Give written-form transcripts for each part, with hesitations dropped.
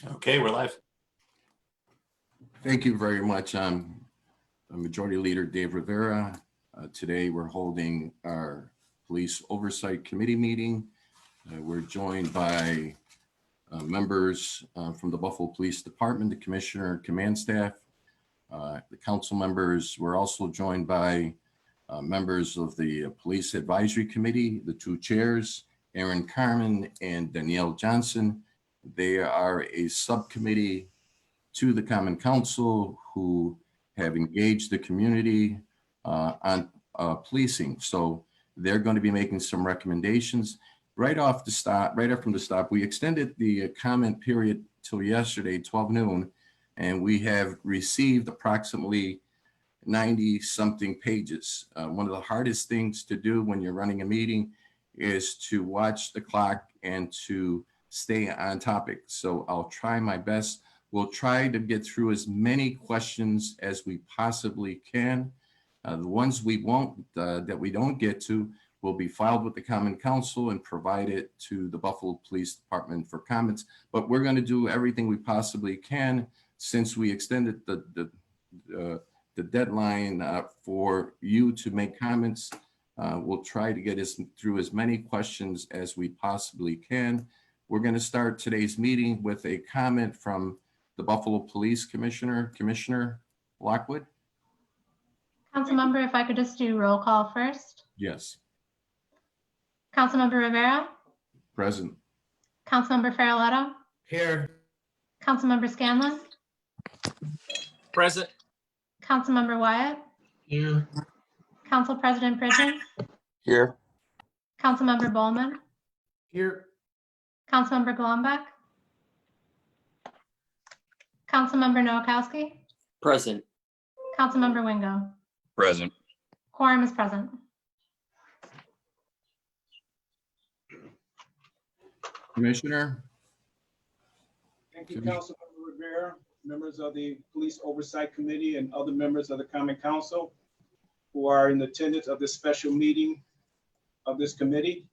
Okay, we're live. Thank you very much. Majority Leader Dave Rivera. Today we're holding our Police Oversight Committee meeting. We're joined by members from the Buffalo Police Department, the Commissioner, Command Staff, the council members. We're also joined by members of the Police Advisory Committee, the two chairs, Aaron Carmen and Danielle Johnson. They are a subcommittee to the Common Council who have engaged the community on policing. So they're going to be making some recommendations right from the stop. We extended the comment period till yesterday, 12 noon, and we have received approximately 90 something pages. One of the hardest things to do when you're running a meeting is to watch the clock and to stay on topic. So I'll try my best. We'll try to get through as many questions as we possibly can. The ones we won't, that we don't get to, will be filed with the Common Council and provided to the Buffalo Police Department for comments. But we're going to do everything we possibly can since we extended the deadline for you to make comments. We'll try to get us through as many questions as we possibly can. We're going to start today's meeting with a comment from the Buffalo Police Commissioner, Commissioner Lockwood. Councilmember, if I could just do roll call first. Yes. Councilmember Rivera. Present. Councilmember Farrelletto. Here. Councilmember Scanlon. Present. Councilmember Wyatt. Here. Council President Pridgen. Here. Councilmember Bowman. Here. Councilmember Golumback. Councilmember Nowakowski. Present. Councilmember Wingo. Present. Quorum is present. Commissioner. Thank you, Councilmember Rivera, members of the Police Oversight Committee, and other members of the Common Council who are in attendance of this special meeting of this committee.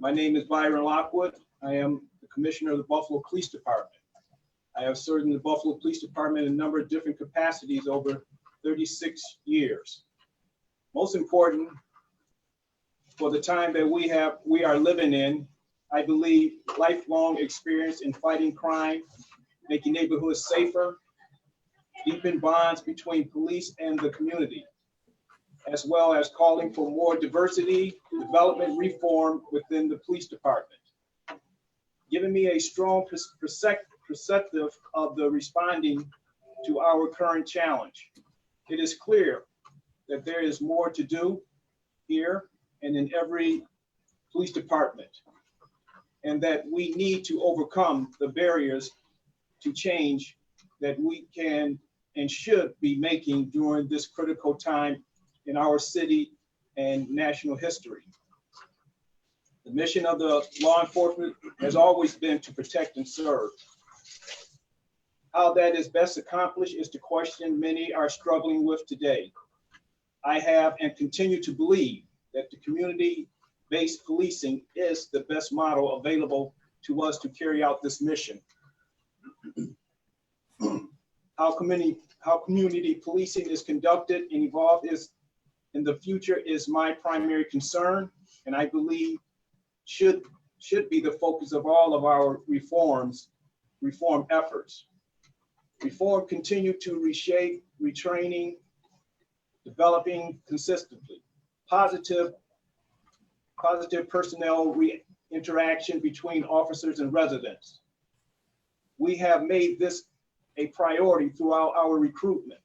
My name is Byron Lockwood. I am the Commissioner of the Buffalo Police Department. I have served in the Buffalo Police Department in a number of different capacities over 36 years. Most important, for the time that we are living in, I believe lifelong experience in fighting crime, making neighborhoods safer, deepen bonds between police and the community, as well as calling for more diversity, development, reform within the police department, giving me a strong perspective of the responding to our current challenge. It is clear that there is more to do here and in every police department, and that we need to overcome the barriers to change that we can and should be making during this critical time in our city and national history. The mission of the law enforcement has always been to protect and serve. How that is best accomplished is the question many are struggling with today. I have and continue to believe that the community-based policing is the best model available to us to carry out this mission. How community policing is conducted and evolved in the future is my primary concern, and I believe should be the focus of all of our reform efforts. Reform continue to reshape, retraining, developing consistently. Positive personnel interaction between officers and residents. We have made this a priority throughout our recruitment,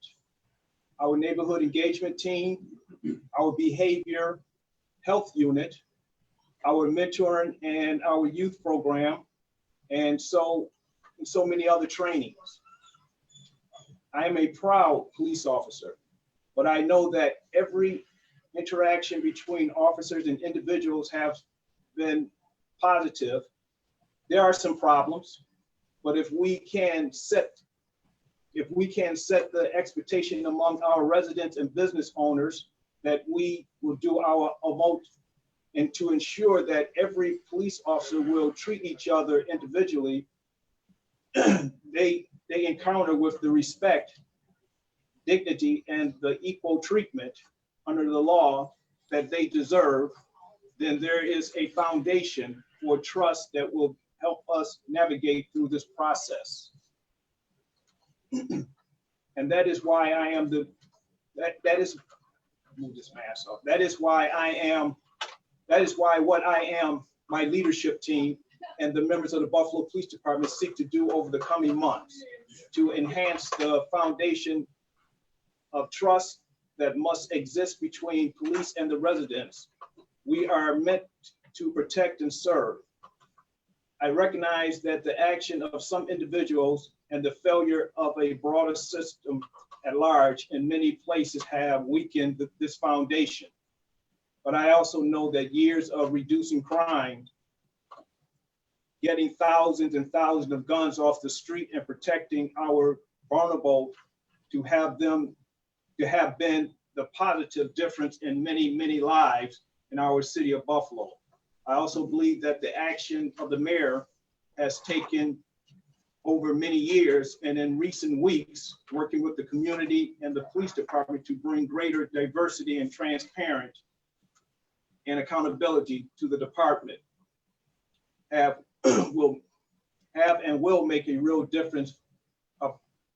our neighborhood engagement team, our behavior health unit, our mentoring and our youth program, and so many other trainings. I am a proud police officer, but I know that every interaction between officers and individuals have been positive. There are some problems, but if we can set the expectation among our residents and business owners that we will do our utmost and to ensure that every police officer will treat each other individually they encounter with the respect, dignity, and the equal treatment under the law that they deserve, then there is a foundation for trust that will help us navigate through this process. And that is why I am move this mask off. That is why what I am, my leadership team, and the members of the Buffalo Police Department seek to do over the coming months to enhance the foundation of trust that must exist between police and the residents. We are meant to protect and serve. I recognize that the action of some individuals and the failure of a broader system at large in many places have weakened this foundation. But I also know that years of reducing crime, getting thousands and thousands of guns off the street and protecting our vulnerable to have been the positive difference in many, many lives in our city of Buffalo. I also believe that the action of the mayor has taken over many years and in recent weeks, working with the community and the police department to bring greater diversity and transparency and accountability to the department will make a real difference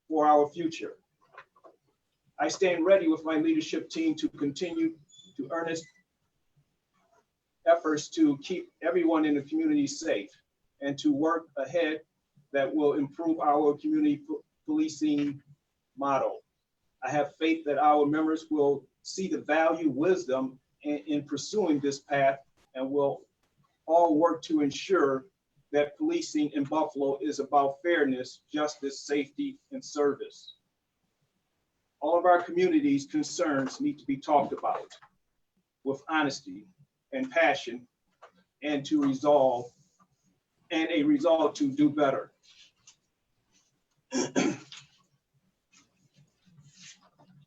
for our future. I stand ready with my leadership team to continue to earnest efforts to keep everyone in the community safe and to work ahead that will improve our community policing model. I have faith that our members will see the value, wisdom in pursuing this path and will all work to ensure that policing in Buffalo is about fairness, justice, safety, and service. All of our community's concerns need to be talked about with honesty and passion and a resolve to do better.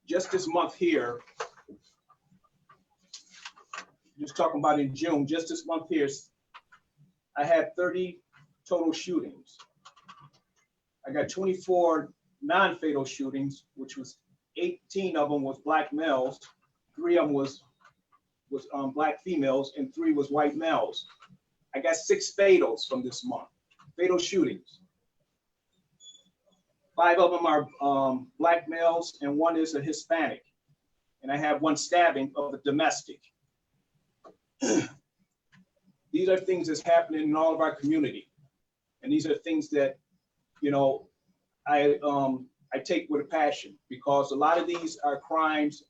Just this month here, just talking about in June, just this month here, I had 30 total shootings. I got 24 non-fatal shootings, which was 18 of them was Black males, 3 of them was Black females, and 3 was white males. I got 6 fatals from this month, fatal shootings. 5 of them are Black males and 1 is a Hispanic. And I have 1 stabbing of a domestic. These are things that's happening in all of our community. And these are things that, you know, I take with a passion because a lot of these are crimes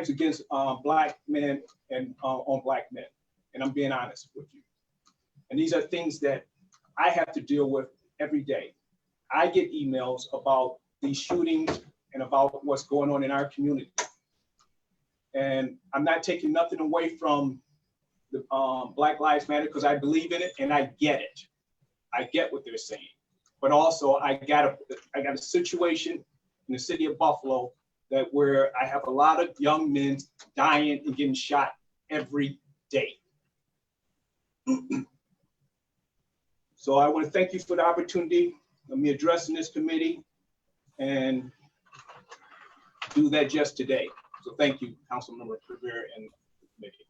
against Black men and on Black men. And I'm being honest with you. And these are things that I have to deal with every day. I get emails about these shootings and about what's going on in our community. And I'm not taking nothing away from the Black Lives Matter because I believe in it and I get it. I get what they're saying. But also I got a situation in the city of Buffalo where I have a lot of young men dying and getting shot every day. So I want to thank you for the opportunity of me addressing this committee and do that just today. So thank you, Councilmember Rivera and the committee.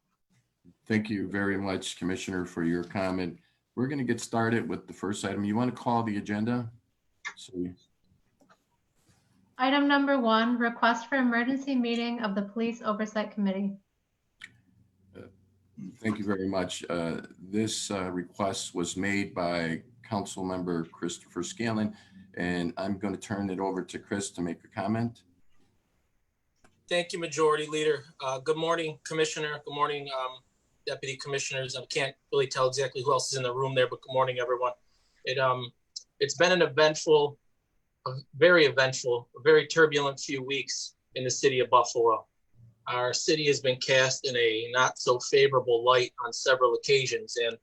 Thank you very much, Commissioner, for your comment. We're going to get started with the first item. You want to call the agenda? Item number 1, request for emergency meeting of the Police Oversight Committee. Thank you very much. This request was made by Councilmember Christopher Scanlon, and I'm going to turn it over to Chris to make a comment. Thank you, Majority Leader. Good morning, Commissioner. Good morning, Deputy Commissioners. I can't really tell exactly who else is in the room there, but good morning, everyone. It's been an eventful, very turbulent few weeks in the city of Buffalo. Our city has been cast in a not so favorable light on several occasions. And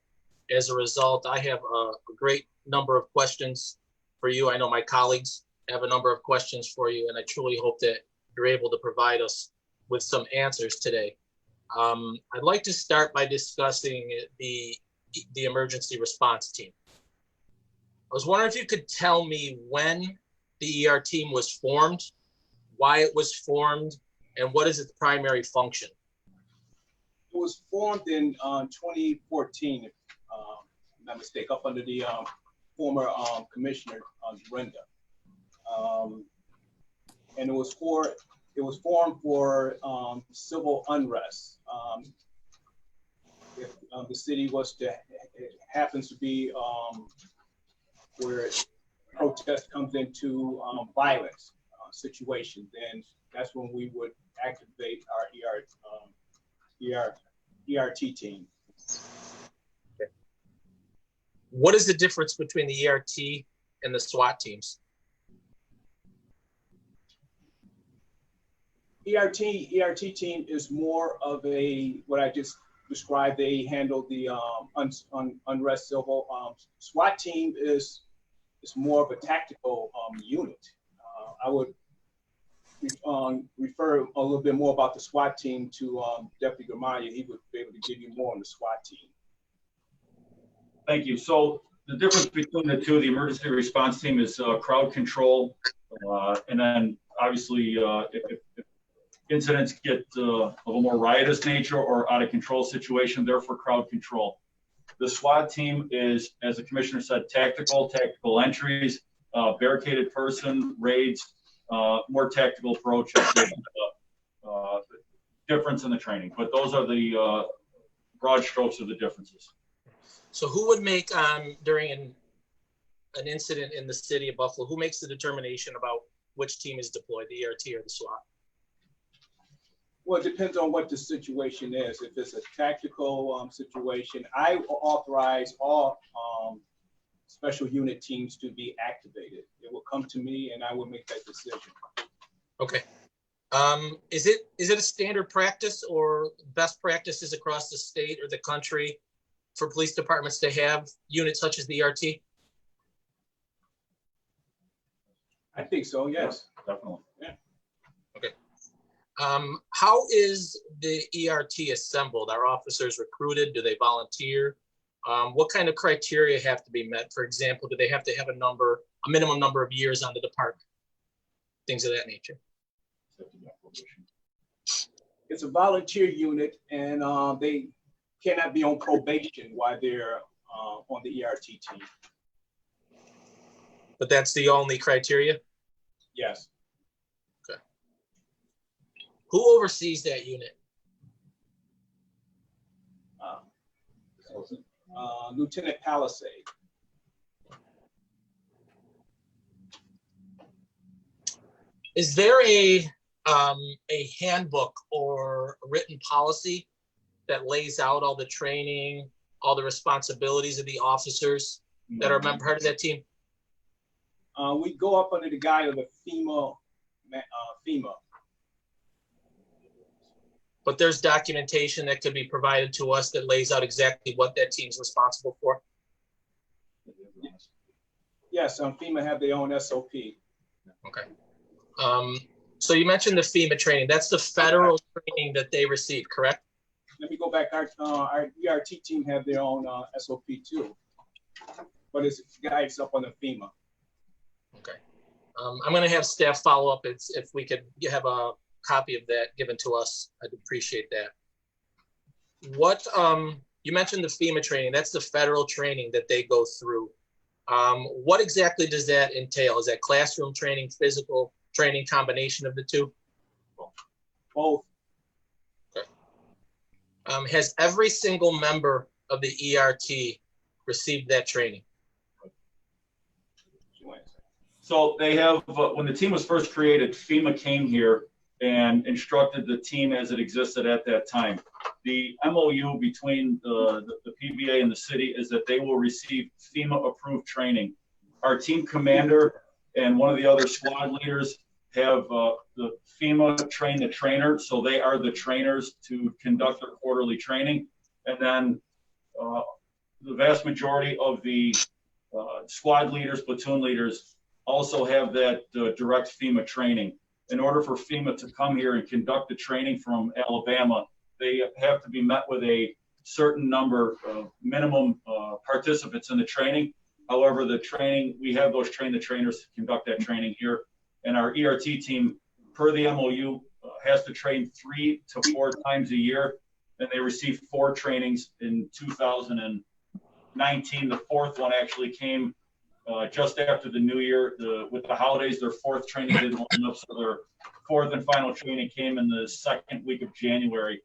as a result, I have a great number of questions for you. I know my colleagues have a number of questions for you, and I truly hope that you're able to provide us with some answers today. I'd like to start by discussing the emergency response team. was wondering if you could tell me when the ER team was formed, why it was formed, and what is its primary function? It was formed in 2014, if I'm not mistaken, up under the former commissioner, Brenda. And it was formed for civil unrest. If the city was to, it happens to be where protest comes into violence situation, then that's when we would activate our ERT team. Okay. What is the difference between the ERT and the SWAT teams? ERT team is more of a, what I just described, they handle the unrest civil. SWAT team is more of a tactical unit. I would refer a little bit more about the SWAT team to Deputy Gamaya. He would be able to give you more on the SWAT team. Thank you. So the difference between the two, the emergency response team is crowd control. And then obviously if incidents get of a more riotous nature or out of control situation, therefore crowd control. The SWAT team is, as the commissioner said, tactical entries, barricaded person, raids, more tactical approaches, difference in the training. But those are the broad strokes of the differences. So who would make, during an incident in the city of Buffalo, who makes the determination about which team is deployed, the ERT or the SWAT? Well, it depends on what the situation is. If it's a tactical situation, I authorize all special unit teams to be activated. It will come to me and I will make that decision. Okay. Is it a standard practice or best practices across the state or the country for police departments to have units such as the ERT? I think so, yes. Definitely. Yeah. Okay. How is the ERT assembled? Are officers recruited? Do they volunteer? What kind of criteria have to be met? For example, do they have to have a minimum number of years on the department? Things of that nature. It's a volunteer unit and they cannot be on probation while they're on the ERT team. But that's the only criteria? Yes. Okay. Who oversees that unit? Lieutenant Palisade. Is there a handbook or a written policy that lays out all the training, all the responsibilities of the officers that are part of that team? We go up under the guide of the FEMA. But there's documentation that could be provided to us that lays out exactly what that team's responsible for? Yes, FEMA have their own SOP. Okay. So you mentioned the FEMA training. That's the federal training that they receive, correct? Let me go back. Our ERT team have their own SOP too, but it's guides up on the FEMA. Okay. I'm going to have staff follow up if we could have a copy of that given to us. I'd appreciate that. What you mentioned the FEMA training. That's the federal training that they go through. What exactly does that entail? Is that classroom training, physical training, combination of the two? Both. Okay. Has every single member of the ERT received that training? So they have, when the team was first created, FEMA came here and instructed the team as it existed at that time. The MOU between the PBA and the city is that they will receive FEMA approved training. Our team commander and one of the other squad leaders have the FEMA train the trainer. So they are the trainers to conduct their quarterly training. And then the vast majority of the squad leaders, platoon leaders also have that direct FEMA training. In order for FEMA to come here and conduct the training from Alabama, they have to be met with a certain number of minimum participants in the training. However, the training, we have those train the trainers to conduct that training here. And our ERT team, per the MOU, has to train 3 to 4 times a year. And they received 4 trainings in 2019. The 4th one actually came just after the new year. With the holidays, their 4th training didn't line up, so their 4th and final training came in the 2nd week of January.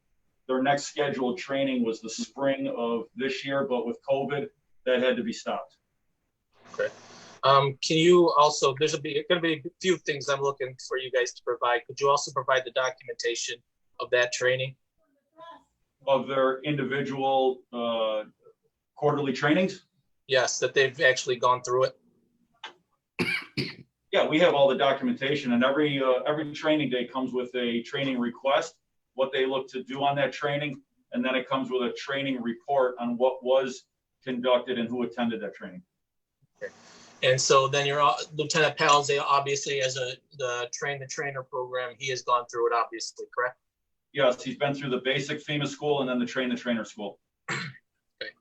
Their next scheduled training was the spring of this year, but with COVID, that had to be stopped. Okay. Can you also, there's going to be a few things I'm looking for you guys to provide. Could you also provide the documentation of that training? Of their individual quarterly trainings? Yes, that they've actually gone through it. Yeah, we have all the documentation, and every training day comes with a training request, what they look to do on that training, and then it comes with a training report on what was conducted and who attended that training. Okay. And so then your Lieutenant Palze, obviously, as the train the trainer program, he has gone through it, obviously, correct? Yes, he's been through the basic FEMA school and then the train the trainer school. Okay.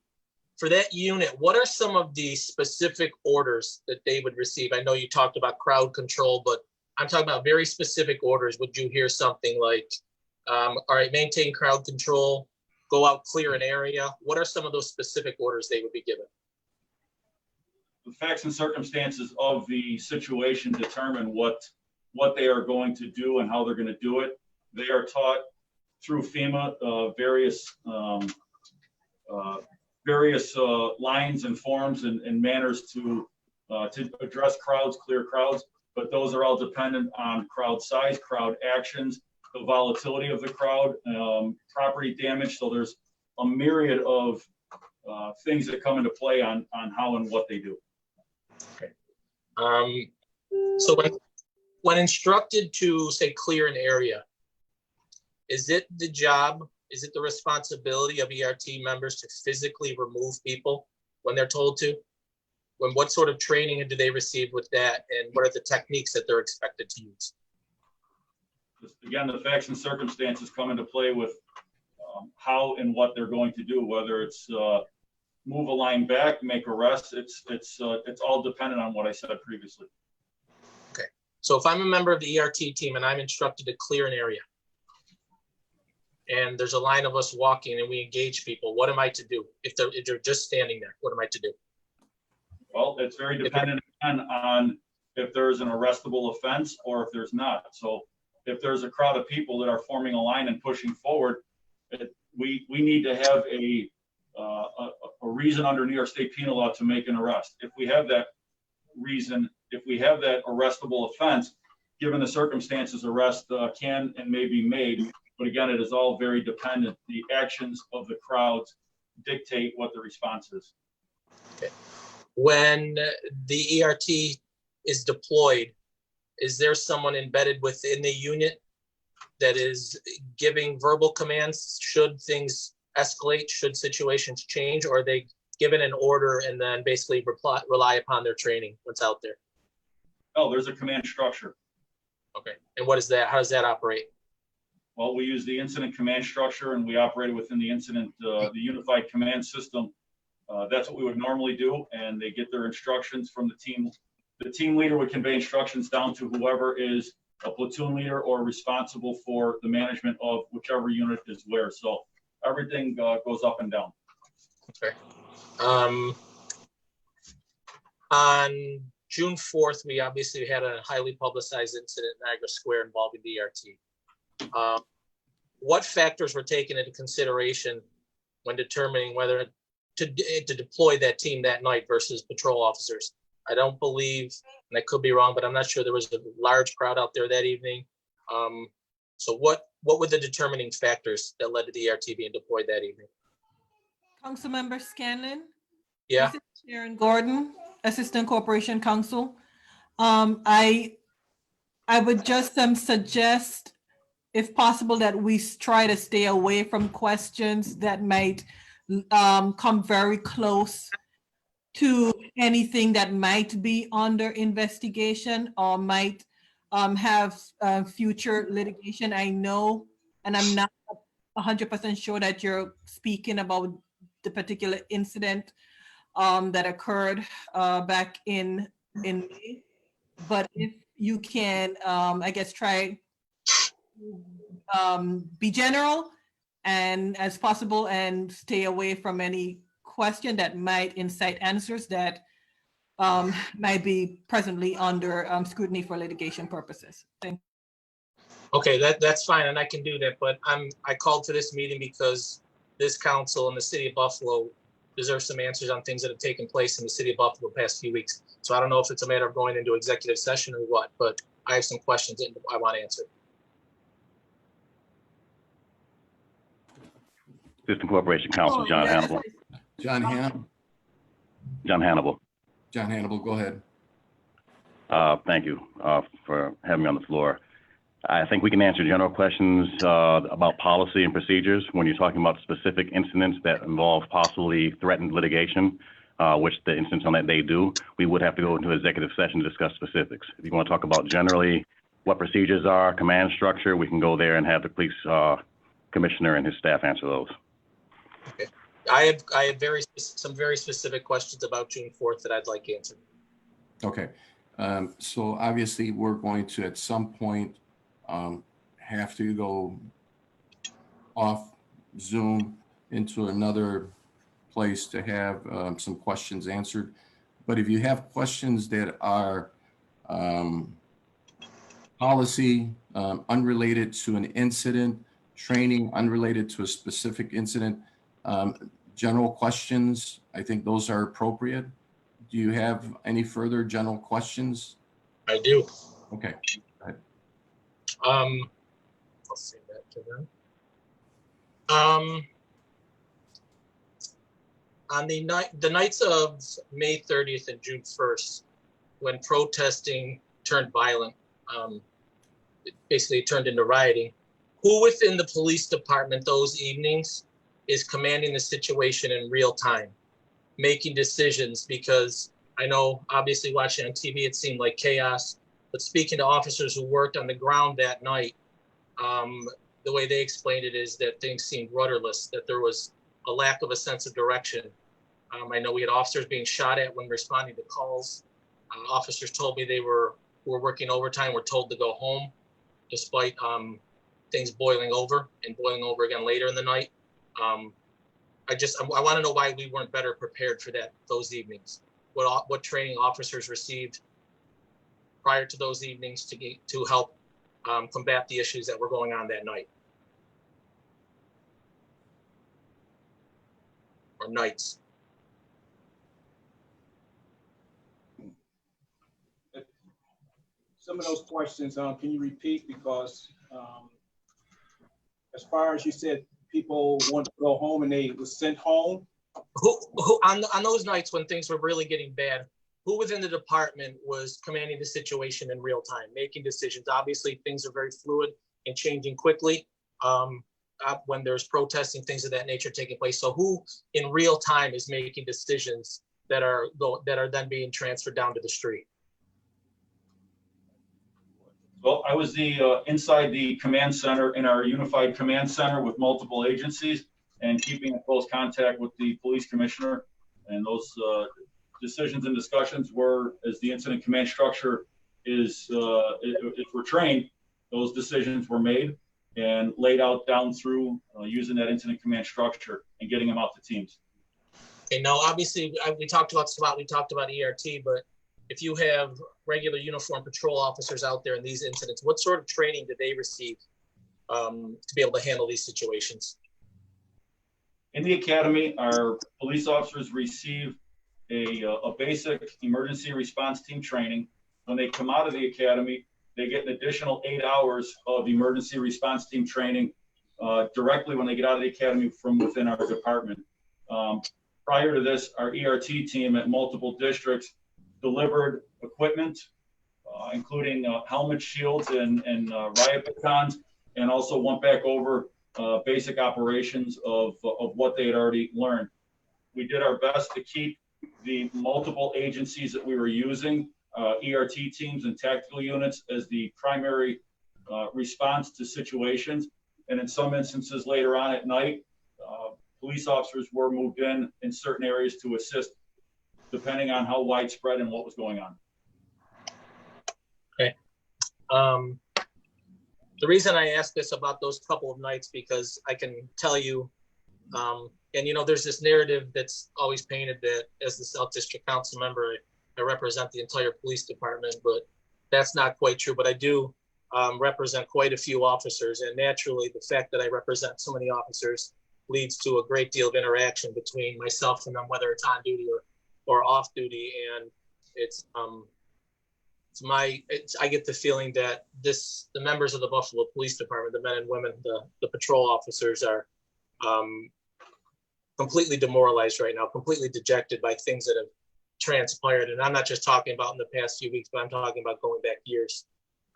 For that unit, what are some of the specific orders that they would receive? I know you talked about crowd control, but I'm talking about very specific orders. Would you hear something like, all right, maintain crowd control, go out, clear an area? What are some of those specific orders they would be given? The facts and circumstances of the situation determine what they are going to do and how they're going to do it. They are taught through FEMA various lines and forms and manners to address crowds, clear crowds, but those are all dependent on crowd size, crowd actions, the volatility of the crowd, property damage. So there's a myriad of things that come into play on how and what they do. Okay. So when instructed to, say, clear an area, is it the responsibility of ERT members to physically remove people when they're told to? What sort of training do they receive with that, and what are the techniques that they're expected to use? Again, the facts and circumstances come into play with how and what they're going to do, whether it's move a line back, make arrests. It's all dependent on what I said previously. Okay. So if I'm a member of the ERT team and I'm instructed to clear an area, and there's a line of us walking and we engage people, what am I to do? If they're just standing there, what am I to do? Well, it's very dependent on if there's an arrestable offense or if there's not. So if there's a crowd of people that are forming a line and pushing forward, we need to have a reason under New York State penal law to make an arrest. If we have that reason, if we have that arrestable offense, given the circumstances, arrest can and may be made. But again, it is all very dependent. The actions of the crowds dictate what the response is. Okay. When the ERT is deployed, is there someone embedded within the unit that is giving verbal commands should things escalate, should situations change, or are they given an order and then basically rely upon their training once out there? Oh, there's a command structure. Okay. And what is that? How does that operate? Well, we use the incident command structure and we operate within the the unified command system. That's what we would normally do. And they get their instructions from the team. The team leader would convey instructions down to whoever is a platoon leader or responsible for the management of whichever unit is where. So everything goes up and down. Okay. On June 4th, we obviously had a highly publicized incident in Niagara Square involving the ERT. What factors were taken into consideration when determining whether to deploy that team that night versus patrol officers? I don't believe, and I could be wrong, but I'm not sure there was a large crowd out there that evening. So what were the determining factors that led to the ERT being deployed that evening? Councilmember Scanlon. Yeah. This is Sharon Gordon, Assistant Corporation Counsel. I would just suggest, if possible, that we try to stay away from questions that might come very close to anything that might be under investigation or might have future litigation. I know, and I'm not 100% sure that you're speaking about the particular incident that occurred back in May. But if you can, I guess, try be general and as possible and stay away from any question that might incite answers that might be presently under scrutiny for litigation purposes. Thank you. Okay, that's fine, and I can do that, but I called to this meeting because this council in the city of Buffalo deserves some answers on things that have taken place in the city of Buffalo the past few weeks. So I don't know if it's a matter of going into executive session or what, but I have some questions that I want answered. Assistant Corporation Counsel, John Hannibal. John Hannibal. John Hannibal. John Hannibal, go ahead. Thank you for having me on the floor. I think we can answer general questions about policy and procedures when you're talking about specific incidents that involve possibly threatened litigation, which the incidents on that day do. We would have to go into executive session to discuss specifics. If you want to talk about generally what procedures are, command structure, we can go there and have the police commissioner and his staff answer those. Okay. I have some very specific questions about June 4th that I'd like answered. Okay. So obviously we're going to at some point have to go off Zoom into another place to have some questions answered. But if you have questions that are policy unrelated to an incident, training unrelated to a specific incident, general questions, I think those are appropriate. Do you have any further general questions? I do. Okay. Go ahead. I'll say that to them. On the nights of May 30th and June 1st, when protesting turned violent, basically it turned into rioting, who within the police department those evenings is commanding the situation in real time, making decisions? Because I know obviously watching on TV, it seemed like chaos, but speaking to officers who worked on the ground that night, the way they explained it is that things seemed rudderless, that there was a lack of a sense of direction. I know we had officers being shot at when responding to calls. Officers told me who were working overtime were told to go home, despite things boiling over and boiling over again later in the night. I want to know why we weren't better prepared for those evenings. What training officers received prior to those evenings to help combat the issues that were going on that night or nights. Some of those questions, can you repeat? Because as far as you said, people wanted to go home and they were sent home. Who on those nights when things were really getting bad, who within the department was commanding the situation in real time, making decisions? Obviously, things are very fluid and changing quickly when there's protesting, things of that nature taking place. So who in real time is making decisions that are then being transferred down to the street? Well, I was inside the command center in our unified command center with multiple agencies and keeping in close contact with the police commissioner. And those decisions and discussions were, as the incident command structure is, if we're trained, those decisions were made and laid out down through using that incident command structure and getting them out to teams. Okay, now obviously we talked about SWAT, we talked about ERT, but if you have regular uniform patrol officers out there in these incidents, what sort of training did they receive to be able to handle these situations? In the academy, our police officers receive a basic emergency response team training. When they come out of the academy, they get an additional 8 hours of emergency response team training directly when they get out of the academy from within our department. Prior to this, our ERT team at multiple districts delivered equipment, including helmet shields and riot batons, and also went back over basic operations of what they had already learned. We did our best to keep the multiple agencies that we were using, ERT teams and tactical units, as the primary response to situations. And in some instances later on at night, police officers were moved in certain areas to assist depending on how widespread and what was going on. The reason I asked this about those couple of nights, because I can tell you, and you know, there's this narrative that's always painted that as the South District Council member, I represent the entire police department, but that's not quite true. But I do represent quite a few officers, and naturally, the fact that I represent so many officers leads to a great deal of interaction between myself and them, whether it's on duty or off duty, and I get the feeling that the members of the Buffalo Police Department, the men and women, the patrol officers are completely demoralized right now, completely dejected by things that have transpired. And I'm not just talking about in the past few weeks, but I'm talking about going back years.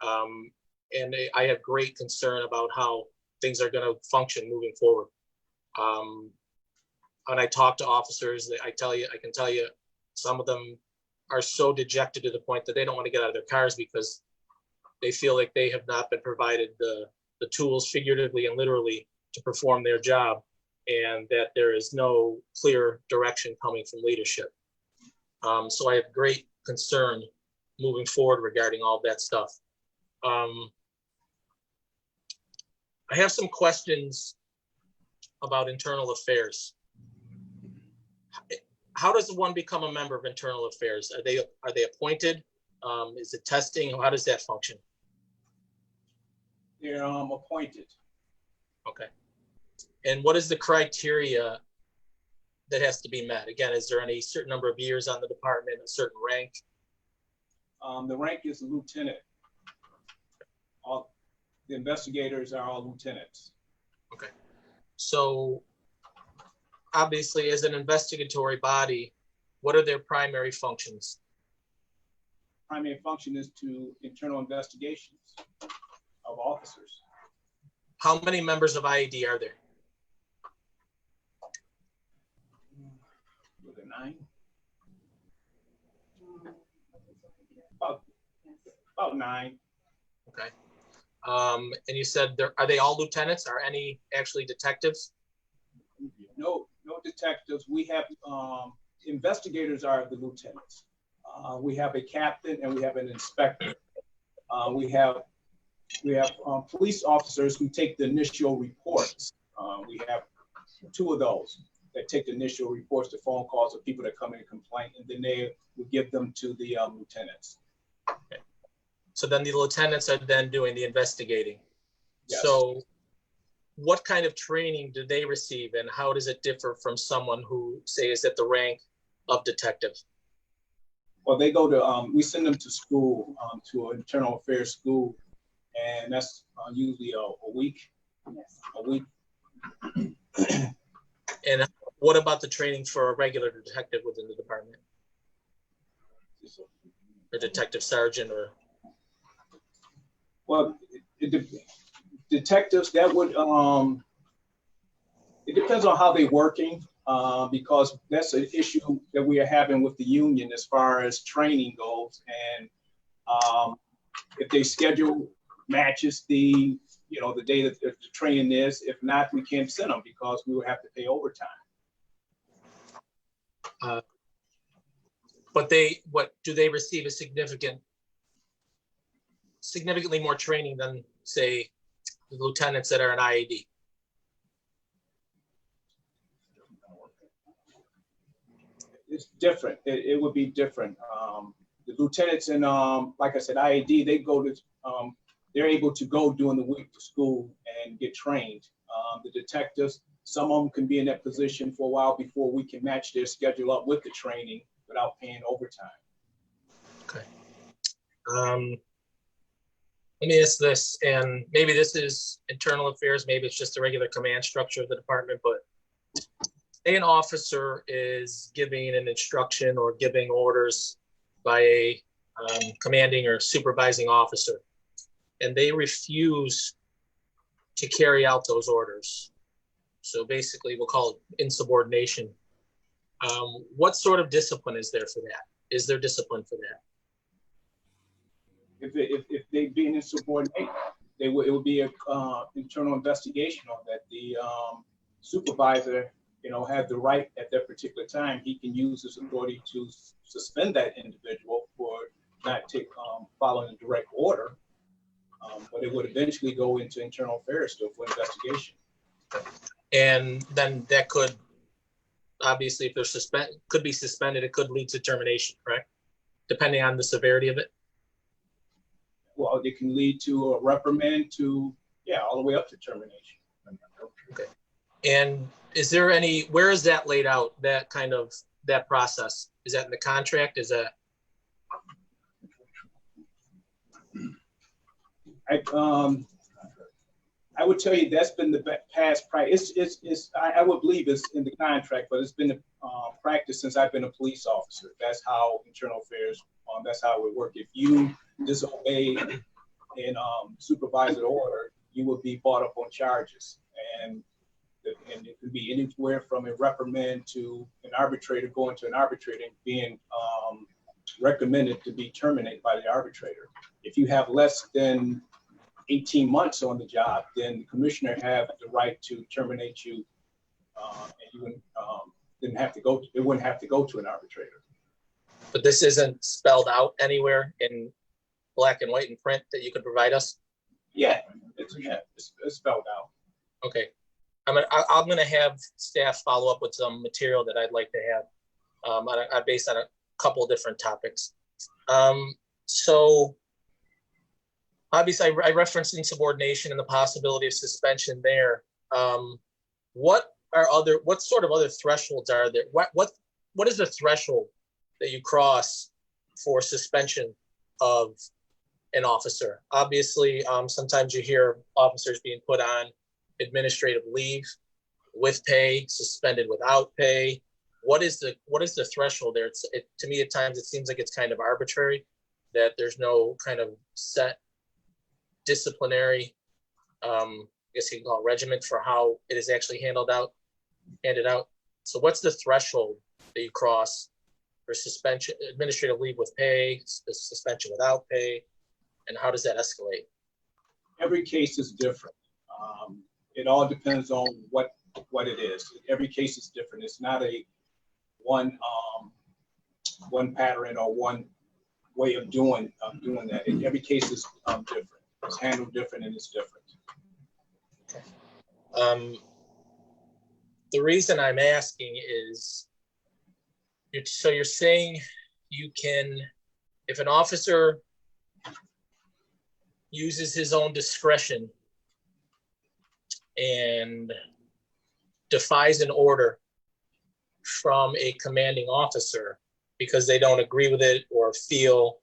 And I have great concern about how things are going to function moving forward. When I talk to officers, I can tell you, some of them are so dejected to the point that they don't want to get out of their cars because they feel like they have not been provided the tools, figuratively and literally, to perform their job, and that there is no clear direction coming from leadership. So I have great concern moving forward regarding all of that stuff. I have some questions about internal affairs. How does one become a member of internal affairs? Are they appointed? Is it testing? How does that function? They're appointed. Okay. And what is the criteria that has to be met? Again, is there any certain number of years on the department, a certain rank? The rank is lieutenant. All the investigators are all lieutenants. Okay. So obviously, as an investigatory body, what are their primary functions? Primary function is to internal investigations of officers. How many members of IAD are there? Were there 9? About 9. Okay. And you said are they all lieutenants? Are any actually detectives? No detectives. We have investigators are the lieutenants. We have a captain and we have an inspector. We have police officers who take the initial reports. We have 2 of those that take the initial reports, the phone calls of people that come in and complain, and then they would give them to the lieutenants. Okay. So then the lieutenants are then doing the investigating. Yes. So what kind of training do they receive, and how does it differ from someone who, say, is at the rank of detective? Well, they go to, we send them to school, to an internal affairs school, and that's usually a week. Yes. A week. And what about the training for a regular detective within the department? Or detective sergeant, or? Well, detectives, that would, it depends on how they're working, because that's an issue that we are having with the union as far as training goes. And if they schedule matches the day that the training is, if not, we can't send them because we will have to pay overtime. But do they receive a significantly more training than, say, the lieutenants that are in IAD? It's different. It would be different. The lieutenants in, like I said, IAD, they go to, they're able to go during the week to school and get trained. The detectives, some of them can be in that position for a while before we can match their schedule up with the training without paying overtime. Okay. Let me ask this, and maybe this is internal affairs, maybe it's just a regular command structure of the department, but say an officer is giving an instruction or giving orders by a commanding or supervising officer, and they refuse to carry out those orders. So basically, we'll call it insubordination. What sort of discipline is there for that? Is there discipline for that? If they being insubordinate, it would be a internal investigation on that. The supervisor have the right at that particular time, he can use his authority to suspend that individual for not following a direct order. But it would eventually go into internal affairs still for investigation. And then that could, obviously, if they're could be suspended, it could lead to termination, correct? Depending on the severity of it. Well, it can lead to a reprimand to, all the way up to termination. Okay. And is there where is that laid out, that process? Is that in the contract? Is that? I would tell you that's been the past practice. I would believe it's in the contract, but it's been the practice since I've been a police officer. That's how internal affairs, that's how it would work. If you disobey and supervisor order, you would be brought up on charges. And it could be anywhere from a reprimand to an arbitrator going to an arbitrator and being recommended to be terminated by the arbitrator. If you have less than 18 months on the job, then the commissioner have the right to terminate you, and you wouldn't have to go to an arbitrator. But this isn't spelled out anywhere in black and white in print that you could provide us? Yeah, it's spelled out. Okay. I'm gonna have staff follow up with some material that I'd like to have based on a couple of different topics. So obviously I referenced insubordination and the possibility of suspension there. What sort of other thresholds are there? What is the threshold that you cross for suspension of an officer? Obviously, sometimes you hear officers being put on administrative leave with pay, suspended without pay. What is the threshold there? To me, at times, it seems like it's kind of arbitrary, that there's no kind of set disciplinary, I guess you can call it regiment for how it is actually handed out. So what's the threshold that you cross for suspension, administrative leave with pay, suspension without pay, and how does that escalate? Every case is different. It all depends on what it is. Every case is different. It's not a one pattern or one way of doing that. Every case is different. It's handled different and it's different. The reason I'm asking is, so you're saying you can, if an officer uses his own discretion and defies an order from a commanding officer because they don't agree with it or feel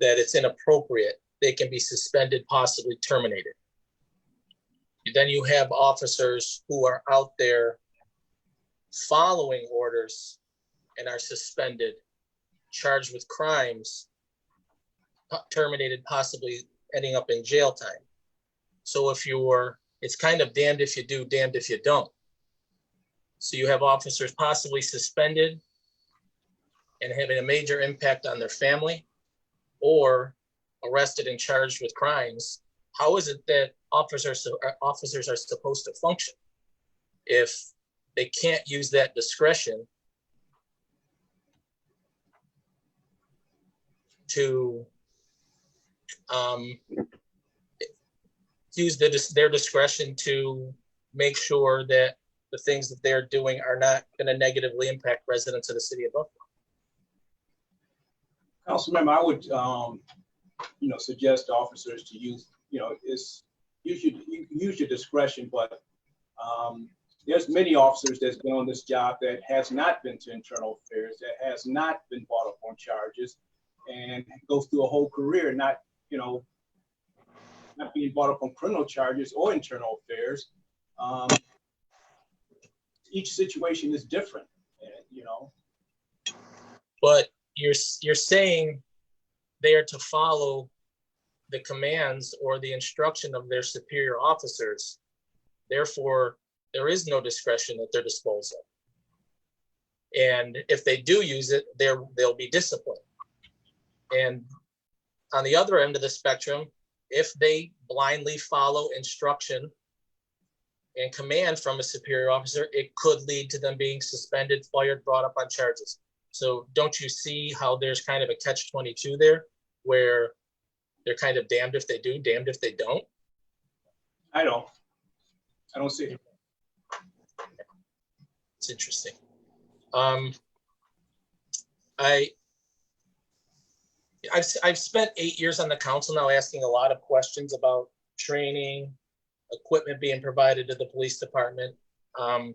that it's inappropriate, they can be suspended, possibly terminated. Then you have officers who are out there following orders and are suspended, charged with crimes, terminated, possibly ending up in jail time. So it's kind of damned if you do, damned if you don't. So you have officers possibly suspended and having a major impact on their family, or arrested and charged with crimes. How is it that officers are supposed to function if they can't use that discretion to use their discretion to make sure that the things that they're doing are not going to negatively impact residents of the city of Buffalo? Councilmember, I would suggest officers to use your discretion, but there's many officers that's been on this job that has not been to internal affairs, that has not been brought up on charges, and goes through a whole career not being brought up on criminal charges or internal affairs. Each situation is different, But you're saying they are to follow the commands or the instruction of their superior officers. Therefore, there is no discretion at their disposal. And if they do use it, they'll be disciplined. And on the other end of the spectrum, if they blindly follow instruction and command from a superior officer, it could lead to them being suspended, fired, brought up on charges. So don't you see how there's kind of a catch-22 there, where they're kind of damned if they do, damned if they don't? I don't see it. It's interesting. I've spent 8 years on the council now, asking a lot of questions about training, equipment being provided to the police department. I'm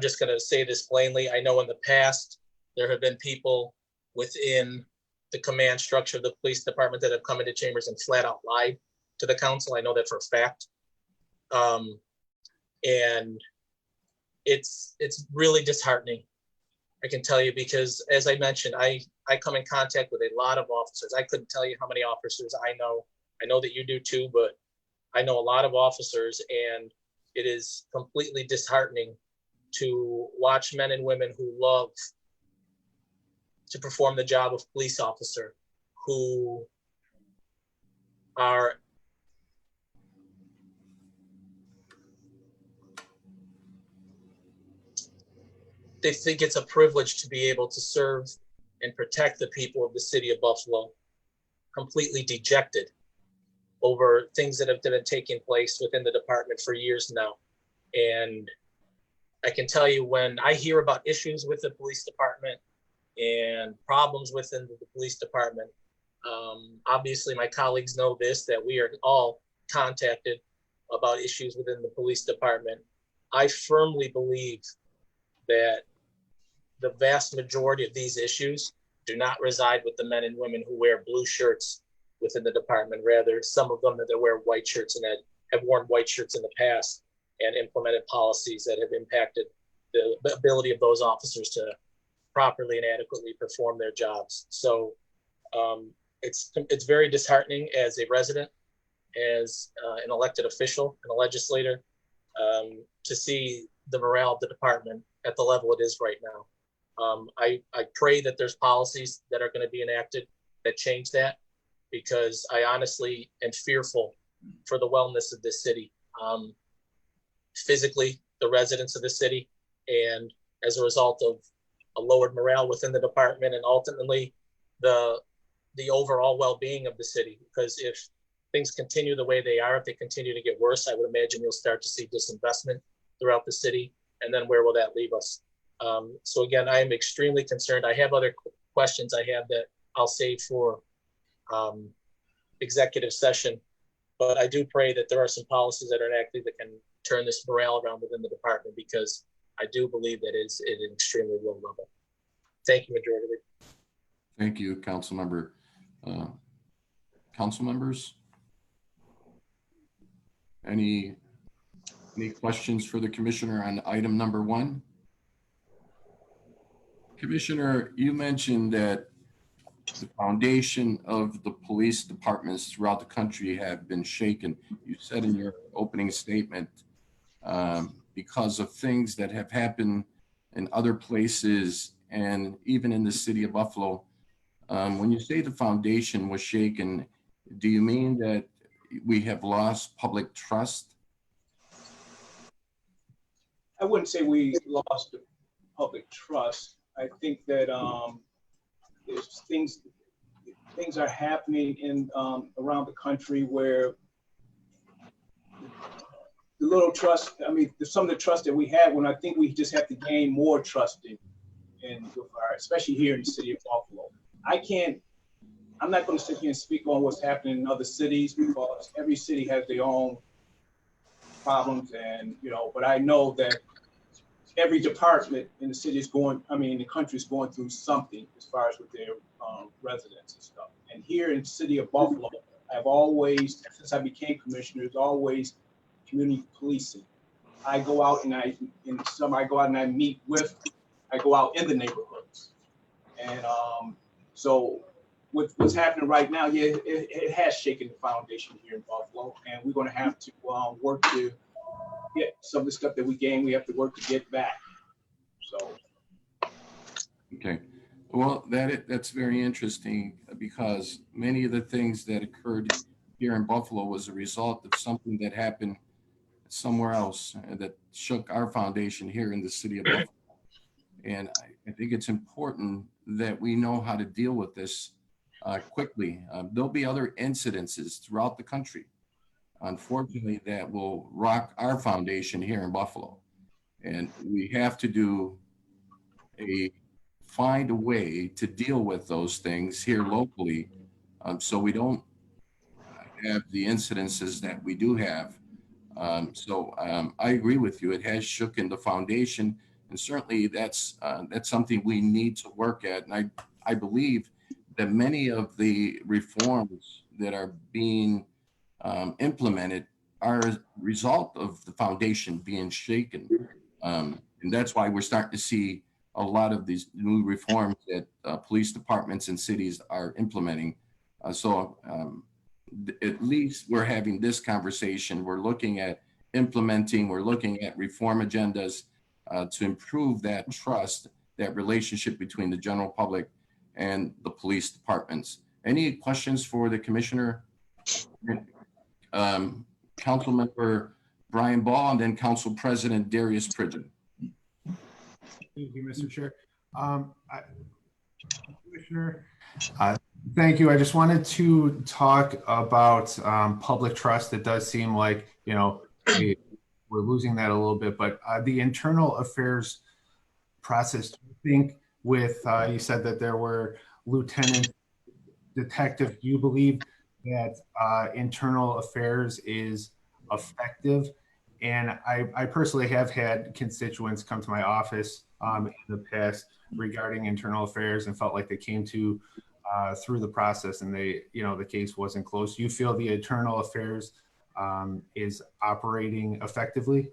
just going to say this plainly. I know in the past, there have been people within the command structure of the police department that have come into chambers and flat out lied to the council. I know that for a fact. And it's really disheartening, I can tell you, because as I mentioned, I come in contact with a lot of officers. I couldn't tell you how many officers I know. I know that you do too, but I know a lot of officers, and it is completely disheartening to watch men and women who love to perform the job of police officer, who are they think it's a privilege to be able to serve and protect the people of the city of Buffalo, completely dejected over things that have been taking place within the department for years now. And I can tell you, when I hear about issues with the police department and problems within the police department, obviously my colleagues know this, that we are all contacted about issues within the police department. I firmly believe that the vast majority of these issues do not reside with the men and women who wear blue shirts within the department. Rather, some of them that wear white shirts and that have worn white shirts in the past and implemented policies that have impacted the ability of those officers to properly and adequately perform their jobs. So it's very disheartening as a resident, as an elected official and a legislator, to see the morale of the department at the level it is right now. I pray that there's policies that are going to be enacted that change that, because I honestly am fearful for the wellness of this city, physically, the residents of the city, and as a result of a lowered morale within the department, and ultimately the overall well-being of the city. Because if things continue the way they are, if they continue to get worse, I would imagine you'll start to see disinvestment throughout the city. And then where will that leave us? So again, I am extremely concerned. I have other questions I have that I'll save for executive session, but I do pray that there are some policies that are enacted that can turn this morale around within the department, because I do believe that it's at an extremely low level. Thank you, Majority Leader. Thank you, Council Member. Council members? Any questions for the Commissioner on item number 1? Commissioner, you mentioned that the foundation of the police departments throughout the country have been shaken. You said in your opening statement, because of things that have happened in other places and even in the city of Buffalo. When you say the foundation was shaken, do you mean that we have lost public trust? I wouldn't say we lost the public trust. I think that there's things are happening in around the country where the little trust, I mean, some of the trust that we had, when I think we just have to gain more trust in especially here in the city of Buffalo. I'm not going to sit here and speak on what's happening in other cities, because every city has their own problems, and but I know that every department in the city is the country is going through something as far as with their residents and stuff. And here in the city of Buffalo, I've always, since I became commissioner, it's always community policing. I go out and I go out in the neighborhoods. And so what's happening right now, yeah, it has shaken the foundation here in Buffalo, and we're going to have to work to get some of the stuff that we gained. We have to work to get back. So. Okay. Well, that's very interesting, because many of the things that occurred here in Buffalo was a result of something that happened somewhere else that shook our foundation here in the city of Buffalo. And I think it's important that we know how to deal with this quickly. There'll be other incidences throughout the country, unfortunately, that will rock our foundation here in Buffalo. And we have to find a way to deal with those things here locally, so we don't have the incidences that we do have. I agree with you. It has shooken the foundation, and certainly that's something we need to work at. And I believe that many of the reforms that are being implemented are a result of the foundation being shaken. And that's why we're starting to see a lot of these new reforms that police departments and cities are implementing. At least we're having this conversation. We're looking at implementing, we're looking at reform agendas to improve that trust, that relationship between the general public and the police departments. Any questions for the commissioner? Council member Brian Ball, and then Council President Darius Pridgen. Thank you, Mr. Chair. Commissioner, thank you. I just wanted to talk about public trust. It does seem like, we're losing that a little bit, but the internal affairs process, do you think with, you said that there were lieutenant detectives, do you believe that internal affairs is effective? And I personally have had constituents come to my office in the past regarding internal affairs and felt like they came to through the process and they, the case wasn't closed. Do you feel the internal affairs is operating effectively?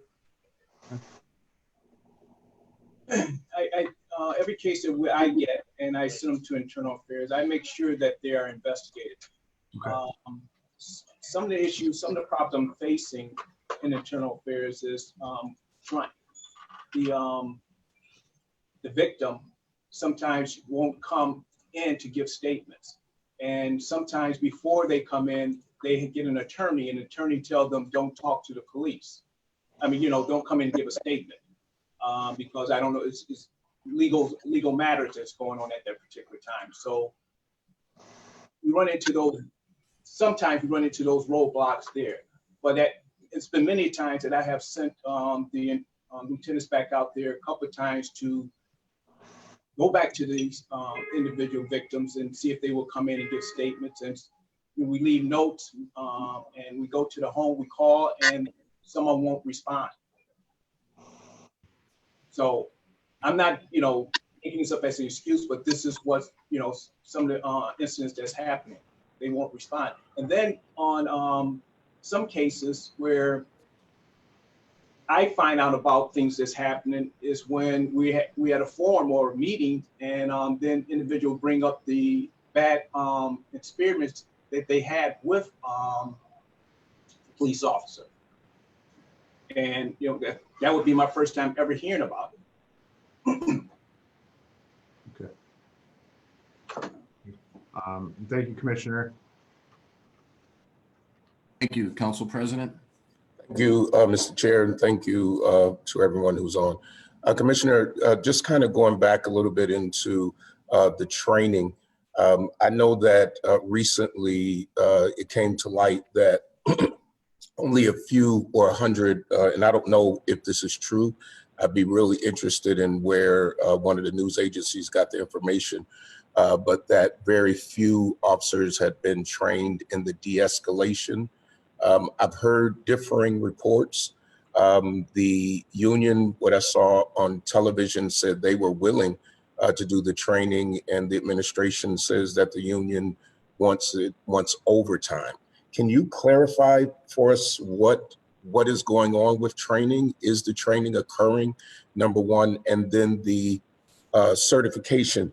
Every case that I get and I send them to internal affairs, I make sure that they are investigated. Okay. Some of the issues, some of the problems I'm facing in internal affairs is the victim sometimes won't come in to give statements, and sometimes before they come in, they get an attorney, and the attorney tells them don't talk to the police. I mean, don't come in and give a statement because I don't know, it's legal matters that's going on at that particular time. So we run into those. Sometimes we run into those roadblocks there, but it's been many times that I have sent the lieutenants back out there a couple of times to go back to these individual victims and see if they will come in and give statements. And we leave notes and we go to the home, we call, and someone won't respond. So I'm not, making this up as an excuse, but this is what, some of the incidents that's happening. They won't respond. And then on some cases where I find out about things that's happening is when we had a forum or a meeting, and then individuals bring up the bad experience that they had with a police officer. And that would be my first time ever hearing about it. Okay. Thank you, Commissioner. Thank you, Council President. Thank you, Mr. Chair, and thank you to everyone who's on. Commissioner, just kind of going back a little bit into the training. I know that recently it came to light that only a few or 100, and I don't know if this is true. I'd be really interested in where one of the news agencies got the information, but that very few officers had been trained in the de-escalation. I've heard differing reports. The union, what I saw on television, said they were willing to do the training, and the administration says that the union wants overtime. Can you clarify for us what is going on with training? Is the training occurring, number one? And then the certification,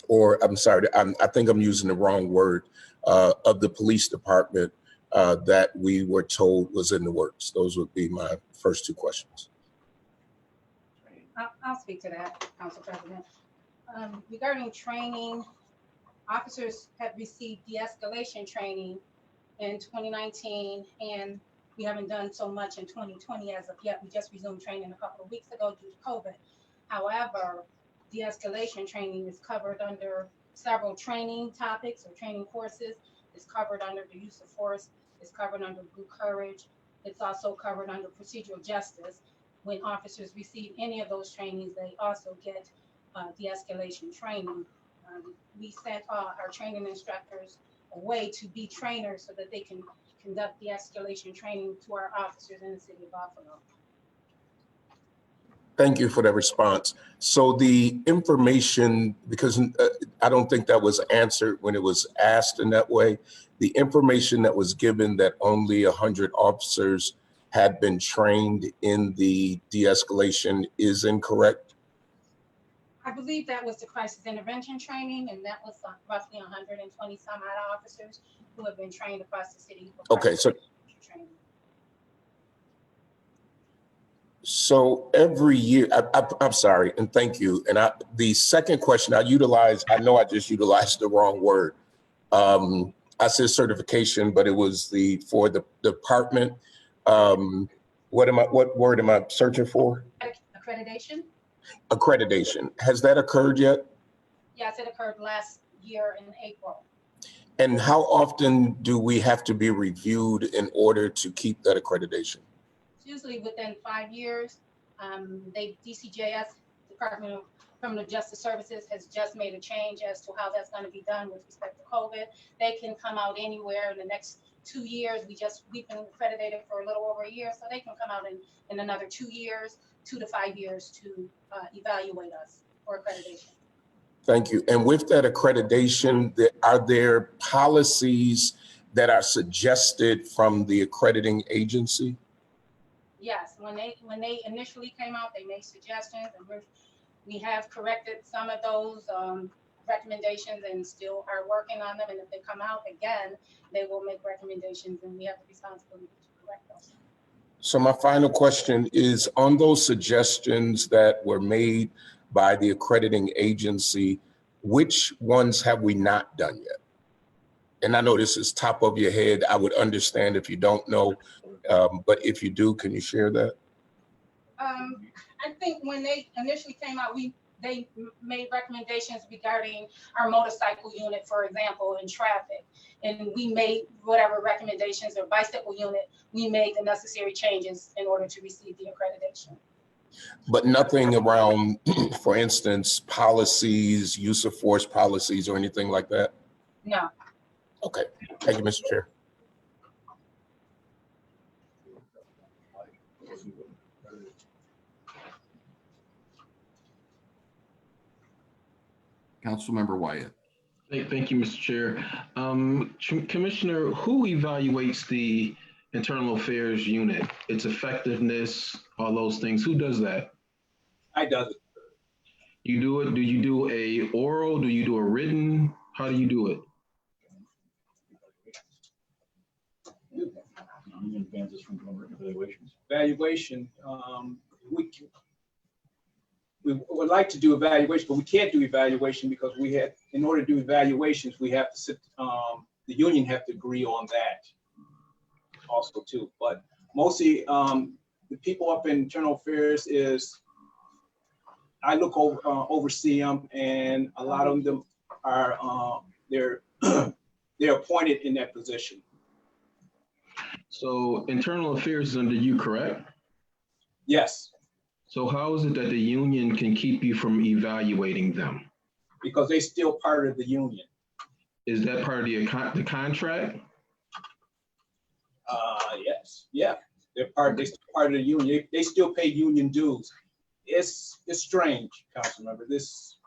or I'm sorry, I think I'm using the wrong word, of the police department that we were told was in the works. Those would be my first two questions. I'll speak to that, Council President. Regarding training, officers have received de-escalation training in 2019, and We haven't done so much in 2020 as of yet. We just resumed training a couple of weeks ago due to COVID. However, de-escalation training is covered under several training topics or training courses. It's covered under the use of force. It's covered under Blue Courage. It's also covered under procedural justice. When officers receive any of those trainings, they also get de-escalation training. We sent our training instructors away to be trainers so that they can conduct de-escalation training to our officers in the city of Buffalo. Thank you for that response. So the information, because I don't think that was answered when it was asked in that way, the information that was given that only 100 officers had been trained in the de-escalation is incorrect? I believe that was the crisis intervention training, and that was roughly 120 some odd officers who have been trained across the city. Okay, training. So every year, I'm sorry, and thank you. And the second question I know I just utilized the wrong word. I said certification, but it was for the department. What word am I searching for? Accreditation? Accreditation. Has that occurred yet? Yes, it occurred last year in April. And how often do we have to be reviewed in order to keep that accreditation? Usually within 5 years. DCJS, Department of Criminal Justice Services, has just made a change as to how that's going to be done with respect to COVID. They can come out anywhere in the next 2 years. We've been accredited for a little over a year, so they can come out in another 2 years, 2 to 5 years to evaluate us for accreditation. Thank you. And with that accreditation, are there policies that are suggested from the accrediting agency? Yes, when they initially came out, they made suggestions, and we have corrected some of those recommendations and still are working on them. And if they come out again, they will make recommendations, and we have the responsibility to correct those. So my final question is on those suggestions that were made by the accrediting agency, which ones have we not done yet? And I know this is top of your head. I would understand if you don't know, but if you do, can you share that? I think when they initially came out, they made recommendations regarding our motorcycle unit, for example, in traffic. And we made whatever recommendations, or bicycle unit, we made the necessary changes in order to receive the accreditation. But nothing around, for instance, policies, use of force policies, or anything like that? No. Okay, thank you, Mr. Chair. Councilmember Wyatt. Thank you, Mr. Chair. Commissioner, who evaluates the internal affairs unit, its effectiveness, all those things? Who does that? I does it. You do it? Do you do a oral? Do you do a written? How do you do it? Evaluation. We would like to do evaluation, but we can't do evaluation because in order to do evaluations, we have to sit, the union have to agree on that also too. But mostly the people up in internal affairs I look over, oversee them, and a lot of them are, they're appointed in that position. So internal affairs is under you, correct? Yes. So how is it that the union can keep you from evaluating them? Because they're still part of the union. Is that part of the contract? Yes. Yeah. They're part of the union. They still pay union dues. It's strange, Councilmember. It's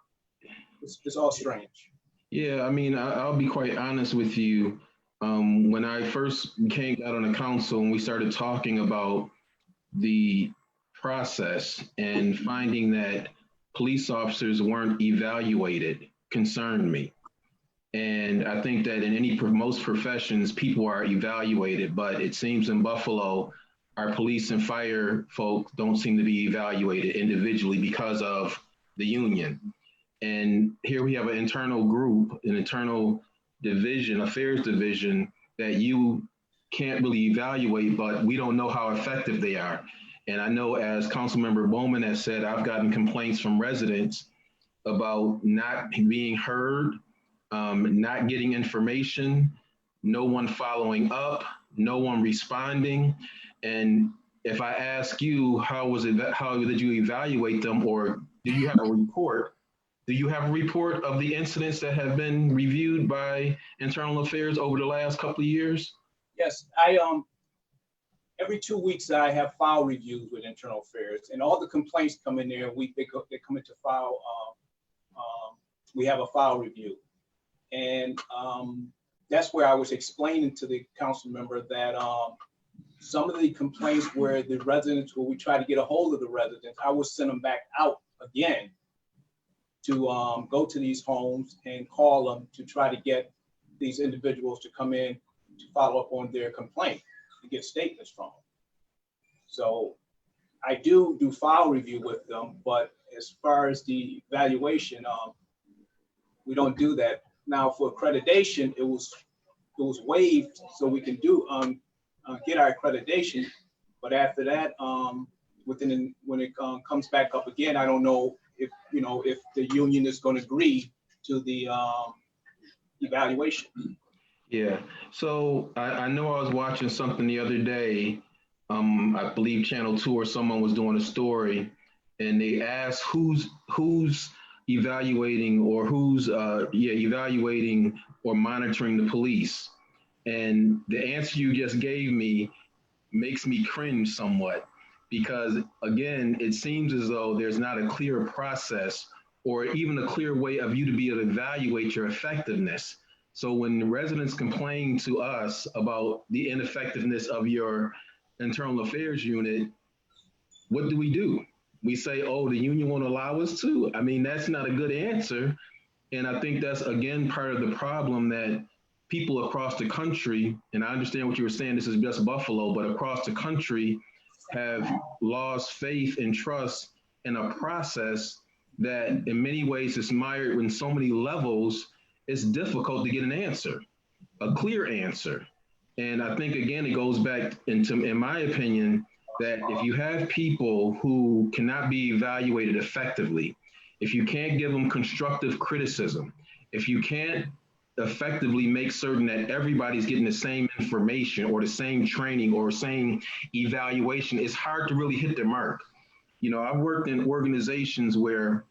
all strange. Yeah, I mean, I'll be quite honest with you. When I first got on the council and we started talking about the process and finding that police officers weren't evaluated concerned me. And I think that in most professions, people are evaluated, but it seems in Buffalo, our police and fire folk don't seem to be evaluated individually because of the union. And here we have an internal group, an internal division, affairs division, that you can't really evaluate, but we don't know how effective they are. And I know, as Councilmember Bowman has said, I've gotten complaints from residents about not being heard, not getting information, no one following up, no one responding. And if I ask you, how did you evaluate them, or do you have a report? Do you have a report of the incidents that have been reviewed by Internal Affairs over the last couple of years? Yes, every 2 weeks I have file reviews with Internal Affairs, and all the complaints come in there. They come into file. We have a file review, and that's where I was explaining to the council member that some of the complaints where the residents, where we try to get a hold of the residents, I will send them back out again to go to these homes and call them to try to get these individuals to come in to follow up on their complaint, to get statements from them. So I do file review with them, but as far as the evaluation, we don't do that. Now for accreditation, it was waived so we can do get our accreditation, but after that, when it comes back up again, I don't know if the union is going to agree to the evaluation. Yeah, so I know I was watching something the other day, I believe Channel 2 or someone was doing a story, and they asked who's evaluating or who's evaluating or monitoring the police. And the answer you just gave me makes me cringe somewhat, because again, it seems as though there's not a clear process or even a clear way of you to be able to evaluate your effectiveness. So when the residents complain to us about the ineffectiveness of your internal affairs unit, what do? We say, oh, the union won't allow us to? I mean, that's not a good answer. And I think that's, again, part of the problem that people across the country, and I understand what you were saying, this is just Buffalo, but across the country have lost faith and trust in a process that in many ways is mired in so many levels, it's difficult to get an answer, a clear answer. And I think, again, it goes back into, in my opinion, that if you have people who cannot be evaluated effectively, if you can't give them constructive criticism, if you can't effectively make certain that everybody's getting the same information or the same training or same evaluation, it's hard to really hit their mark. You know, I've worked in organizations where,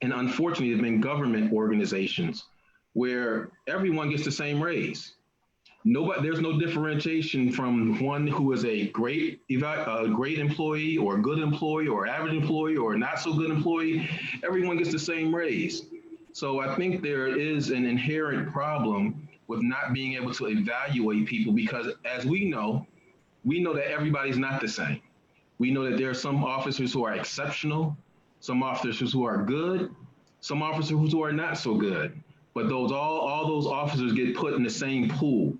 and unfortunately, it's been government organizations where everyone gets the same raise. There's no differentiation from one who is a great employee or a good employee or average employee or a not so good employee. Everyone gets the same raise. So I think there is an inherent problem with not being able to evaluate people, because as we know that everybody's not the same. We know that there are some officers who are exceptional, some officers who are good, some officers who are not so good. But all those officers get put in the same pool.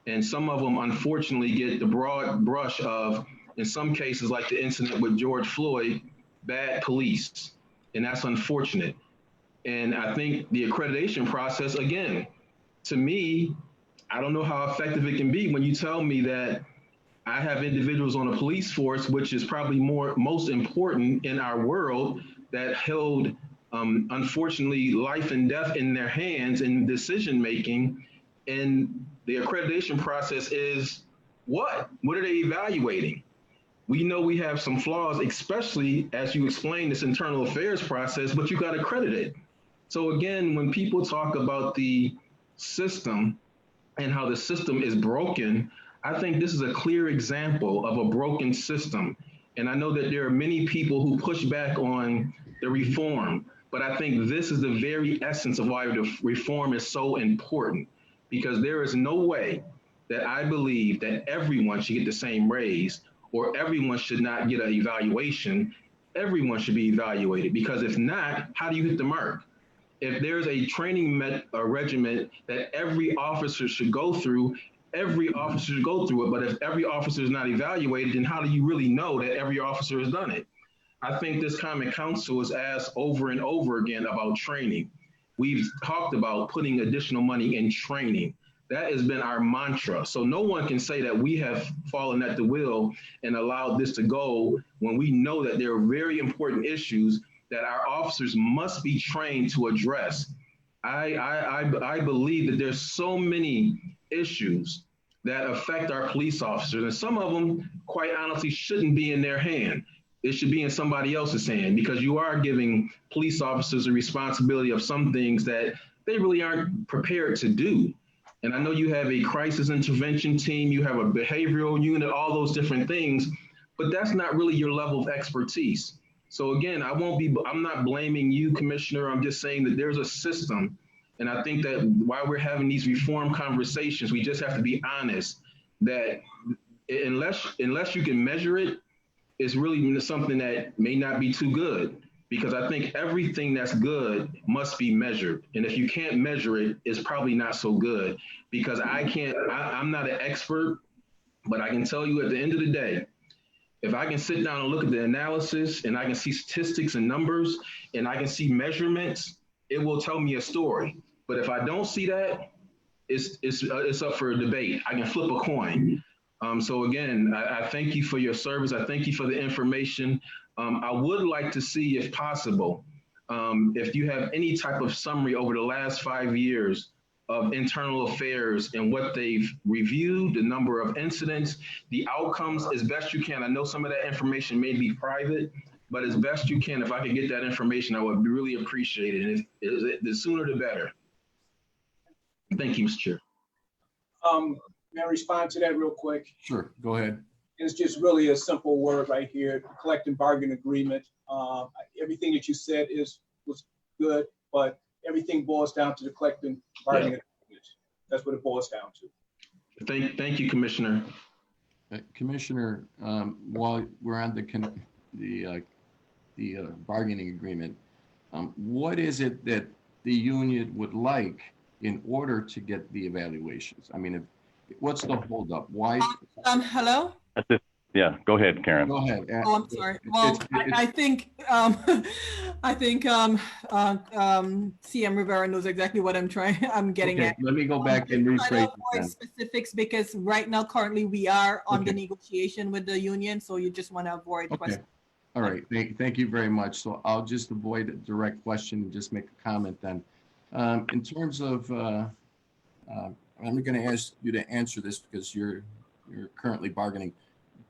And some of them, unfortunately, get the broad brush of, in some cases, like the incident with George Floyd, bad police. And that's unfortunate. And I think the accreditation process, again, to me, I don't know how effective it can be when you tell me that I have individuals on a police force, which is probably most important in our world, that held, unfortunately, life and death in their hands in decision-making. And the accreditation process is what? What are they evaluating? We know we have some flaws, especially as you explain this internal affairs process, but you got accredited. So again, when people talk about the system and how the system is broken, I think this is a clear example of a broken system. And I know that there are many people who push back on the reform, but I think this is the very essence of why the reform is so important, because there is no way that I believe that everyone should get the same raise or everyone should not get an evaluation. Everyone should be evaluated, because if not, how do you hit the mark? If there's a training regimen that every officer should go through, every officer should go through it. But if every officer is not evaluated, then how do you really know that every officer has done it? I think this Common Council has asked over and over again about training. We've talked about putting additional money in training. That has been our mantra. So no one can say that we have fallen at the wheel and allowed this to go when we know that there are very important issues that our officers must be trained to address. I believe that there's so many issues that affect our police officers, and some of them, quite honestly, shouldn't be in their hand. It should be in somebody else's hand, because you are giving police officers the responsibility of some things that they really aren't prepared to do. And I know you have a crisis intervention team, you have a behavioral unit, all those different things, but that's not really your level of expertise. So again, I'm not blaming you, Commissioner. I'm just saying that there's a system. And I think that while we're having these reform conversations, we just have to be honest that unless you can measure it, it's really something that may not be too good, because I think everything that's good must be measured. And if you can't measure it, it's probably not so good, because I'm not an expert, but I can tell you at the end of the day, if I can sit down and look at the analysis and I can see statistics and numbers and I can see measurements, it will tell me a story. But if I don't see that, it's up for a debate. I can flip a coin. So again, I thank you for your service. I thank you for the information. I would like to see, if possible, if you have any type of summary over the last 5 years of internal affairs and what they've reviewed, the number of incidents, the outcomes, as best you can. I know some of that information may be private, but as best you can, if I could get that information, I would really appreciate it. And the sooner the better. Thank you, Mr. Chair. May I respond to that real quick? Sure, go ahead. It's just really a simple word right here, collective bargaining agreement. Everything that you said was good, but everything boils down to the collective bargaining agreement. That's what it boils down to. Thank you, Commissioner. Commissioner, while we're on the bargaining agreement, what is it that the union would like in order to get the evaluations? I mean, what's the holdup? Why? Hello? Yeah, go ahead, Karen. Go ahead. Oh, I'm sorry. Well, I think CM Rivera knows exactly what I'm getting at. Let me go back and rephrase it. Specifics, because right now, currently, we are on the negotiation with the union, so you just want to avoid questions. All right. Thank you very much. So I'll just avoid a direct question and just make a comment then. In terms of, I'm going to ask you to answer this because you're currently bargaining.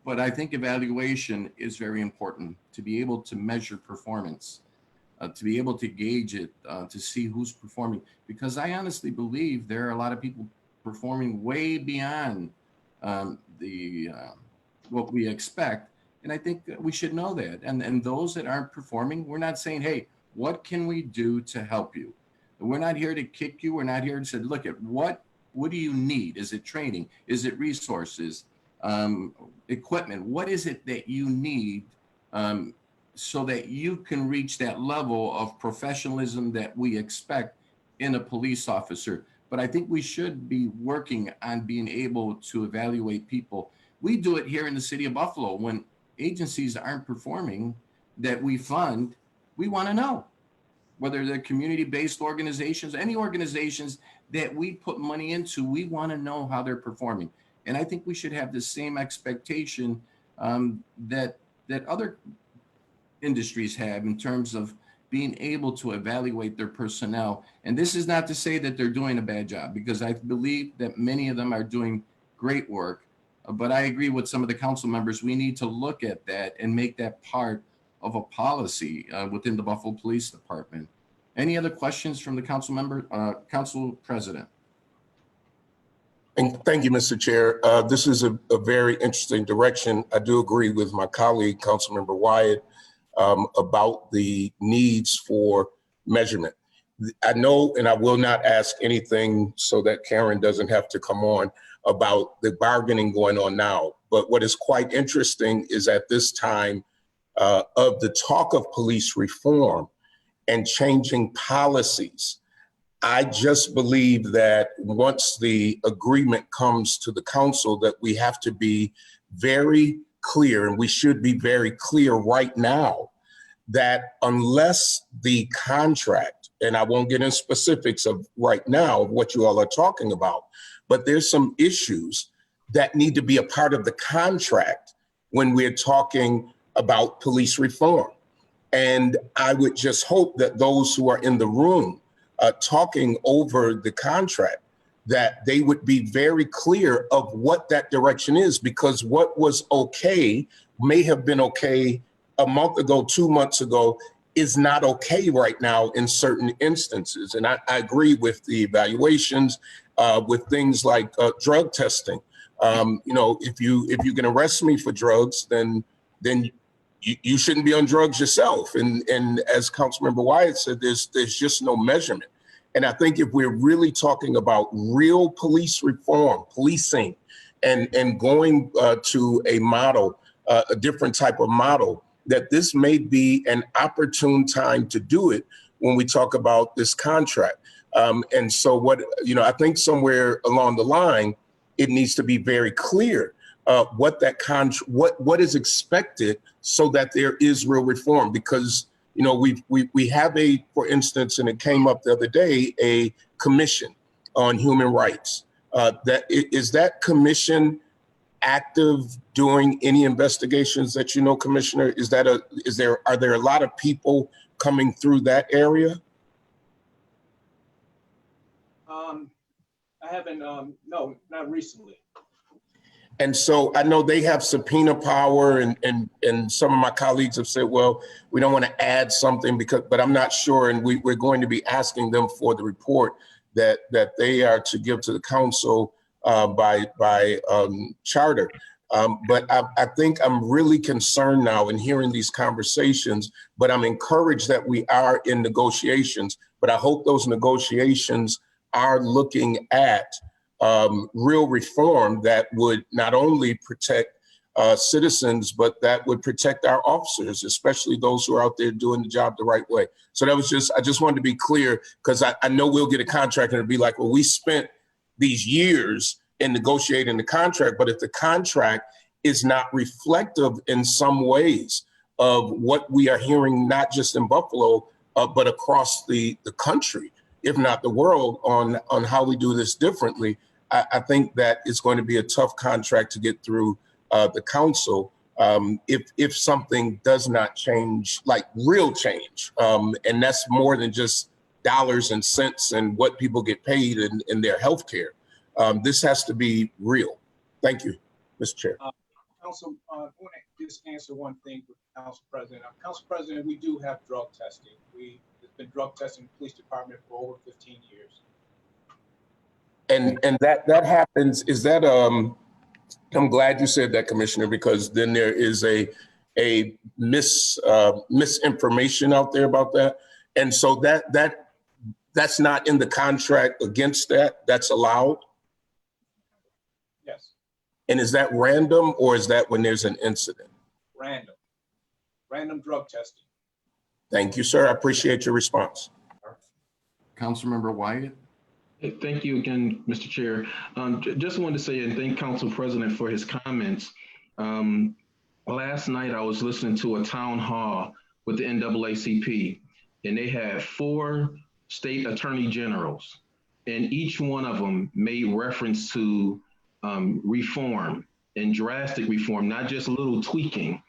But I think evaluation is very important to be able to measure performance, to be able to gauge it, to see who's performing. Because I honestly believe there are a lot of people performing way beyond what we expect. And I think we should know that. And those that aren't performing, we're not saying, hey, what can we do to help you? We're not here to kick you. We're not here to say, look at what do you need? Is it training? Is it resources? Equipment? What is it that you need so that you can reach that level of professionalism that we expect in a police officer? But I think we should be working on being able to evaluate people. We do it here in the city of Buffalo. When agencies aren't performing that we fund, we want to know whether they're community-based organizations, any organizations that we put money into, we want to know how they're performing. And I think we should have the same expectation that other industries have in terms of being able to evaluate their personnel. And this is not to say that they're doing a bad job, because I believe that many of them are doing great work. But I agree with some of the council members. We need to look at that and make that part of a policy within the Buffalo Police Department. Any other questions from the council member, council president? And thank you, Mr. Chair. This is a very interesting direction. I do agree with my colleague, Councilmember Wyatt, about the needs for measurement. I know, and I will not ask anything so that Karen doesn't have to come on about the bargaining going on now. But what is quite interesting is at this time of the talk of police reform and changing policies, I just believe that once the agreement comes to the council, that we have to be very clear, and we should be very clear right now, that unless the contract and I won't get in specifics of right now of what you all are talking about, but there's some issues that need to be a part of the contract when we're talking about police reform. And I would just hope that those who are in the room talking over the contract, that they would be very clear of what that direction is, because what was okay may have been okay a month ago, 2 months ago, is not okay right now in certain instances. And I agree with the evaluations, with things like drug testing. You know, if you can arrest me for drugs, then you shouldn't be on drugs yourself. And as Councilmember Wyatt said, there's just no measurement. And I think if we're really talking about real police reform, policing, and going to a model, a different type of model, that this may be an opportune time to do it when we talk about this contract. And so what, you know, I think somewhere along the line, it needs to be very clear what that what is expected, so that there is real reform. Because, you know, we have for instance, and it came up the other day, a commission on human rights. Is that commission active doing any investigations that you know, Commissioner? Are there a lot of people coming through that area? I haven't, no, not recently. And so I know they have subpoena power, and some of my colleagues have said, well, we don't want to add something but I'm not sure. And we're going to be asking them for the report that they are to give to the council by charter. But I think I'm really concerned now in hearing these conversations, but I'm encouraged that we are in negotiations. But I hope those negotiations are looking at real reform that would not only protect citizens, but that would protect our officers, especially those who are out there doing the job the right way. So that was I just wanted to be clear, because I know we'll get a contract and it'll be like, well, we spent these years in negotiating the contract, but if the contract is not reflective in some ways of what we are hearing, not just in Buffalo, but across the country, if not the world, on how we do this differently, I think that it's going to be a tough contract to get through the council if something does not change, like real change. And that's more than just dollars and cents and what people get paid in their health care. This has to be real. Thank you, Mr. Chair. Council, I want to just answer one thing with Council President. Council President, we do have drug testing. There's been drug testing in the police department for over 15 years. And that happens, is that, I'm glad you said that, Commissioner, because then there is a misinformation out there about that. And so that's not in the contract against that, that's allowed? Yes. And is that random, or is that when there's an incident? Random drug testing. Thank you, sir. I appreciate your response. Councilmember Wyatt. Hey, thank you again, Mr. Chair. Just wanted to say and thank Council President for his comments. Last night I was listening to a town hall with the NAACP, and they had 4 state attorney generals, and each one of them made reference to reform and drastic reform, not just a little tweaking.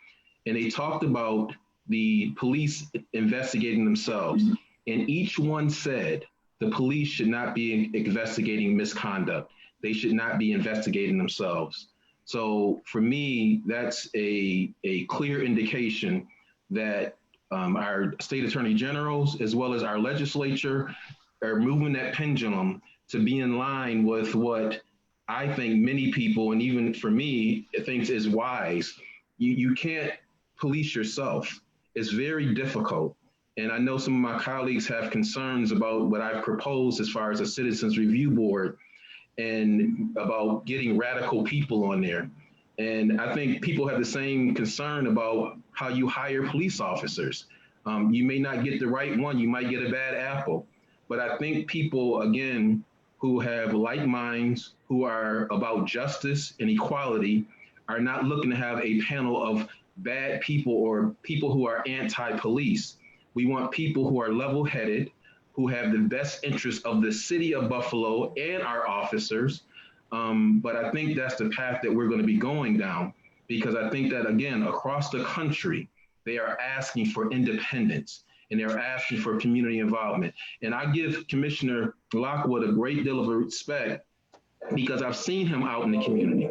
And they talked about the police investigating themselves, and each one said the police should not be investigating misconduct. They should not be investigating themselves. So for me, that's a clear indication that our state attorney generals, as well as our legislature, are moving that pendulum to be in line with what I think many people, and even for me, thinks is wise. You can't police yourself. It's very difficult. And I know some of my colleagues have concerns about what I've proposed as far as a citizens review board and about getting radical people on there. And I think people have the same concern about how you hire police officers. You may not get the right one, you might get a bad apple. But I think people, again, who have like minds, who are about justice and equality, are not looking to have a panel of bad people or people who are anti-police. We want people who are level-headed, who have the best interest of the city of Buffalo and our officers. But I think that's the path that we're going to be going down, because I think that, again, across the country, they are asking for independence and they're asking for community involvement. And I give Commissioner Lockwood a great deal of respect because I've seen him out in the community.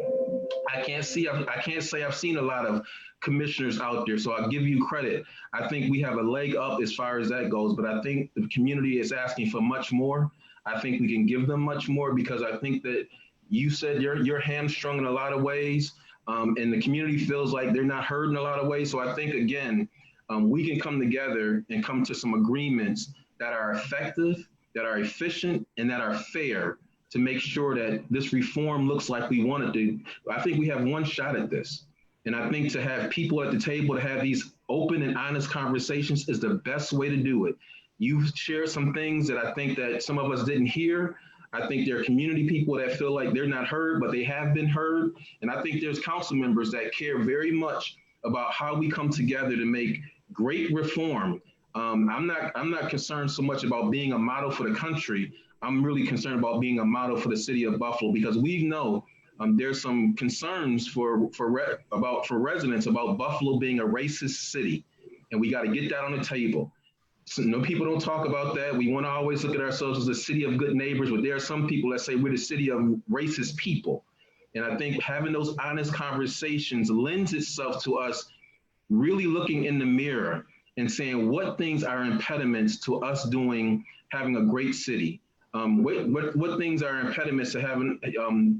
I can't say I've seen a lot of commissioners out there, so I'll give you credit. I think we have a leg up as far as that goes, but I think the community is asking for much more. I think we can give them much more because I think that you said you're hamstrung in a lot of ways, and the community feels like they're not heard in a lot of ways. So I think, again, we can come together and come to some agreements that are effective, that are efficient, and that are fair to make sure that this reform looks like we want it to. I think we have one shot at this. And I think to have people at the table to have these open and honest conversations is the best way to do it. You've shared some things that I think that some of us didn't hear. I think there are community people that feel like they're not heard, but they have been heard. And I think there's council members that care very much about how we come together to make great reform. I'm not concerned so much about being a model for the country. I'm really concerned about being a model for the city of Buffalo, because we know there's some concerns for residents about Buffalo being a racist city, and we got to get that on the table. So, no, people don't talk about that. We want to always look at ourselves as a city of good neighbors, but there are some people that say we're the city of racist people. And I think having those honest conversations lends itself to us really looking in the mirror and saying what things are impediments to us having a great city. What things are impediments to having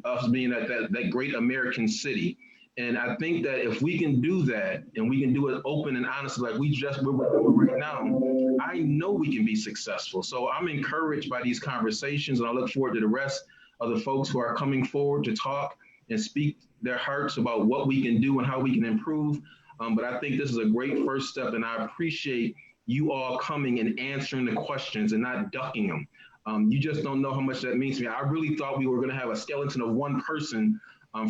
us being at that great American city. And I think that if we can do that, and we can do it open and honest, like we're doing right now, I know we can be successful. So I'm encouraged by these conversations, and I look forward to the rest of the folks who are coming forward to talk and speak their hearts about what we can do and how we can improve. But I think this is a great first step, and I appreciate you all coming and answering the questions and not ducking them. You just don't know how much that means to me. I really thought we were going to have a skeleton of one person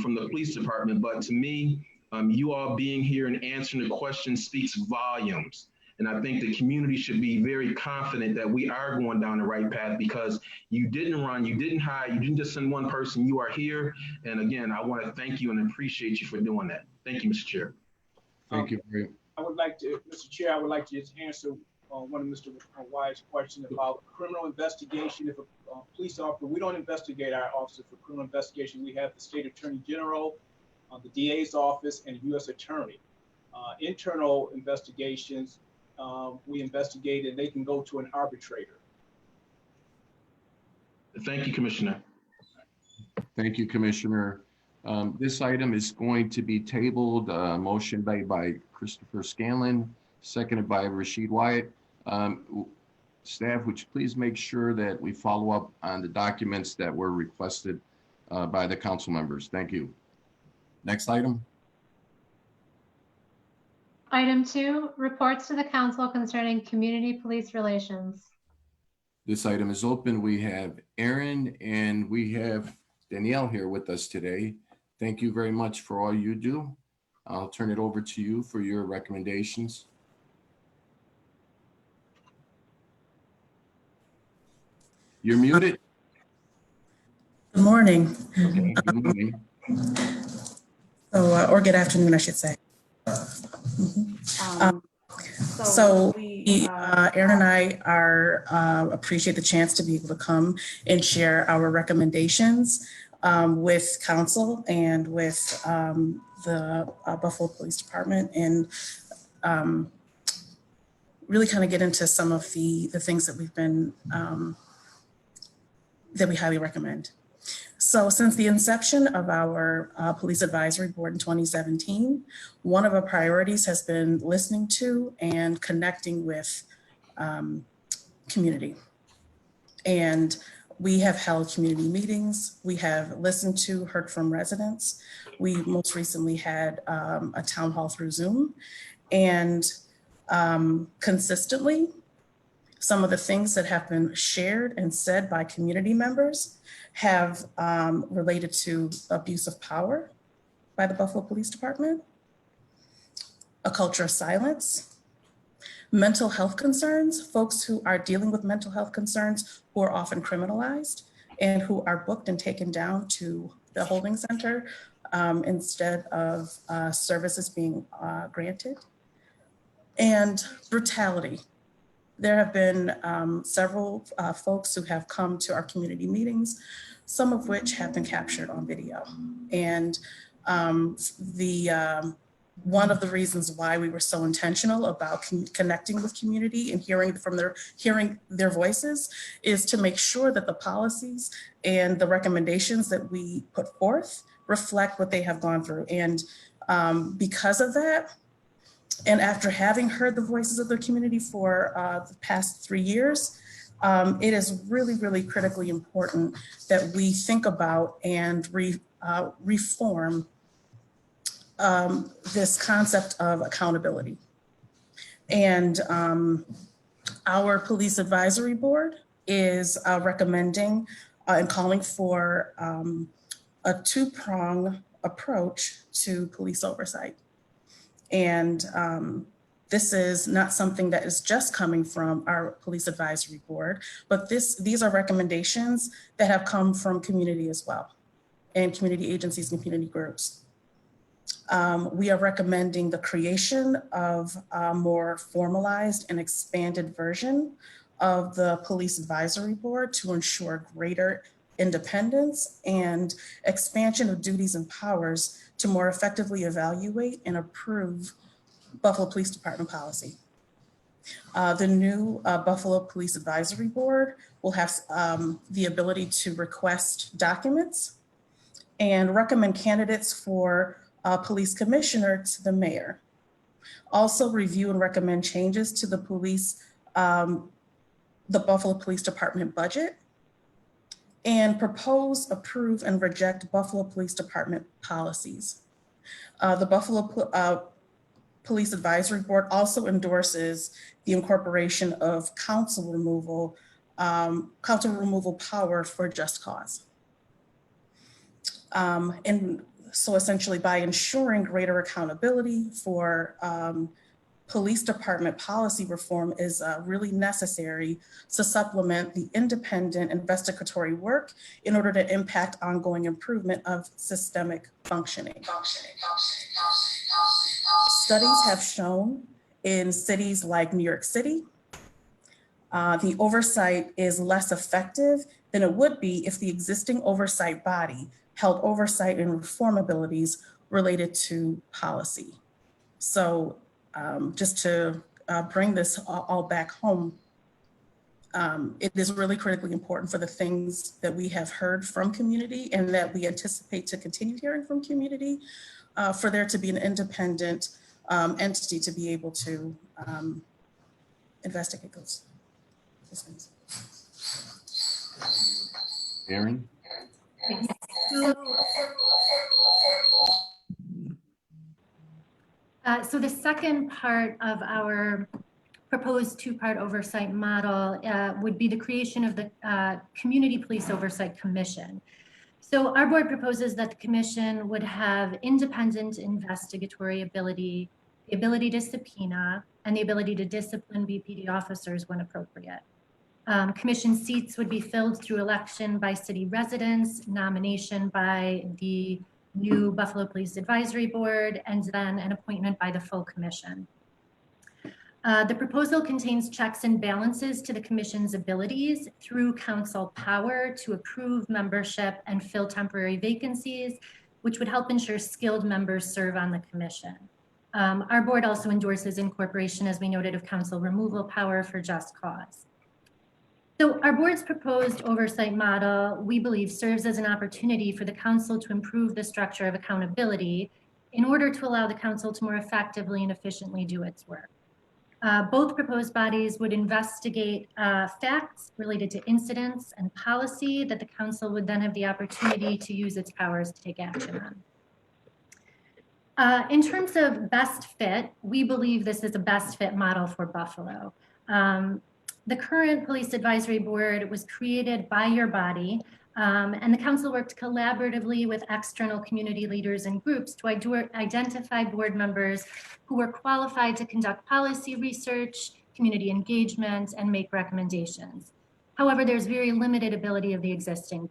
from the police department, but to me, you all being here and answering the questions speaks volumes. And I think the community should be very confident that we are going down the right path, because you didn't run, you didn't hide, you didn't just send one person, you are here. And again, I want to thank you and appreciate you for doing that. Thank you, Mr. Chair. Thank you. I would like to, Mr. Chair, I would like to just answer one of Mr. Wyatt's questions about criminal investigation. If a police officer, we don't investigate our officers for criminal investigation. We have the state attorney general, the DA's office, and the U.S. attorney. Internal investigations, we investigate, and they can go to an arbitrator. Thank you, Commissioner. Thank you, Commissioner. This item is going to be tabled, motion made by Christopher Scanlon, seconded by Rashid Wyatt. Staff, would you please make sure that we follow up on the documents that were requested by the council members? Thank you. Next item. Item 2, reports to the council concerning community police relations. This item is open. We have Aaron and we have Danielle here with us today. Thank you very much for all you do. I'll turn it over to you for your recommendations. You're muted. Good morning. Okay, good morning. Or good afternoon, I should say. So Aaron and I appreciate the chance to be able to come and share our recommendations with council and with the Buffalo Police Department, and really kind of get into some of the things that we've been that we highly recommend. So since the inception of our Police Advisory Board in 2017, one of our priorities has been listening to and connecting with community. And we have held community meetings. We have listened to, heard from residents. We most recently had a town hall through Zoom. And consistently, some of the things that have been shared and said by community members have related to abuse of power by the Buffalo Police Department, a culture of silence, mental health concerns, folks who are dealing with mental health concerns who are often criminalized and who are booked and taken down to the holding center instead of services being granted. And brutality. There have been several folks who have come to our community meetings, some of which have been captured on video. And one of the reasons why we were so intentional about connecting with community and hearing their voices is to make sure that the policies and the recommendations that we put forth reflect what they have gone through. And because of that, and after having heard the voices of the community for the past 3 years, it is really, really critically important that we think about and reform this concept of accountability. And our police advisory board is recommending and calling for a two-prong approach to police oversight. And this is not something that is just coming from our police advisory board, but these are recommendations that have come from community as well, and community agencies and community groups. We are recommending the creation of a more formalized and expanded version of the police advisory board to ensure greater independence and expansion of duties and powers to more effectively evaluate and approve Buffalo Police Department policy. The new Buffalo Police Advisory Board will have the ability to request documents and recommend candidates for police commissioner to the mayor. Also review and recommend changes to the Buffalo Police Department budget, and propose, approve, and reject Buffalo Police Department policies. The Buffalo Police Advisory Board also endorses the incorporation of council removal power for just cause. And so essentially by ensuring greater accountability for police department policy reform is really necessary to supplement the independent investigatory work in order to impact ongoing improvement of systemic functioning. Studies have shown in cities like New York City, the oversight is less effective than it would be if the existing oversight body held oversight and reform abilities related to policy. So just to bring this all back home, it is really critically important for the things that we have heard from community and that we anticipate to continue hearing from community, for there to be an independent entity to be able to investigate those things. Aaron? So the second part of our proposed two-part oversight model would be the creation of the Community Police Oversight Commission. So our board proposes that the commission would have independent investigatory ability, the ability to subpoena, and the ability to discipline BPD officers when appropriate. Commission seats would be filled through election by city residents, nomination by the new Buffalo Police Advisory Board, and then an appointment by the full commission. The proposal contains checks and balances to the commission's abilities through council power to approve membership and fill temporary vacancies, which would help ensure skilled members serve on the commission. Our board also endorses incorporation, as we noted, of council removal power for just cause. So our board's proposed oversight model, we believe, serves as an opportunity for the council to improve the structure of accountability in order to allow the council to more effectively and efficiently do its work. Both proposed bodies would investigate facts related to incidents and policy that the council would then have the opportunity to use its powers to take action on. In terms of best fit, we believe this is a best fit model for Buffalo. The current Police Advisory Board was created by your body, and the council worked collaboratively with external community leaders and groups to identify board members who were qualified to conduct policy research, community engagement, and make recommendations. However, there's very limited ability of the existing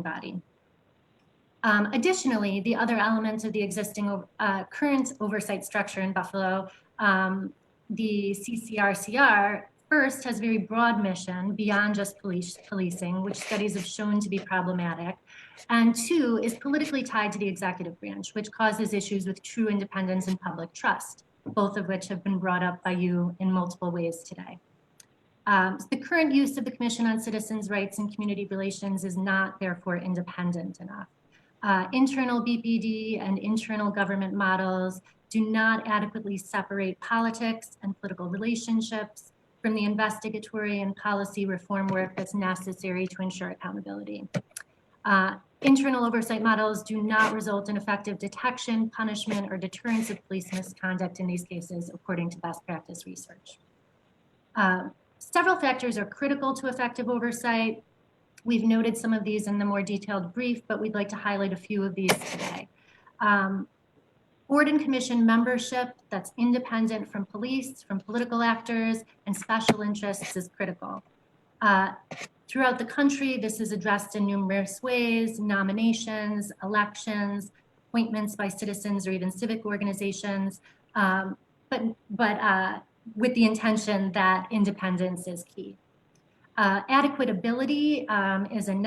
body. Additionally, the other elements of the existing current oversight structure in Buffalo, the CCRCR, first has very broad mission beyond just policing, which studies have shown to be problematic. And two, is politically tied to the executive branch, which causes issues with true independence and public trust, both of which have been brought up by you in multiple ways today. The current use of the Commission on Citizens' Rights and Community Relations is not therefore independent enough. Internal BPD and internal government models do not adequately separate politics and political relationships from the investigatory and policy reform work that's necessary to ensure accountability. Internal oversight models do not result in effective detection, punishment, or deterrence of police misconduct in these cases, according to best practice research. Several factors are critical to effective oversight. We've noted some of these in the more detailed brief, but we'd like to highlight a few of these today. Board and commission membership that's independent from police, from political actors, and special interests is critical. Throughout the country, this is addressed in numerous ways: nominations, elections, appointments by citizens or even civic organizations, but with the intention that independence is key. Adequate ability is an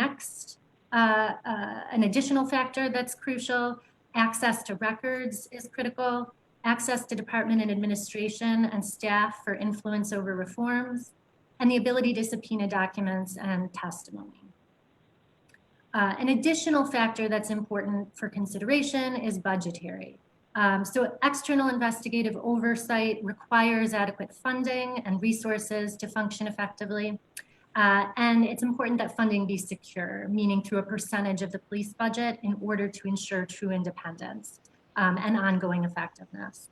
additional factor that's crucial. Access to records is critical. Access to department and administration and staff for influence over reforms, and the ability to subpoena documents and testimony. An additional factor that's important for consideration is budgetary. So external investigative oversight requires adequate funding and resources to function effectively. And it's important that funding be secure, meaning through a percentage of the police budget in order to ensure true independence and ongoing effectiveness.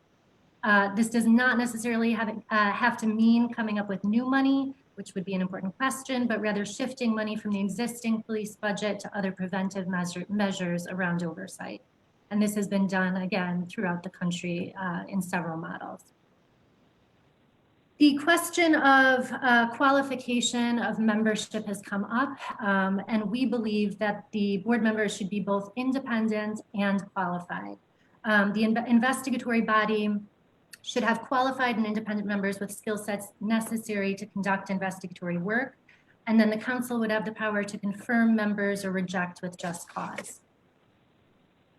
This does not necessarily have to mean coming up with new money, which would be an important question, but rather shifting money from the existing police budget to other preventive measures around oversight. And this has been done, again, throughout the country in several models. The question of qualification of membership has come up, and we believe that the board members should be both independent and qualified. The investigatory body should have qualified and independent members with skill sets necessary to conduct investigatory work, and then the council would have the power to confirm members or reject with just cause.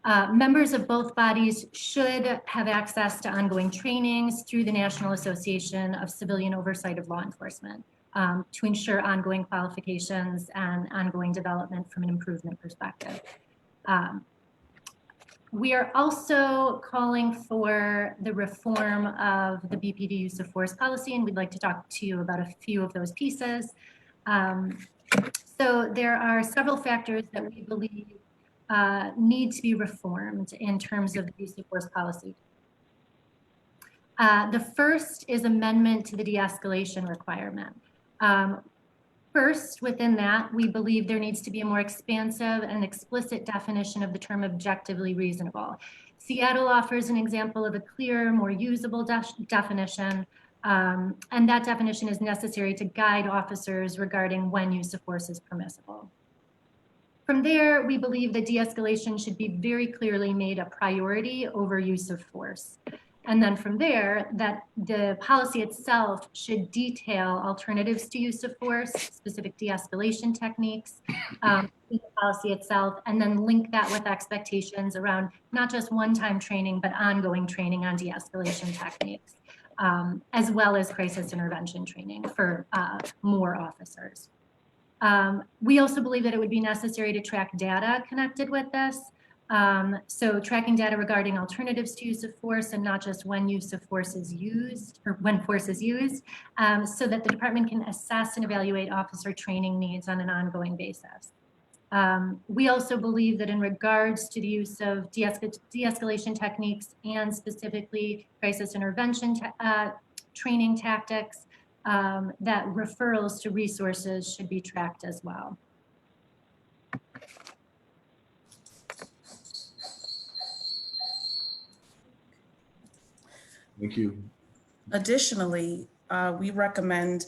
Members of both bodies should have access to ongoing trainings through the National Association of Civilian Oversight of Law Enforcement to ensure ongoing qualifications and ongoing development from an improvement perspective. We are also calling for the reform of the BPD use of force policy, and we'd like to talk to you about a few of those pieces. So there are several factors that we believe need to be reformed in terms of the use of force policy. The first is amendment to the de-escalation requirement. First, within that, we believe there needs to be a more expansive and explicit definition of the term objectively reasonable. Seattle offers an example of a clearer, more usable definition, and that definition is necessary to guide officers regarding when use of force is permissible. From there, we believe that de-escalation should be very clearly made a priority over use of force. And then from there, that the policy itself should detail alternatives to use of force, specific de-escalation techniques in the policy itself, and then link that with expectations around not just one-time training, but ongoing training on de-escalation techniques, as well as crisis intervention training for more officers. We also believe that it would be necessary to track data connected with this. So tracking data regarding alternatives to use of force and not just when use of force is used or when force is used, so that the department can assess and evaluate officer training needs on an ongoing basis. We also believe that in regards to the use of de-escalation techniques and specifically crisis intervention training tactics, that referrals to resources should be tracked as well. Thank you. Additionally, we recommend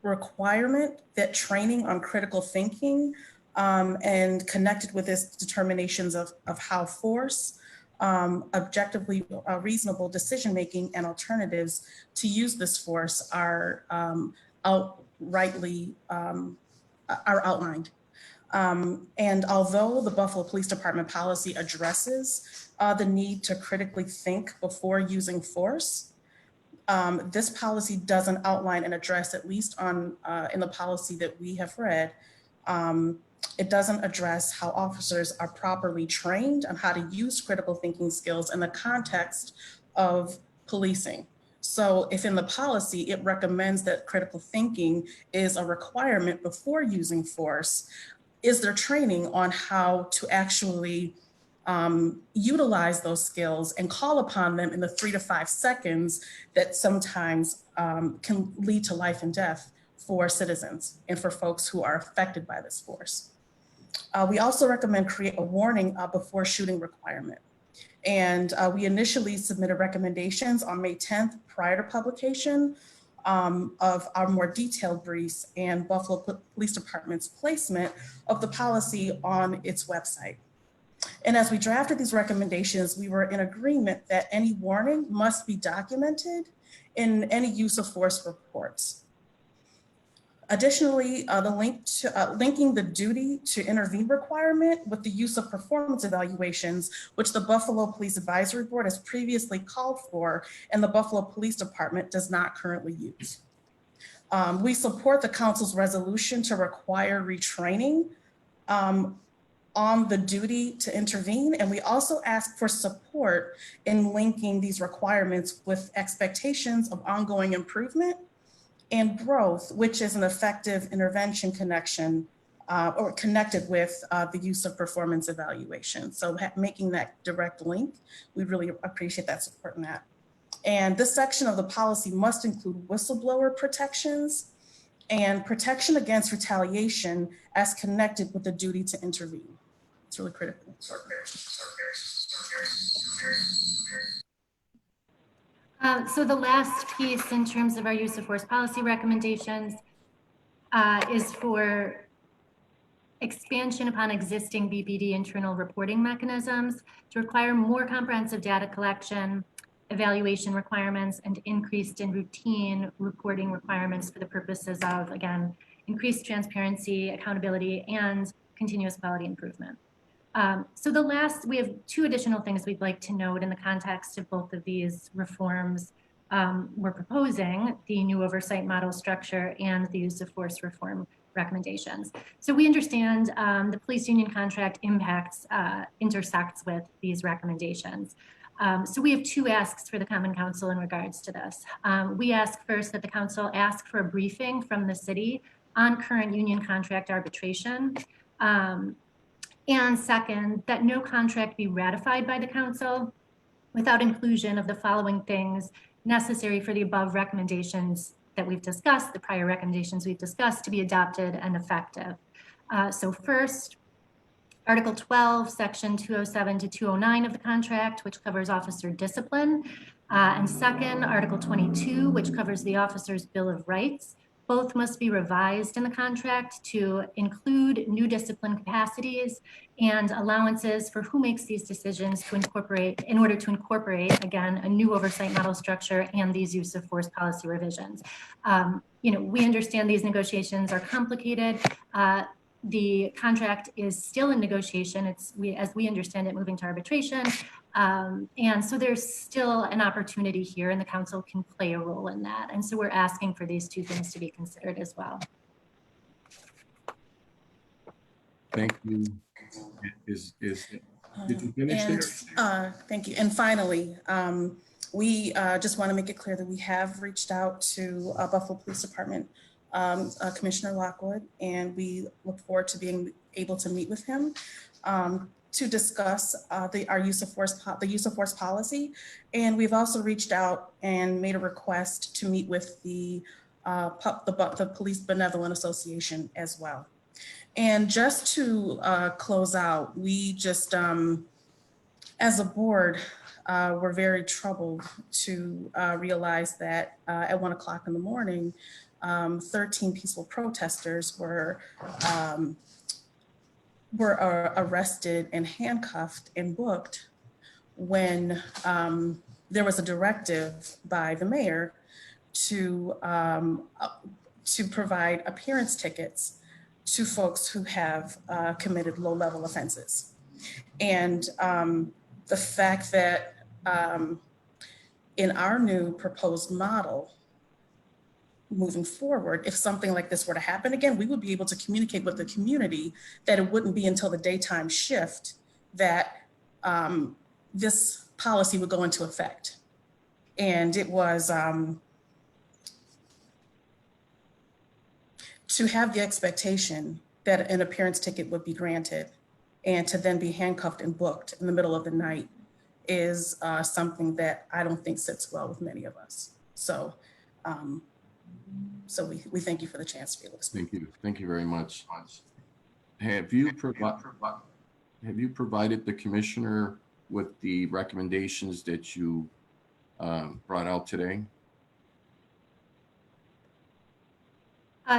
requirement that training on critical thinking and connected with this determinations of how force, objectively reasonable decision-making and alternatives to use this force are outrightly are outlined. And although the Buffalo Police Department policy addresses the need to critically think before using force, this policy doesn't outline and address, at least on in the policy that we have read, it doesn't address how officers are properly trained on how to use critical thinking skills in the context of policing. So if in the policy, it recommends that critical thinking is a requirement before using force, is there training on how to actually utilize those skills and call upon them in the 3 to 5 seconds that sometimes can lead to life and death for citizens and for folks who are affected by this force. We also recommend create a warning before shooting requirement. And we initially submitted recommendations on May 10th prior to publication of our more detailed briefs and Buffalo Police Department's placement of the policy on its website. And as we drafted these recommendations, we were in agreement that any warning must be documented in any use of force reports. Additionally, linking the duty to intervene requirement with the use of performance evaluations, which the Buffalo Police Advisory Board has previously called for and the Buffalo Police Department does not currently use. We support the council's resolution to require retraining on the duty to intervene, and we also ask for support in linking these requirements with expectations of ongoing improvement and growth, which is an effective intervention connection or connected with the use of performance evaluation. So making that direct link, we really appreciate that support in that. And this section of the policy must include whistleblower protections and protection against retaliation as connected with the duty to intervene. It's really critical. So the last piece in terms of our use of force policy recommendations is for expansion upon existing BPD internal reporting mechanisms to require more comprehensive data collection, evaluation requirements, and increased and routine reporting requirements for the purposes of, again, increased transparency, accountability, and continuous quality improvement. So we have 2 additional things we'd like to note in the context of both of these reforms we're proposing, the new oversight model structure and the use of force reform recommendations. So we understand the police union contract intersects with these recommendations. So we have 2 asks for the Common Council in regards to this. We ask first that the council ask for a briefing from the city on current union contract arbitration. And second, that no contract be ratified by the council without inclusion of the following things necessary for the above recommendations that we've discussed, the prior recommendations we've discussed, to be adopted and effective. So first, Article 12, Section 207 to 209 of the contract, which covers officer discipline. And second, Article 22, which covers the officer's Bill of Rights. Both must be revised in the contract to include new discipline capacities and allowances for who makes these decisions in order to incorporate, again, a new oversight model structure and these use of force policy revisions. We understand these negotiations are complicated. The contract is still in negotiation. As we understand it, moving to arbitration. And so there's still an opportunity here and the council can play a role in that. And so we're asking for these 2 things to be considered as well. Thank you. Did you finish there? Thank you. And finally, we just want to make it clear that we have reached out to Buffalo Police Department Commissioner Lockwood, and we look forward to being able to meet with him to discuss our use of force, the use of force policy. And we've also reached out and made a request to meet with the Police Benevolent Association as well. And just to close out, we just, as a board, we're very troubled to realize that at 1 o'clock in the morning, 13 peaceful protesters were arrested and handcuffed and booked when there was a directive by the mayor to provide appearance tickets to folks who have committed low-level offenses. And the fact that in our new proposed model, moving forward, if something like this were to happen again, we would be able to communicate with the community that it wouldn't be until the daytime shift that this policy would go into effect. And it was to have the expectation that an appearance ticket would be granted and to then be handcuffed and booked in the middle of the night is something that I don't think sits well with many of us. So, so we thank you for the chance to be able to speak. Thank you very much. Have you provided the commissioner with the recommendations that you brought out today?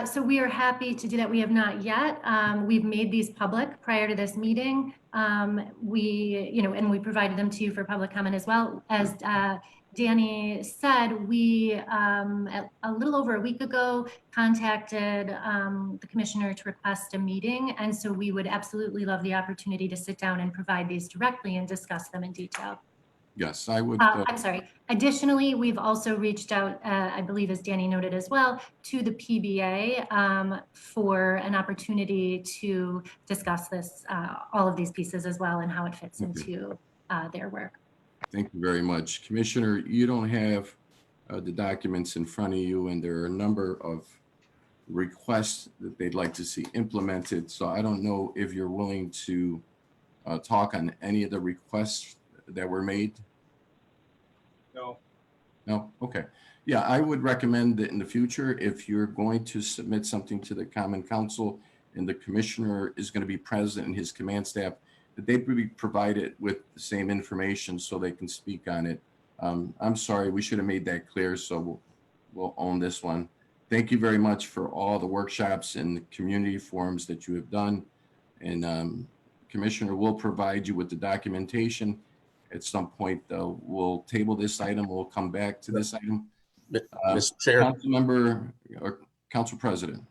So we are happy to do that. We have not yet. We've made these public prior to this meeting. And we provided them to you for public comment as well. As Danny said, we a little over a week ago contacted the commissioner to request a meeting. And so we would absolutely love the opportunity to sit down and provide these directly and discuss them in detail. Yes, I would. I'm sorry. Additionally, we've also reached out, I believe, as Danny noted as well, to the PBA for an opportunity to discuss this, all of these pieces as well, and how it fits into their work. Thank you very much. Commissioner, you don't have the documents in front of you, and there are a number of requests that they'd like to see implemented. So I don't know if you're willing to talk on any of the requests that were made. No. No? Okay. Yeah, I would recommend that in the future, if you're going to submit something to the Common Council and the commissioner is going to be present and his command staff, that they be provided with the same information so they can speak on it. I'm sorry, we should have made that clear, so we'll own this one. Thank you very much for all the workshops and the community forums that you have done. And Commissioner will provide you with the documentation. At some point, we'll table this item. We'll come back to this item. Mr. Chair. Council member or Council President.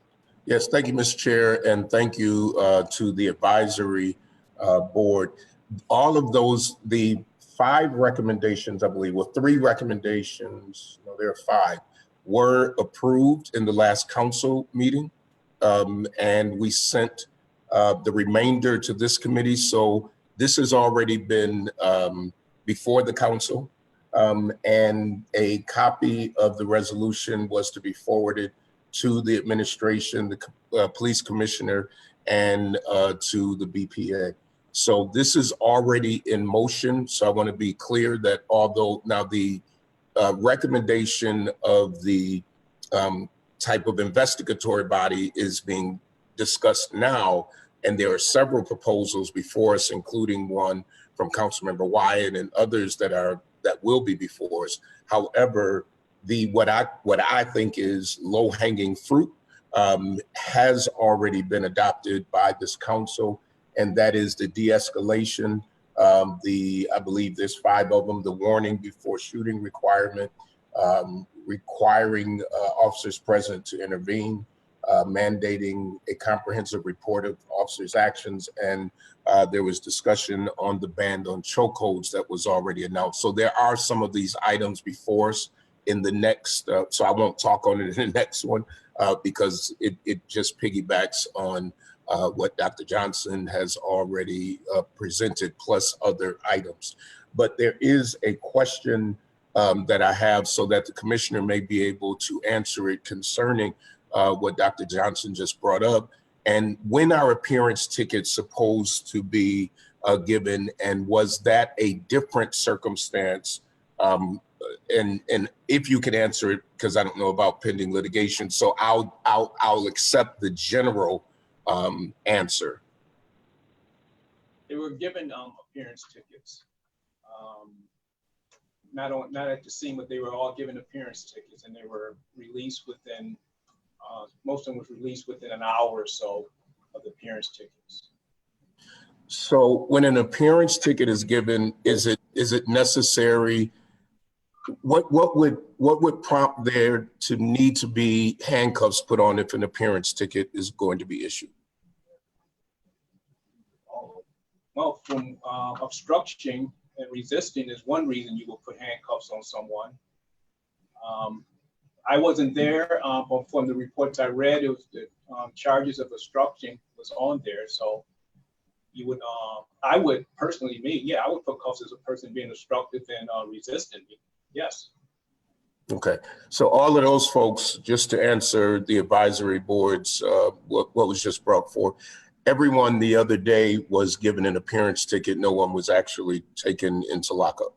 Yes, thank you, Mr. Chair, and thank you to the advisory board. All of those, the 5 recommendations, I believe, well, 3 recommendations, no, there are 5, were approved in the last council meeting. And we sent the remainder to this committee. So this has already been before the council, and a copy of the resolution was to be forwarded to the administration, the police commissioner, and to the BPA. So this is already in motion. So I want to be clear that although now the recommendation of the type of investigatory body is being discussed now, and there are several proposals before us, including one from Councilmember Wyatt and others that will be before us. However, what I think is low-hanging fruit has already been adopted by this council, and that is the de-escalation. I believe there's 5 of them: the warning before shooting requirement, requiring officers present to intervene, mandating a comprehensive report of officers' actions, and there was discussion on the ban on chokeholds that was already announced. So there are some of these items before us in the next, so I won't talk on it in the next one because it just piggybacks on what Dr. Johnson has already presented, plus other items. But there is a question that I have so that the commissioner may be able to answer it concerning what Dr. Johnson just brought up. And when our appearance tickets supposed to be given, and was that a different circumstance? And if you could answer it, because I don't know about pending litigation, so I'll accept the general answer. They were given appearance tickets. Not at the scene, but they were all given appearance tickets, and they were released within, most of them was released within an hour or so of the appearance tickets. So when an appearance ticket is given, is it necessary? What would prompt there to need to be handcuffs put on if an appearance ticket is going to be issued? Well, from obstruction and resisting is one reason you will put handcuffs on someone. I wasn't there, but from the reports I read, it was the charges of obstruction was on there. So you would, I would personally, I would put cuffs as a person being obstructive and resisting me. Yes. Okay, so all of those folks, just to answer the advisory boards, what was just brought forth, everyone the other day was given an appearance ticket. No one was actually taken into lockup.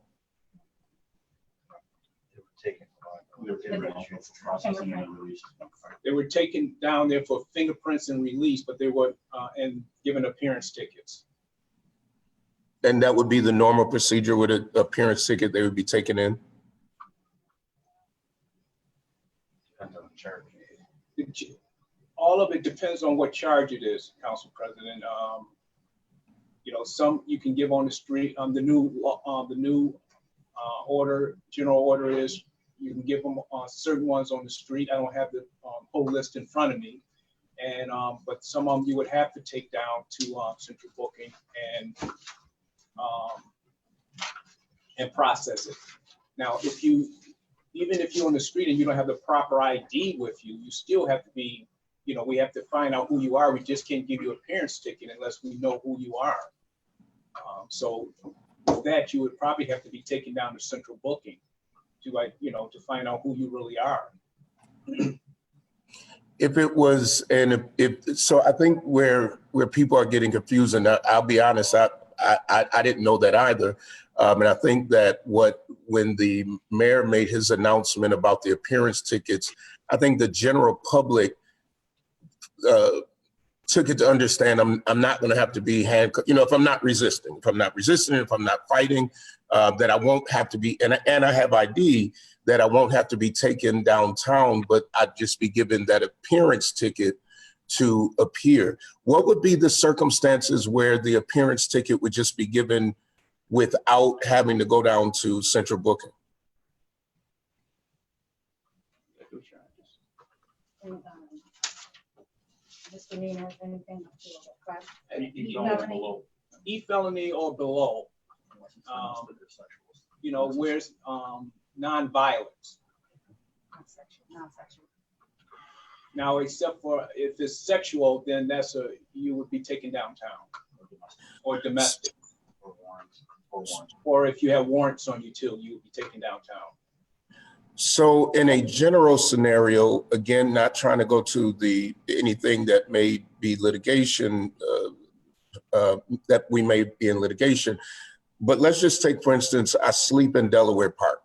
They were taken down there for fingerprints and release, but they were and given appearance tickets. And that would be the normal procedure with an appearance ticket, they would be taken in? All of it depends on what charge it is, Council President. You know, some you can give on the street. The new order, general order is you can give them certain ones on the street. I don't have the whole list in front of me, and but some of them you would have to take down to central booking and process it. Now, even if you're on the street and you don't have the proper ID with you, you still have to be, you know, we have to find out who you are. We just can't give you an appearance ticket unless we know who you are. So with that, you would probably have to be taken down to central booking to, like, you know, to find out who you really are. If it was, and if so, I think where people are getting confused, and I'll be honest, I didn't know that either. And I think that when the mayor made his announcement about the appearance tickets, I think the general public took it to understand I'm not going to have to be handcuffed. You know, if I'm not resisting, if I'm not fighting, that I won't have to be, and I have ID, that I won't have to be taken downtown, but I'd just be given that appearance ticket to appear. What would be the circumstances where the appearance ticket would just be given without having to go down to central booking? Misdemeanor, anything. E-felony or below. You know, where's non-violence? Non-sexual. Now, except for if it's sexual, then you would be taken downtown, or domestic. Or if you have warrants on you too, you would be taken downtown. So in a general scenario, again, not trying to go to anything that may be litigation, that we may be in litigation, but let's just take, for instance, I sleep in Delaware Park.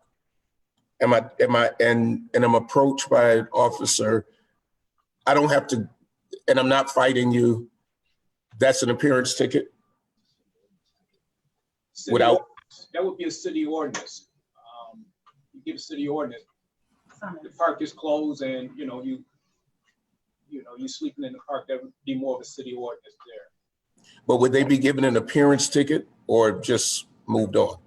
And I'm approached by an officer. I don't have to, and I'm not fighting you. That's an appearance ticket? That would be a city ordinance. You give a city ordinance. The park is closed, and you sleeping in the park. That would be more of a city ordinance there. But would they be given an appearance ticket or just moved on?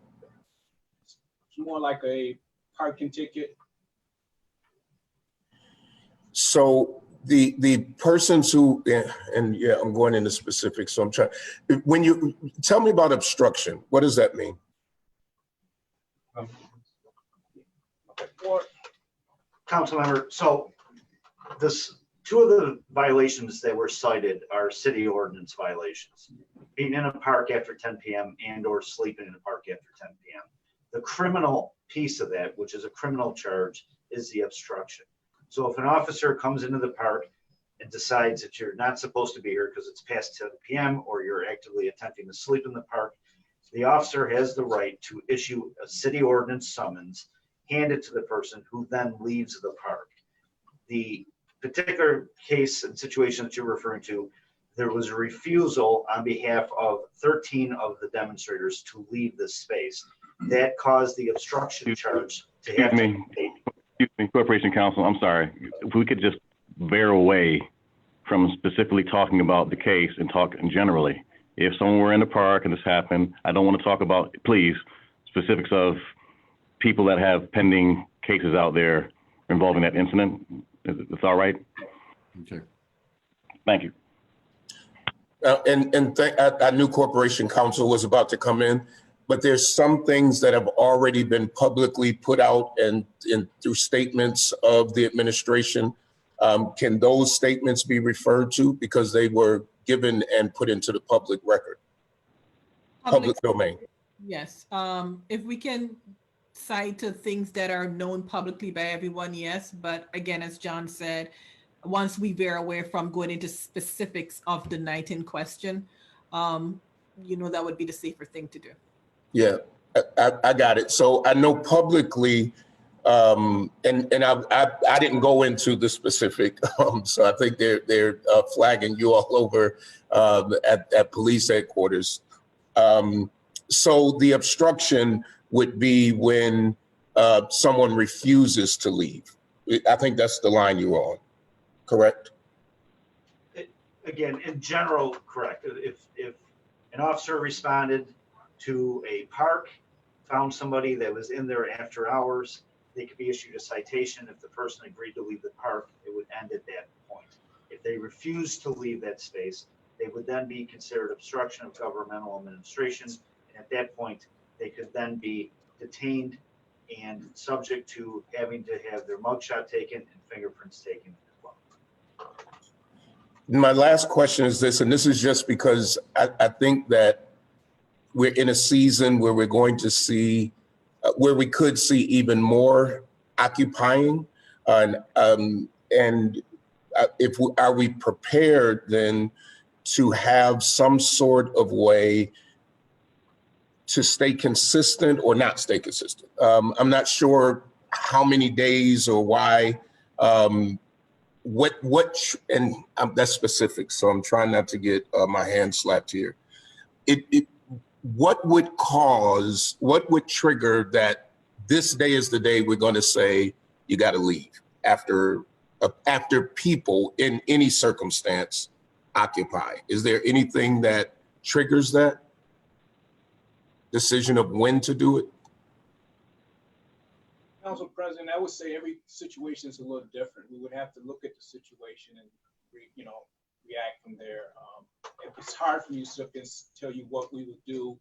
It's more like a parking ticket. So the persons who, and yeah, I'm going into specifics, so I'm trying, when you tell me about obstruction, what does that mean? Councilmember, so two of the violations that were cited are city ordinance violations. Being in a park after 10 p.m. and or sleeping in a park after 10 p.m. The criminal piece of that, which is a criminal charge, is the obstruction. So if an officer comes into the park and decides that you're not supposed to be here because it's past 10 p.m. or you're actively attempting to sleep in the park, the officer has the right to issue a city ordinance summons, hand it to the person who then leaves the park. The particular case and situation that you're referring to, there was a refusal on behalf of 13 of the demonstrators to leave this space. That caused the obstruction charge to have to be paid. Excuse me, Corporation Counsel, I'm sorry. If we could just veer away from specifically talking about the case and talk generally. If someone were in the park and this happened, I don't want to talk about, please, specifics of people that have pending cases out there involving that incident. It's all right? Okay. Thank you. I knew Corporation Counsel was about to come in, but there's some things that have already been publicly put out and through statements of the administration. Can those statements be referred to because they were given and put into the public record, public domain? Yes. If we can cite to things that are known publicly by everyone, yes. But again, as John said, once we veer away from going into specifics of the night in question, that would be the safer thing to do. Yeah, I got it. So I know publicly, and I didn't go into the specific, so I think they're flagging you all over at police headquarters. So the obstruction would be when someone refuses to leave. I think that's the line you're on, correct? Again, in general, correct. If an officer responded to a park, found somebody that was in there after hours, they could be issued a citation. If the person agreed to leave the park, it would end at that point. If they refuse to leave that space, they would then be considered obstruction of governmental administration. And at that point, they could then be detained and subject to having to have their mugshot taken and fingerprints taken as well. My last question is this, and this is just because I think that we're in a season where we're going to see, where we could see even more occupying, are we prepared then to have some sort of way to stay consistent or not stay consistent? I'm not sure how many days or why. That's specific, so I'm trying not to get my hand slapped here. What would trigger that this day is the day we're going to say you got to leave after people in any circumstance occupy? Is there anything that triggers that decision of when to do it? Council President, I would say every situation is a little different. We would have to look at the situation and react from there. It's hard for me to tell you what we would do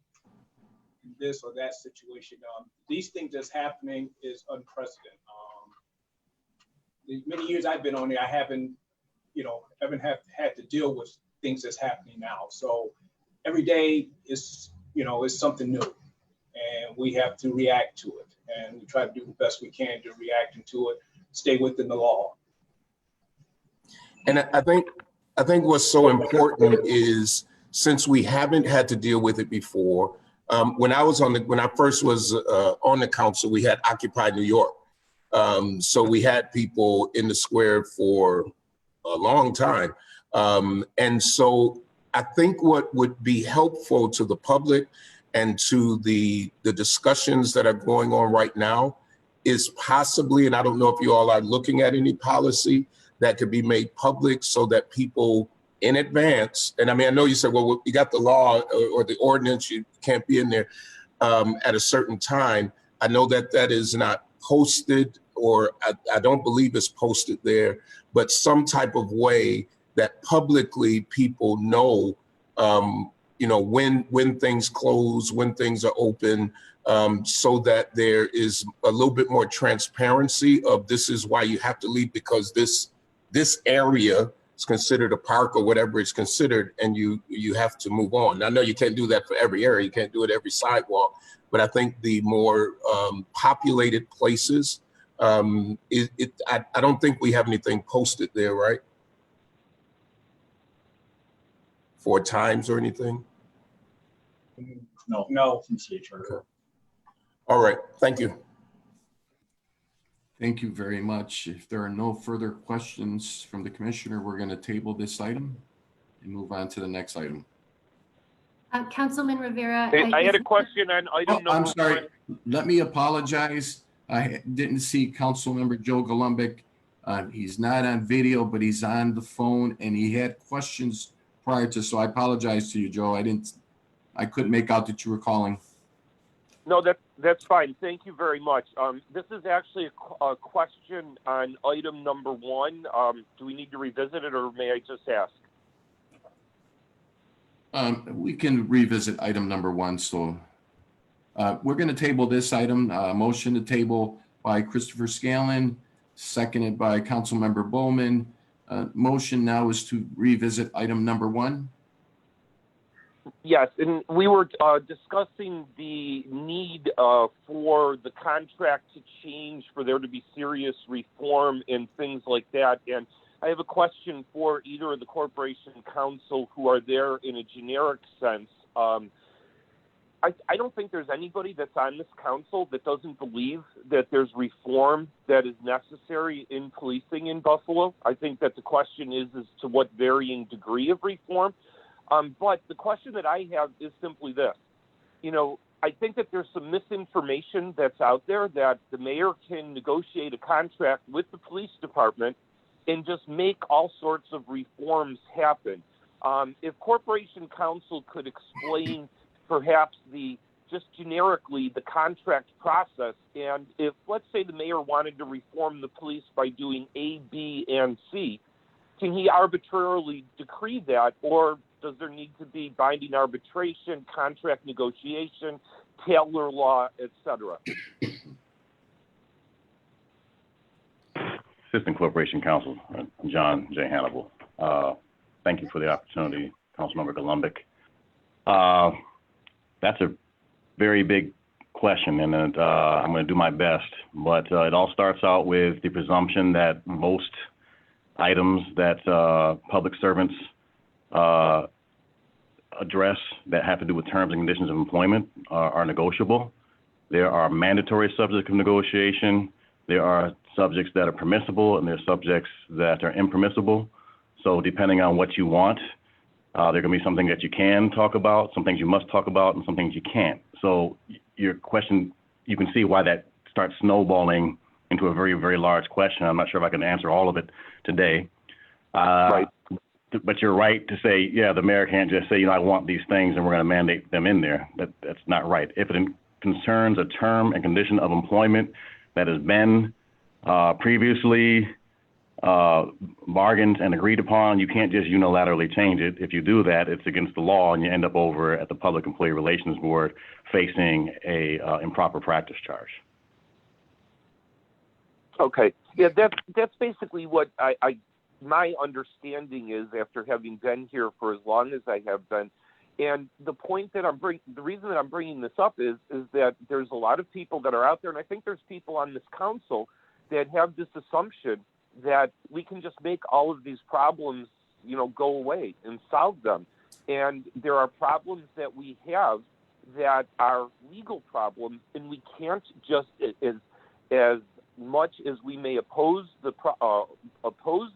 in this or that situation. These things that's happening is unprecedented. The many years I've been on there, I haven't had to deal with things that's happening now. So every day is something new, and we have to react to it. And we try to do the best we can to react to it, stay within the law. And I think what's so important is, since we haven't had to deal with it before, when I first was on the council, we had Occupy New York. So we had people in the square for a long time. And so I think what would be helpful to the public and to the discussions that are going on right now is possibly, and I don't know if you all are looking at any policy that could be made public so that people in advance, and I mean, I know you said, well, you got the law or the ordinance, you can't be in there at a certain time. I know that is not posted, or I don't believe it's posted there, but some type of way that publicly people know, when things close, when things are open, so that there is a little bit more transparency of this is why you have to leave, because this area is considered a park or whatever it's considered, and you have to move on. Now, I know you can't do that for every area, you can't do it every sidewalk, but I think the more populated places, I don't think we have anything posted there, right? for times or anything? No. No. From city charter. Okay. All right, thank you. Thank you very much. If there are no further questions from the commissioner, we're going to table this item and move on to the next item. Councilman Rivera. I had a question on item Oh, I'm number sorry. 1. Let me apologize. I didn't see Councilmember Joe Golumbic. He's not on video, but he's on the phone, and he had questions prior to, so I apologize to you, Joe. I couldn't make out that you were calling. No, that's fine. Thank you very much. This is actually a question on item number 1. Do we need to revisit it, or may I just ask? We can revisit item number 1. So we're going to table this item. Motion to table by Christopher Scanlon, seconded by Councilmember Bowman. Motion now is to revisit item number 1. Yes, and we were discussing the need for the contract to change, for there to be serious reform and things like that. And I have a question for either of the corporation counsel who are there in a generic sense. I don't think there's anybody that's on this council that doesn't believe that there's reform that is necessary in policing in Buffalo. I think that the question is as to what varying degree of reform. But the question that I have is simply this. You know, I think that there's some misinformation that's out there that the mayor can negotiate a contract with the police department and just make all sorts of reforms happen. If corporation counsel could explain perhaps just generically the contract process, and if, let's say, the mayor wanted to reform the police by doing A, B, and C, can he arbitrarily decree that, or does there need to be binding arbitration, contract negotiation, Taylor law, etc.? Assistant Corporation Counsel, John J. Hannibal. Thank you for the opportunity, Councilmember Golumbic. That's a very big question, and I'm going to do my best. But it all starts out with the presumption that most items that public servants address that have to do with terms and conditions of employment are negotiable. There are mandatory subjects of negotiation. There are subjects that are permissible, and there are subjects that are impermissible. So depending on what you want, there can be something that you can talk about, some things you must talk about, and some things you can't. So your question, you can see why that starts snowballing into a very, very large question. I'm not sure if I can answer all of it today. Right. But you're right to say, yeah, the mayor can't just say, you know, I want these things and we're going to mandate them in there. That's not right. If it concerns a term and condition of employment that has been previously bargained and agreed upon, you can't just unilaterally change it. If you do that, it's against the law, and you end up over at the Public Employee Relations Board facing a improper practice charge. Okay. Yeah, that's basically what my understanding is after having been here for as long as I have been. And the point that the reason that I'm bringing this up is that there's a lot of people that are out there, and I think there's people on this council that have this assumption that we can just make all of these problems, you know, go away and solve them. And there are problems that we have that are legal problems, and we can't just, as much as we may oppose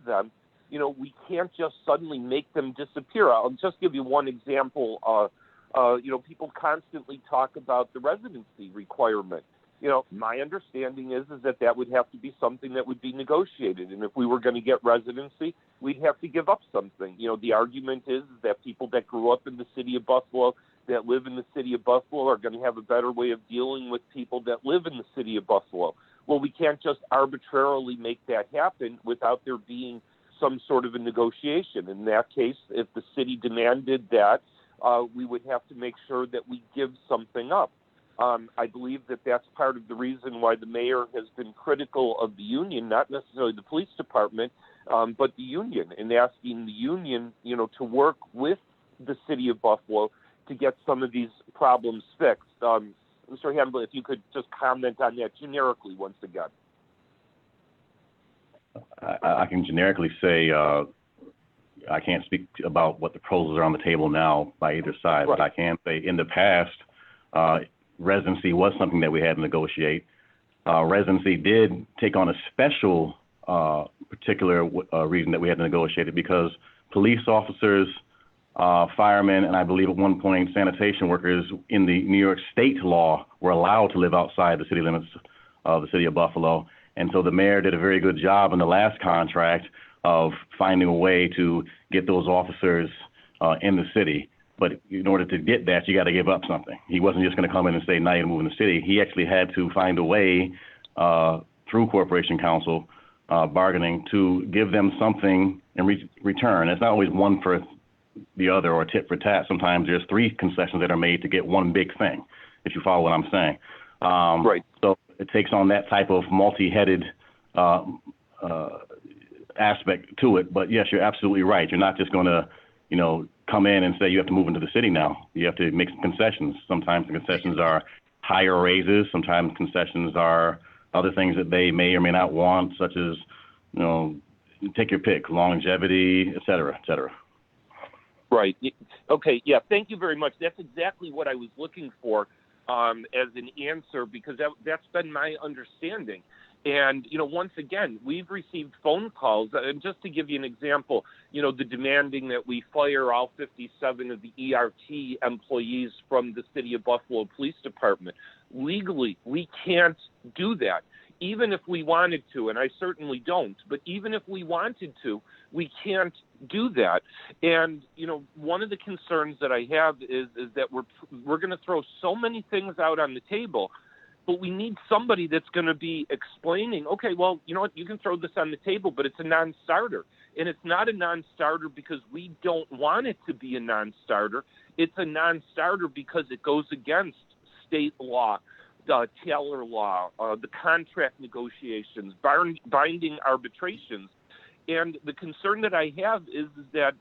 them, you know, we can't just suddenly make them disappear. I'll just give you one example. You know, people constantly talk about the residency requirement. You know, my understanding is that would have to be something that would be negotiated. And if we were going to get residency, we'd have to give up something. You know, the argument is that people that grew up in the city of Buffalo, that live in the city of Buffalo, are going to have a better way of dealing with people that live in the city of Buffalo. Well, we can't just arbitrarily make that happen without there being some sort of a negotiation. In that case, if the city demanded that, we would have to make sure that we give something up. I believe that that's part of the reason why the mayor has been critical of the union, not necessarily the police department, but the union, and asking the union, you know, to work with the city of Buffalo to get some of these problems fixed. Mr. Hannibal, if you could just comment on that generically once again. I can generically say I can't speak about what the proposals are on the table now by either side, but I can say in the past, residency was something that we had to negotiate. Residency did take on a special particular reason that we had to negotiate it, because police officers, firemen, and I believe at one point sanitation workers in the New York state law were allowed to live outside the city limits of the city of Buffalo. And so the mayor did a very good job in the last contract of finding a way to get those officers in the city. But in order to get that, you got to give up something. He wasn't just going to come in and say, now you're moving the city. He actually had to find a way through Corporation Council bargaining to give them something in return. It's not always one for the other or tit for tat. Sometimes there's three concessions that are made to get one big thing, if you follow what I'm saying. So it takes on that type of multi-headed aspect to it. But yes, you're absolutely right. You're not just going to, come in and say you have to move into the city now. You have to make some concessions. Sometimes the concessions are higher raises. Sometimes concessions are other things that they may or may not want, such as, take your pick, longevity, et cetera, et cetera. Right. Okay. Yeah. Thank you very much. That's exactly what I was looking for as an answer, because that's been my understanding. And, once again, we've received phone calls, and just to give you an example, the demanding that we fire all 57 of the ERT employees from the City of Buffalo Police Department. Legally, we can't do that, even if we wanted to, and I certainly don't, but even if we wanted to, we can't do that. And, one of the concerns that I have is that we're going to throw so many things out on the table, but we need somebody that's going to be explaining, okay, well, you know what, you can throw this on the table, but it's a non-starter. And it's not a non-starter because we don't want it to be a non-starter. It's a non-starter because it goes against state law, the Taylor law, the contract negotiations, binding arbitrations. And the concern that I have is that,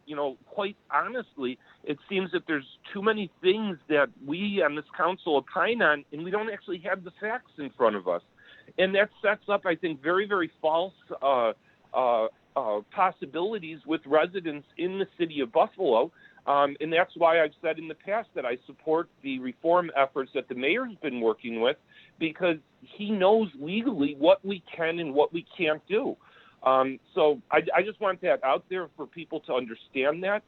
quite honestly, it seems that there's too many things that we on this council opine on, and we don't actually have the facts in front of us. And that sets up, I think, very, very false possibilities with residents in the city of Buffalo. And that's why I've said in the past that I support the reform efforts that the mayor's been working with, because he knows legally what we can and what we can't do. So I just want that out there for people to understand that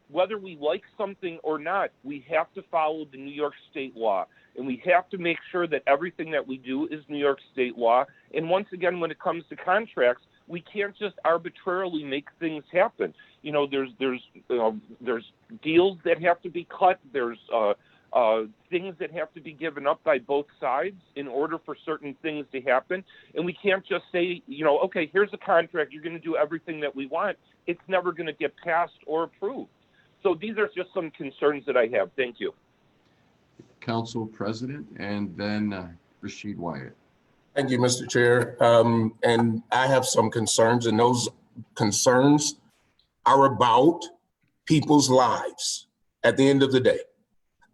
whether we like something or not, we have to follow the New York state law, and we have to make sure that everything that we do is New York state law. And once again, when it comes to contracts, we can't just arbitrarily make things happen. There's deals that have to be cut. There's things that have to be given up by both sides in order for certain things to happen. And we can't just say, okay, here's a contract, you're going to do everything that we want. It's never going to get passed or approved. So these are just some concerns that I have. Thank you. Council President, and then Rashid Wyatt. Thank you, Mr. Chair. And I have some concerns, and those concerns are about people's lives at the end of the day.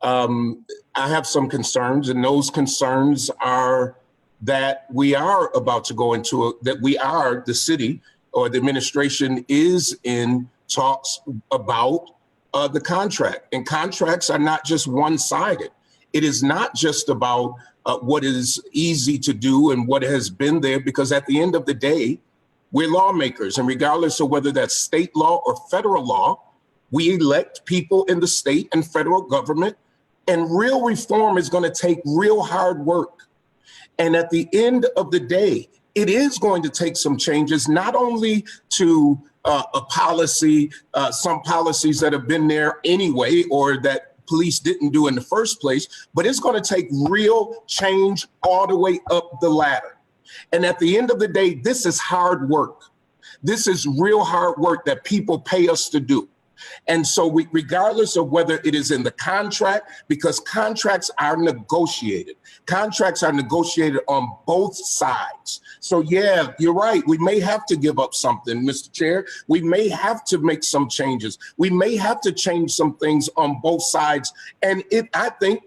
I have some concerns, and those concerns are that we are about to go into the city or the administration is in talks about the contract. And contracts are not just one-sided. It is not just about what is easy to do and what has been there, because at the end of the day, we're lawmakers, and regardless of whether that's state law or federal law, we elect people in the state and federal government. And real reform is going to take real hard work. And at the end of the day, it is going to take some changes, not only to a policy, some policies that have been there anyway, or that police didn't do in the first place, but it's going to take real change all the way up the ladder. And at the end of the day, this is hard work. This is real hard work that people pay us to do. And so regardless of whether it is in the contract, because contracts are negotiated. Contracts are negotiated on both sides. So yeah, you're right. We may have to give up something, Mr. Chair. We may have to make some changes. We may have to change some things on both sides. And I think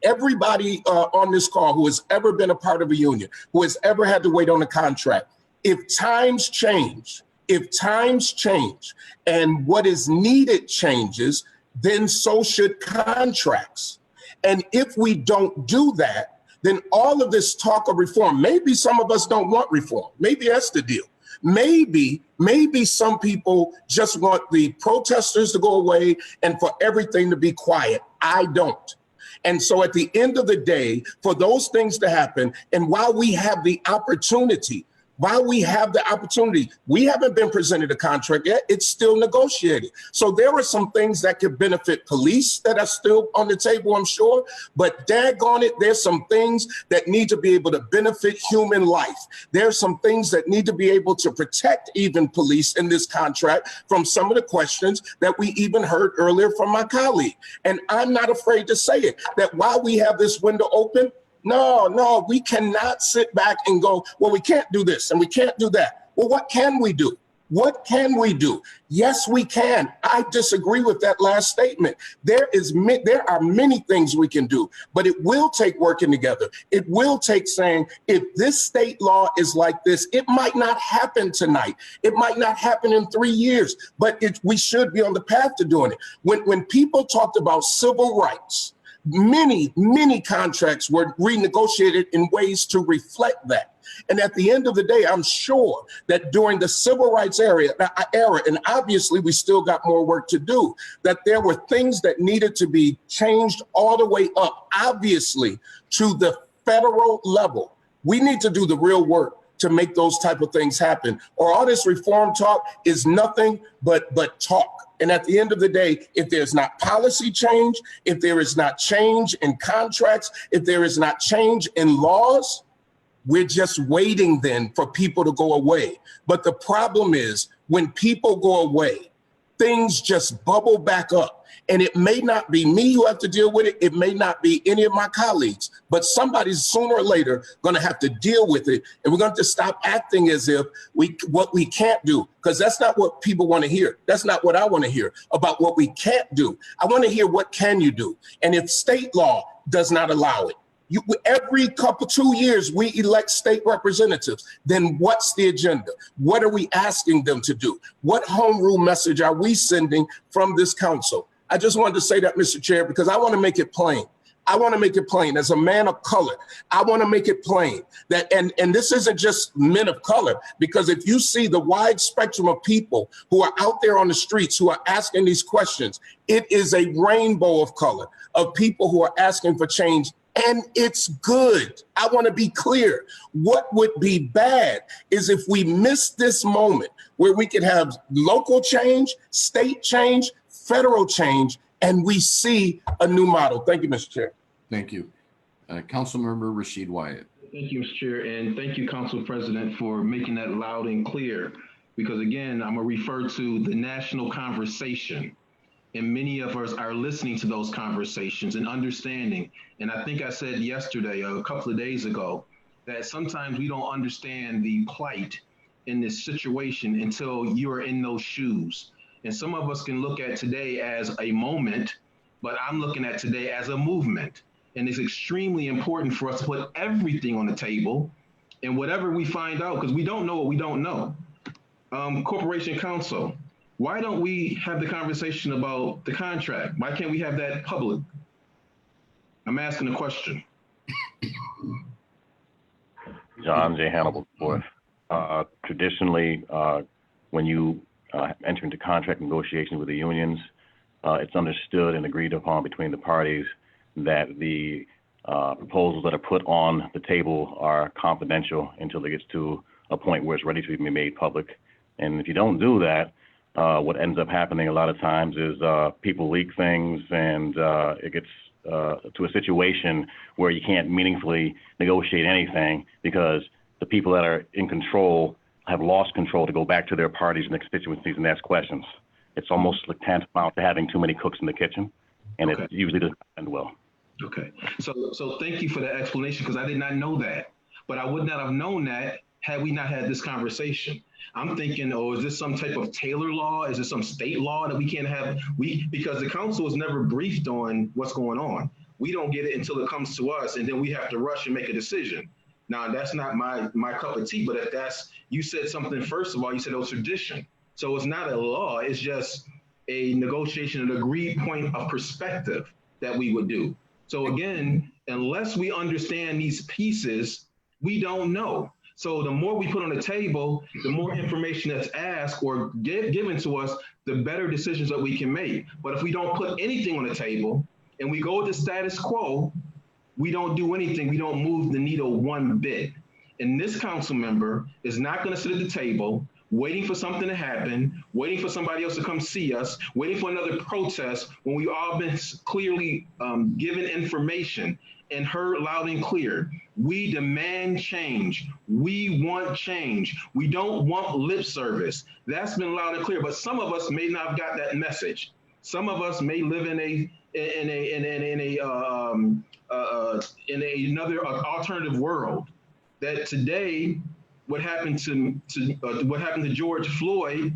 everybody on this call who has ever been a part of a union, who has ever had to wait on a contract, if times change, If times change and what is needed changes, then so should contracts. And if we don't do that, then all of this talk of reform, maybe some of us don't want reform. Maybe that's the deal. Maybe some people just want the protesters to go away and for everything to be quiet. I don't. And so at the end of the day, for those things to happen, and while we have the opportunity, we haven't been presented a contract yet. It's still negotiated. So there are some things that could benefit police that are still on the table, I'm sure. But daggone it, there's some things that need to be able to benefit human life. There's some things that need to be able to protect even police in this contract from some of the questions that we even heard earlier from my colleague. And I'm not afraid to say it, that while we have this window open, no, we cannot sit back and go, well, we can't do this and we can't do that. Well, what can we do? What can we do? Yes, we can. I disagree with that last statement. There are many things we can do, but it will take working together. It will take saying, if this state law is like this, it might not happen tonight. It might not happen in 3 years, but we should be on the path to doing it. When people talked about civil rights, many contracts were renegotiated in ways to reflect that. And at the end of the day, I'm sure that during the civil rights era, and obviously we still got more work to do, that there were things that needed to be changed all the way up, obviously, to the federal level. We need to do the real work to make those type of things happen, or all this reform talk is nothing but talk. And at the end of the day, if there's not policy change, if there is not change in contracts, if there is not change in laws, we're just waiting then for people to go away. But the problem is when people go away, things just bubble back up. And it may not be me who have to deal with it. It may not be any of my colleagues, but somebody's sooner or later going to have to deal with it. And we're going to stop acting as if what we can't do, because that's not what people want to hear. That's not what I want to hear about what we can't do. I want to hear what can you do? And if state law does not allow it, every 2 years, we elect state representatives. Then what's the agenda? What are we asking them to do? What home rule message are we sending from this council? I just wanted to say that, Mr. Chair, because I want to make it plain. I want to make it plain as a man of color. I want to make it plain that, and this isn't just men of color, because if you see the wide spectrum of people who are out there on the streets who are asking these questions, it is a rainbow of color of people who are asking for change. And it's good. I want to be clear. What would be bad is if we miss this moment where we could have local change, state change, federal change, and we see a new model. Thank you, Mr. Chair. Thank you. Councilmember Rashid Wyatt. Thank you, Mr. Chair, and thank you, Council President, for making that loud and clear. Because again, I'm gonna refer to the national conversation, and many of us are listening to those conversations and understanding. And I think I said yesterday, a couple of days ago, that sometimes we don't understand the plight in this situation until you're in those shoes. And some of us can look at today as a moment, but I'm looking at today as a movement. And it's extremely important for us to put everything on the table and whatever we find out, because we don't know what we don't know. Corporation Counsel, why don't we have the conversation about the contract? Why can't we have that public? I'm asking a question. John J. Hannibal, fourth. Traditionally, when you enter into contract negotiations with the unions, it's understood and agreed upon between the parties that the proposals that are put on the table are confidential until it gets to a point where it's ready to be made public. And if you don't do that, what ends up happening a lot of times is people leak things, and it gets to a situation where you can't meaningfully negotiate anything because the people that are in control have lost control to go back to their parties and their constituencies and ask questions. It's almost like tantamount to having too many cooks in the kitchen, and it usually doesn't end well. Okay, so thank you for that explanation, because I did not know that, but I would not have known that had we not had this conversation. I'm thinking, oh, is this some type of Taylor law? Is this some state law that we can't have? Because the council is never briefed on what's going on. We don't get it until it comes to us, and then we have to rush and make a decision. Now, that's not my cup of tea, but if that's, you said something, first of all, you said it was tradition. So it's not a law, it's just a negotiation, an agreed point of perspective that we would do. So again, unless we understand these pieces, we don't know. So the more we put on the table, the more information that's asked or given to us, the better decisions that we can make. But if we don't put anything on the table and we go with the status quo, we don't do anything. We don't move the needle one bit. And this council member is not going to sit at the table waiting for something to happen, waiting for somebody else to come see us, waiting for another protest when we've all been clearly given information and heard loud and clear. We demand change. We want change. We don't want lip service. That's been loud and clear, but some of us may not have got that message. Some of us may live in another alternative world. That today, what happened to George Floyd,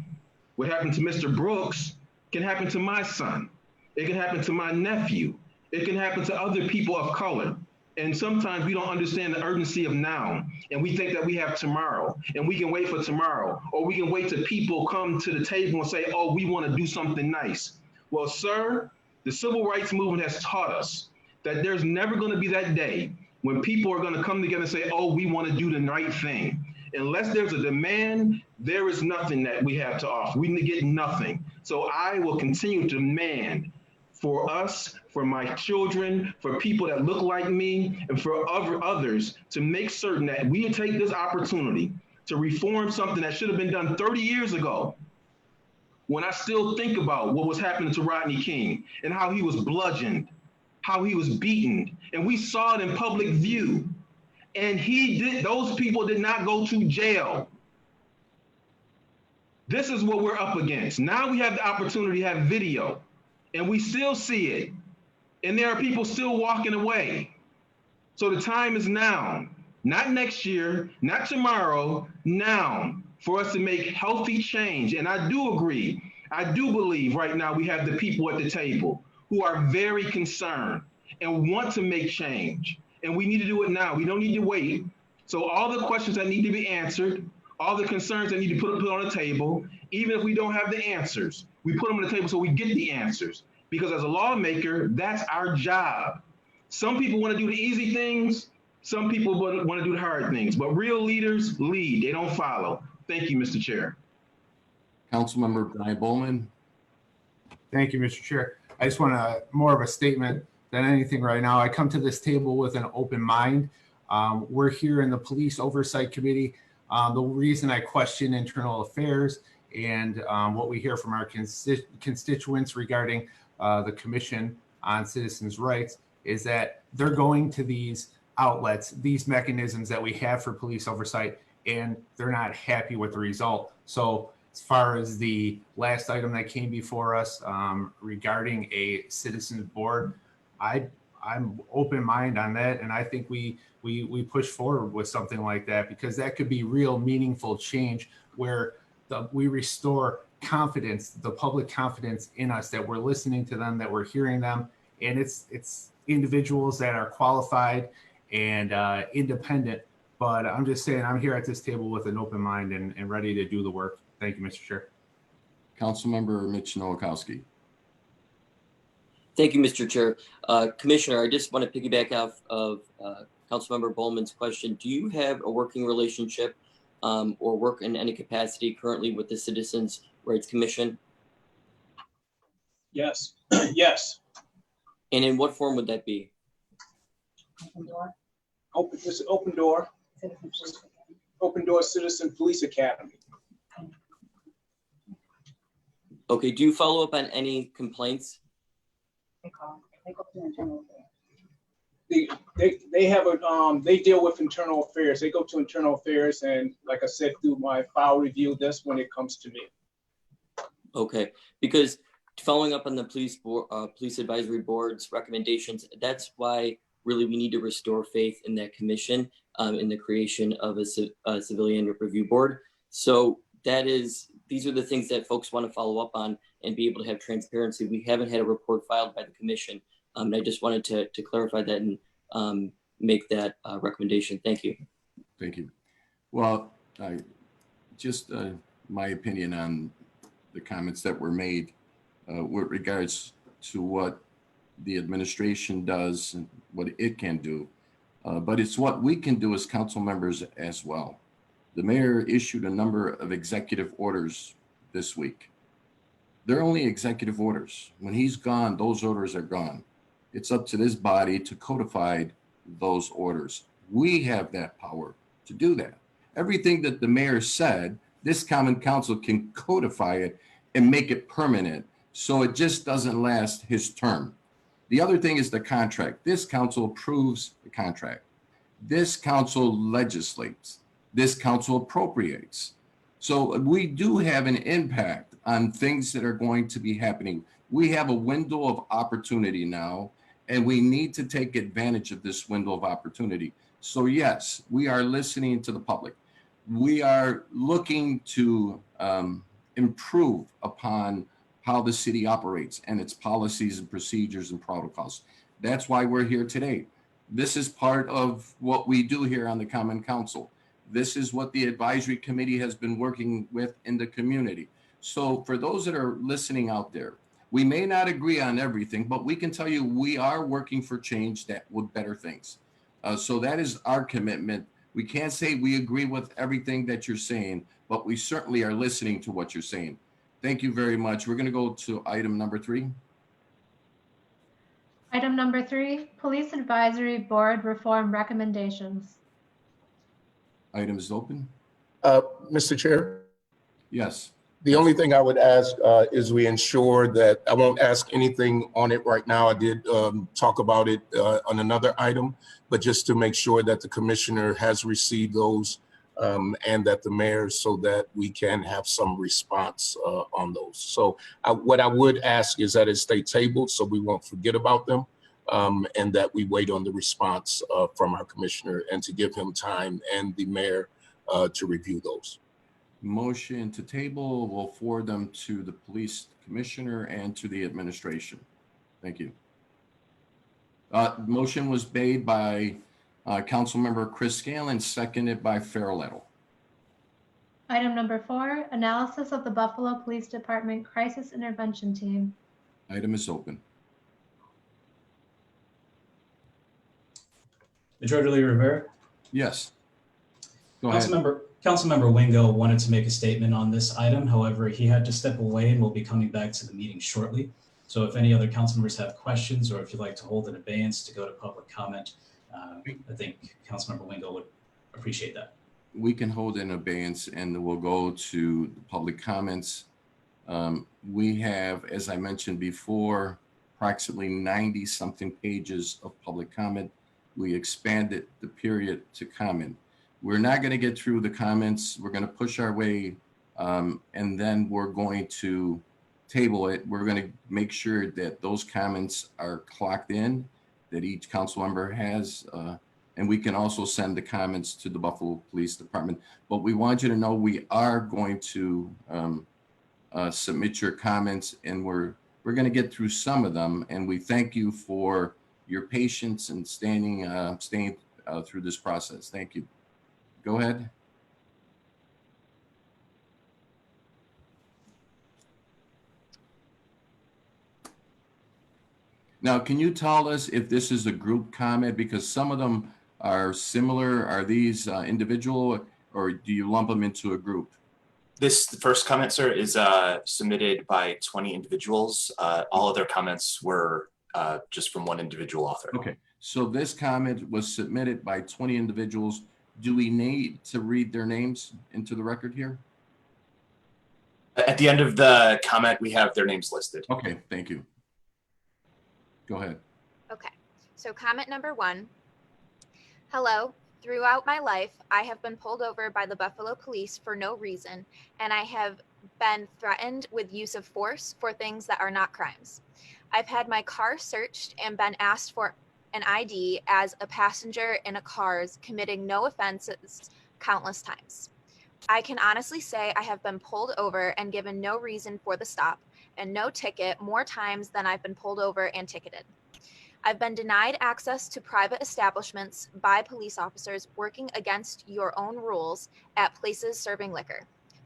what happened to Mr. Brooks, can happen to my son. It can happen to my nephew. It can happen to other people of color. And sometimes we don't understand the urgency of now. And we think that we have tomorrow and we can wait for tomorrow, or we can wait till people come to the table and say, oh, we want to do something nice. Well, sir, the civil rights movement has taught us that there's never going to be that day when people are going to come together and say, oh, we want to do the right thing. Unless there's a demand, there is nothing that we have to offer. We get nothing. So I will continue to demand for us, for my children, for people that look like me, and for others to make certain that we take this opportunity to reform something that should have been done 30 years ago. When I still think about what was happening to Rodney King and how he was bludgeoned, how he was beaten, and we saw it in public view. And those people did not go to jail. This is what we're up against. Now we have the opportunity to have video, and we still see it. And there are people still walking away. So the time is now, not next year, not tomorrow, now, for us to make healthy change. And I do agree. I do believe right now we have the people at the table who are very concerned and want to make change. And we need to do it now. We don't need to wait. So all the questions that need to be answered, all the concerns that need to be put on the table, even if we don't have the answers, we put them on the table so we get the answers. Because as a lawmaker, that's our job. Some people want to do the easy things. Some people want to do the hard things. But real leaders lead. They don't follow. Thank you, Mr. Chair. Councilmember Brian Bowman. Thank you, Mr. Chair. I just want more of a statement than anything right now. I come to this table with an open mind. We're here in the Police Oversight Committee. The reason I question internal affairs and what we hear from our constituents regarding the Commission on Citizens' Rights is that they're going to these outlets, these mechanisms that we have for police oversight, and they're not happy with the result. So as far as the last item that came before us regarding a citizens board, I'm open mind on that, and I think we push forward with something like that, because that could be real meaningful change where we restore confidence, the public confidence in us, that we're listening to them, that we're hearing them, and it's individuals that are qualified and independent. But I'm just saying, I'm here at this table with an open mind and ready to do the work. Thank you, Mr. Chair. Councilmember Mitch Nowakowski. Thank you, Mr. Chair. Commissioner, I just want to piggyback off of Councilmember Bowman's question. Do you have a working relationship or work in any capacity currently with the Citizens Rights Commission? Yes, yes. And in what form would that be? It's an open door. Open Door Citizen Police Academy. Okay, do you follow up on any complaints? They have a they deal with internal affairs. They go to internal affairs, and like I said, through my file review, that's when it comes to me. Okay, because following up on the police advisory board's recommendations, that's why really we need to restore faith in that commission, in the creation of a civilian review board. So these are the things that folks want to follow up on and be able to have transparency. We haven't had a report filed by the commission. And I just wanted to clarify that and make that recommendation. Thank you. Thank you. Well, just my opinion on the comments that were made with regards to what the administration does and what it can do. But it's what we can do as council members as well. The mayor issued a number of executive orders this week. They're only executive orders. When he's gone, those orders are gone. It's up to this body to codify those orders. We have that power to do that. Everything that the mayor said, this common council can codify it and make it permanent so it just doesn't last his term. The other thing is the contract. This council approves the contract. This council legislates. This council appropriates. So we do have an impact on things that are going to be happening. We have a window of opportunity now, and we need to take advantage of this window of opportunity. So yes, we are listening to the public. We are looking to improve upon how the city operates and its policies and procedures and protocols. That's why we're here today. This is part of what we do here on the Common Council. This is what the advisory committee has been working with in the community. So for those that are listening out there, we may not agree on everything, but we can tell you we are working for change that would better things. So that is our commitment. We can't say we agree with everything that you're saying, but we certainly are listening to what you're saying. Thank you very much. We're going to go to item number 3. Item number 3, Police Advisory Board Reform Recommendations. Item is open. Mr. Chair, Yes. the only thing I would ask is we ensure that I won't ask anything on it right now. I did talk about it on another item, but just to make sure that the commissioner has received those and that the mayor, so that we can have some response on those. So what I would ask is that it stay tabled so we won't forget about them, and that we wait on the response from our commissioner and to give him time and the mayor to review those. Motion to table. We'll forward them to the police commissioner and to the administration. Thank you. Motion was made by Councilmember Chris Scanlon, seconded by Farrelletto. Item number 4, Analysis of the Buffalo Police Department Crisis Intervention Team. Item is open. Majority Leader Rivera? Yes. Go ahead. Councilmember Wingo wanted to make a statement on this item. However, he had to step away and will be coming back to the meeting shortly. So if any other council members have questions, or if you'd like to hold an abeyance to go to public comment, I think Councilmember Wingo would appreciate that. We can hold an abeyance and we'll go to the public comments. We have, as I mentioned before, approximately 90 something pages of public comment. We expanded the period to comment. We're not going to get through the comments. We're going to push our way, and then we're going to table it. We're going to make sure that those comments are clocked in, that each council member has, and we can also send the comments to the Buffalo Police Department. But we want you to know we are going to submit your comments, and we're going to get through some of them. And we thank you for your patience and staying through this process. Thank you. Go ahead. Now, can you tell us if this is a group comment? Because some of them are similar. Are these individual, or do you lump them into a group? The first comment, sir, is submitted by 20 individuals. All of their comments were just from one individual author. Okay, so this comment was submitted by 20 individuals. Do we need to read their names into the record here? At the end of the comment, we have their names listed. Okay, thank you. Go ahead. Okay, so comment number 1. Hello, throughout my life, I have been pulled over by the Buffalo Police for no reason, and I have been threatened with use of force for things that are not crimes. I've had my car searched and been asked for an ID as a passenger in a car's committing no offenses countless times. I can honestly say I have been pulled over and given no reason for the stop and no ticket more times than I've been pulled over and ticketed. I've been denied access to private establishments by police officers working against your own rules at places serving liquor.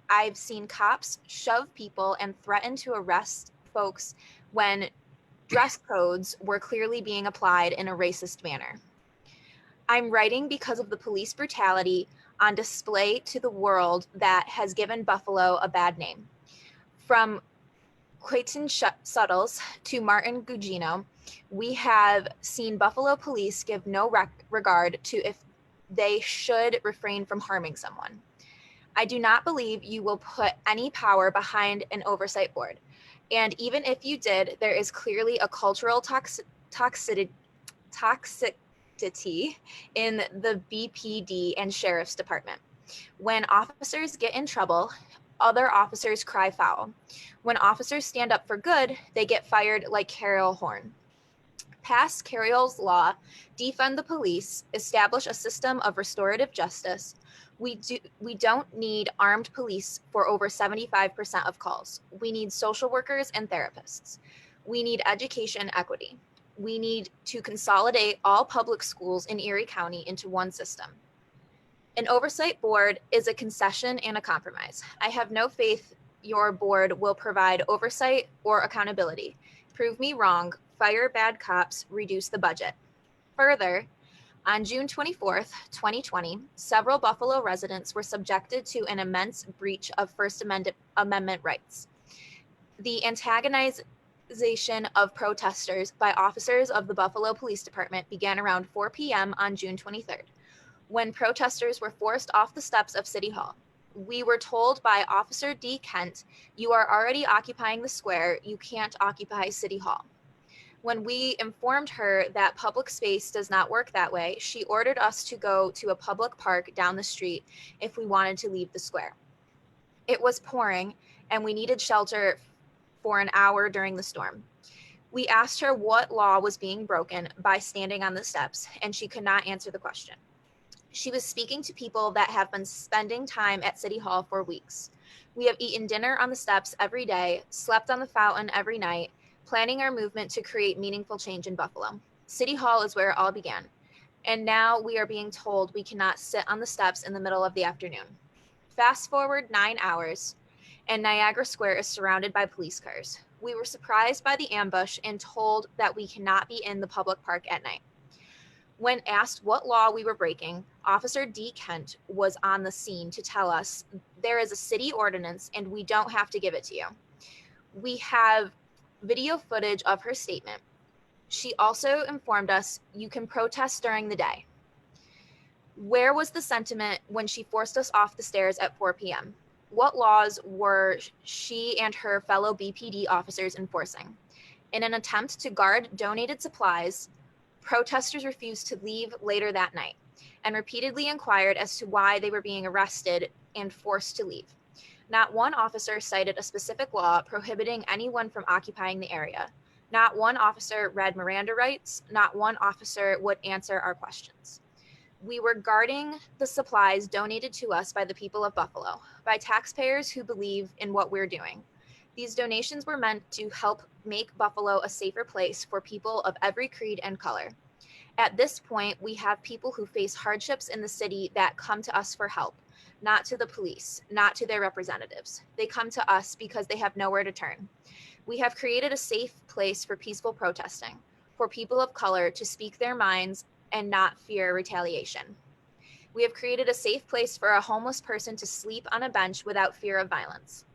I've seen cops shove people and threaten to arrest folks when dress codes were clearly being applied in a racist manner. I'm writing because of the police brutality on display to the world that has given Buffalo a bad name. From Clayton Suttles to Martin Gugino, we have seen Buffalo police give no regard to if they should refrain from harming someone. I do not believe you will put any power behind an oversight board. And even if you did, there is clearly a cultural toxicity in the BPD and Sheriff's Department. When officers get in trouble, other officers cry foul. When officers stand up for good, they get fired like Carol Horn. Pass Carroll's law, defund the police, establish a system of restorative justice. We don't need armed police for over 75% of calls. We need social workers and therapists. We need education equity. We need to consolidate all public schools in Erie County into one system. An oversight board is a concession and a compromise. I have no faith your board will provide oversight or accountability. Prove me wrong, fire bad cops, reduce the budget. Further, on June 24th, 2020, several Buffalo residents were subjected to an immense breach of First Amendment rights. The antagonization of protesters by officers of the Buffalo Police Department began around 4 p.m. on June 23rd, when protesters were forced off the steps of City Hall. We were told by Officer D. Kent, "You are already occupying the square, you can't occupy City Hall." When we informed her that public space does not work that way, she ordered us to go to a public park down the street if we wanted to leave the square. It was pouring, and we needed shelter for an hour during the storm. We asked her what law was being broken by standing on the steps, and she could not answer the question. She was speaking to people that have been spending time at City Hall for weeks. We have eaten dinner on the steps every day, slept on the fountain every night, planning our movement to create meaningful change in Buffalo. City Hall is where it all began. And now we are being told we cannot sit on the steps in the middle of the afternoon. Fast forward 9 hours, and Niagara Square is surrounded by police cars. We were surprised by the ambush and told that we cannot be in the public park at night. When asked what law we were breaking, Officer D. Kent was on the scene to tell us there is a city ordinance and we don't have to give it to you. We have video footage of her statement. She also informed us you can protest during the day. Where was the sentiment when she forced us off the stairs at 4 p.m.? What laws were she and her fellow BPD officers enforcing? In an attempt to guard donated supplies, protesters refused to leave later that night and repeatedly inquired as to why they were being arrested and forced to leave. Not one officer cited a specific law prohibiting anyone from occupying the area. Not one officer read Miranda rights. Not one officer would answer our questions. We were guarding the supplies donated to us by the people of Buffalo, by taxpayers who believe in what we're doing. These donations were meant to help make Buffalo a safer place for people of every creed and color. At this point, we have people who face hardships in the city that come to us for help, not to the police, not to their representatives. They come to us because they have nowhere to turn. We have created a safe place for peaceful protesting, for people of color to speak their minds and not fear retaliation. We have created a safe place for a homeless person to sleep on a bench without fear of violence.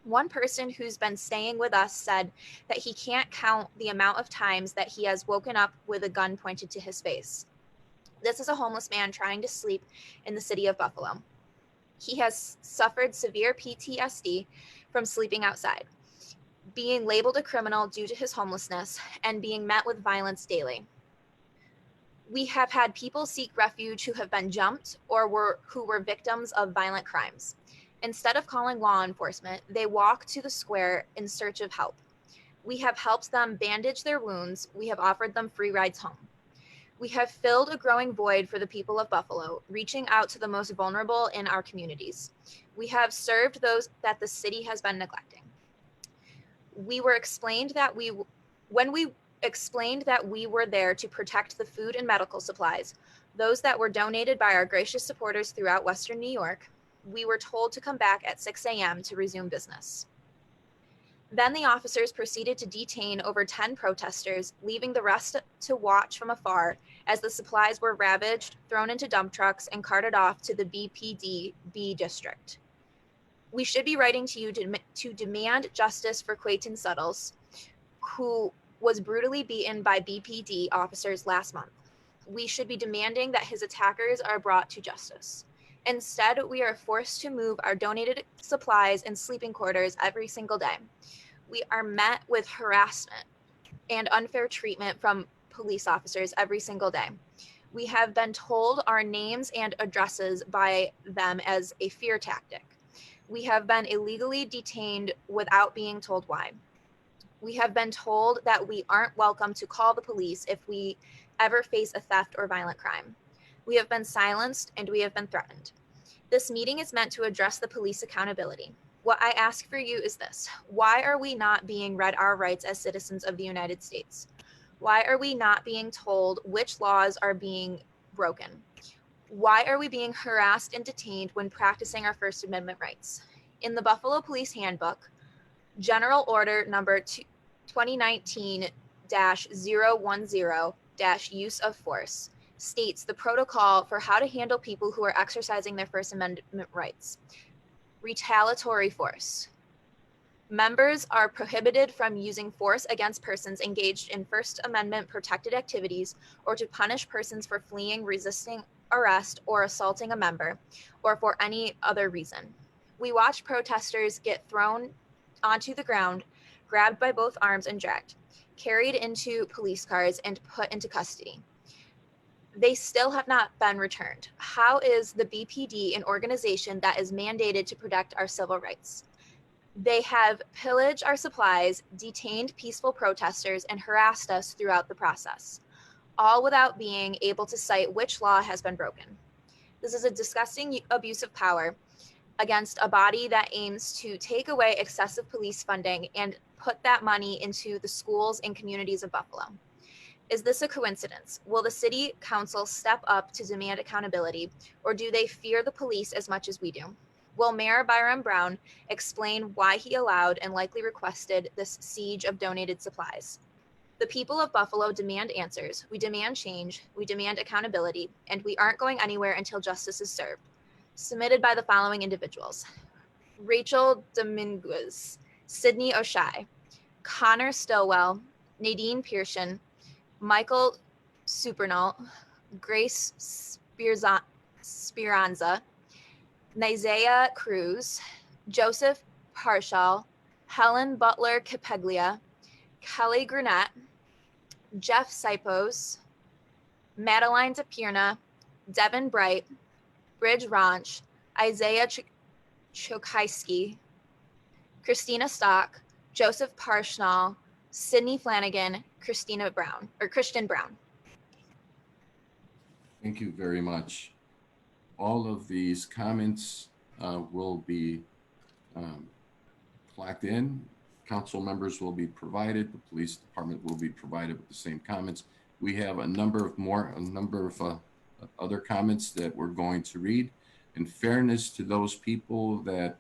One person who's been staying with us said that he can't count the amount of times that he has woken up with a gun pointed to his face. This is a homeless man trying to sleep in the city of Buffalo. He has suffered severe PTSD from sleeping outside, being labeled a criminal due to his homelessness, and being met with violence daily. We have had people seek refuge who have been jumped or who were victims of violent crimes. Instead of calling law enforcement, they walk to the square in search of help. We have helped them bandage their wounds. We have offered them free rides home. We have filled a growing void for the people of Buffalo, reaching out to the most vulnerable in our communities. We have served those that the city has been neglecting. We were explained that when we explained that we were there to protect the food and medical supplies, those that were donated by our gracious supporters throughout Western New York. We were told to come back at 6 a.m. to resume business. Then the officers proceeded to detain over 10 protesters, leaving the rest to watch from afar as the supplies were ravaged, thrown into dump trucks, and carted off to the BPD B district. We should be writing to you to demand justice for Quayton Suttles, who was brutally beaten by BPD officers last month. We should be demanding that his attackers are brought to justice. Instead, we are forced to move our donated supplies and sleeping quarters every single day. We are met with harassment and unfair treatment from police officers every single day. We have been told our names and addresses by them as a fear tactic. We have been illegally detained without being told why. We have been told that we aren't welcome to call the police if we ever face a theft or violent crime. We have been silenced and we have been threatened. This meeting is meant to address the police accountability. What I ask for you is this: why are we not being read our rights as citizens of the United States? Why are we not being told which laws are being broken? Why are we being harassed and detained when practicing our First Amendment rights? In the Buffalo Police Handbook, General Order number 2019-010-use of force states the protocol for how to handle people who are exercising their First Amendment rights. Retaliatory force. Members are prohibited from using force against persons engaged in First Amendment protected activities or to punish persons for fleeing, resisting arrest, or assaulting a member, or for any other reason. We watch protesters get thrown onto the ground, grabbed by both arms and dragged, carried into police cars and put into custody. They still have not been returned. How is the BPD an organization that is mandated to protect our civil rights? They have pillaged our supplies, detained peaceful protesters, and harassed us throughout the process, all without being able to cite which law has been broken. This is a disgusting abuse of power against a body that aims to take away excessive police funding and put that money into the schools and communities of Buffalo. Is this a coincidence? Will the city council step up to demand accountability, or do they fear the police as much as we do? Will Mayor Byron Brown explain why he allowed and likely requested this siege of donated supplies? The people of Buffalo demand answers. We demand change. We demand accountability, and we aren't going anywhere until justice is served. Submitted by the following individuals: Rachel Dominguez, Sydney O'Shea, Connor Stillwell, Nadine Pearson, Michael Supernault, Grace Speranza, Nizaya Cruz, Joseph Parshall, Helen Butler Capeglia, Kelly Grunette, Jeff Sipos, Madeline Tapierna, Devin Bright, Bridge Ranch, Isaiah Chokaiski, Christina Stock, Joseph Parshnall, Sydney Flanagan, Christian Brown. Thank you very much. All of these comments will be clocked in. Council members will be provided. The police department will be provided with the same comments. We have a number of other comments that we're going to read. In fairness to those people that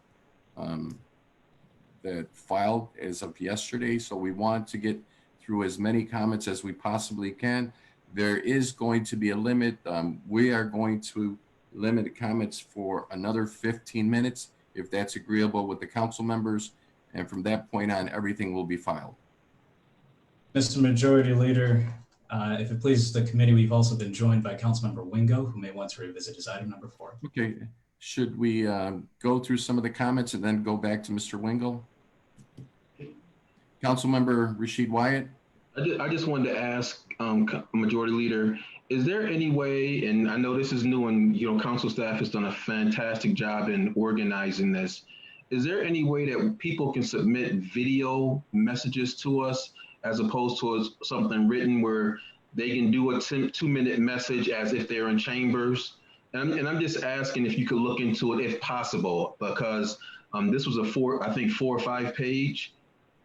that filed as of yesterday, so we want to get through as many comments as we possibly can. There is going to be a limit. We are going to limit comments for another 15 minutes, if that's agreeable with the council members. And from that point on, everything will be filed. Mr. Majority Leader, if it pleases the committee, we've also been joined by Councilmember Wingo, who may want to revisit his item number 4. Okay, should we go through some of the comments and then go back to Mr. Wingo? Councilmember Rashid Wyatt. I just wanted to ask Majority Leader, is there any way, and I know this is new and council staff has done a fantastic job in organizing this, is there any way that people can submit video messages to us as opposed to something written where they can do a 2-minute message as if they're in chambers? And I'm just asking if you could look into it if possible, because this was a 4 or 5 page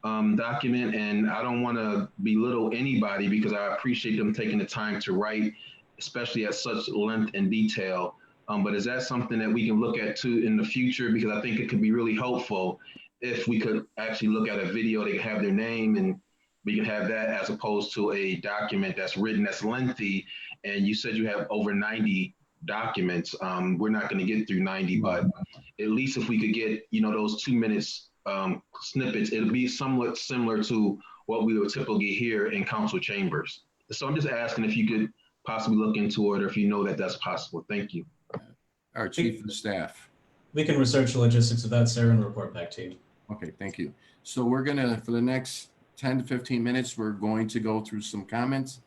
document, and I don't want to belittle anybody because I appreciate them taking the time to write, especially at such length and detail. But is that something that we can look at too in the future? Because I think it could be really helpful if we could actually look at a video, they can have their name and we can have that as opposed to a document that's written, that's lengthy. And you said you have over 90 documents. We're not going to get through 90, but at least if we could get, those 2 minutes snippets, it'll be somewhat similar to what we would typically hear in council chambers. So I'm just asking if you could possibly look into it or if you know that that's possible. Thank you. Our chief of staff. We can research the logistics of that, Sarah, and report back to you. Okay, thank you. So we're gonna, for the next 10 to 15 minutes, we're going to go through some comments.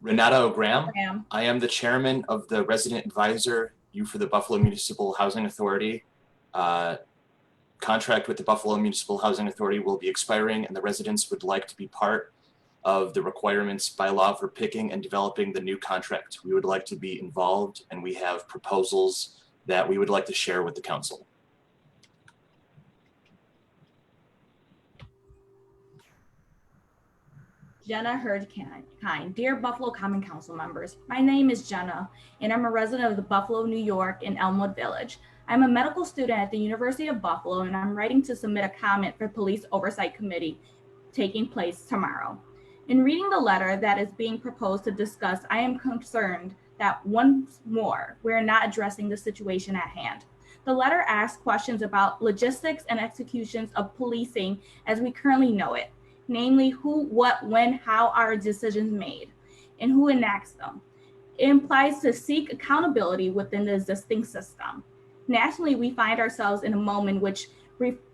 Renato Graham. I am the chairman of the Resident Advisor Youth for the Buffalo Municipal Housing Authority. Contract with the Buffalo Municipal Housing Authority will be expiring, and the residents would like to be part of the requirements by law for picking and developing the new contract. We would like to be involved, and we have proposals that we would like to share with the council. Jenna Hurdkind. Dear Buffalo Common Council members, my name is Jenna, and I'm a resident of the Buffalo, New York in Elmwood Village. I'm a medical student at the University of Buffalo, and I'm writing to submit a comment for Police Oversight Committee taking place tomorrow. In reading the letter that is being proposed to discuss, I am concerned that once more, we're not addressing the situation at hand. The letter asks questions about logistics and executions of policing as we currently know it, namely who, what, when, how are decisions made, and who enacts them. It implies to seek accountability within the existing system. Nationally, we find ourselves in a moment in which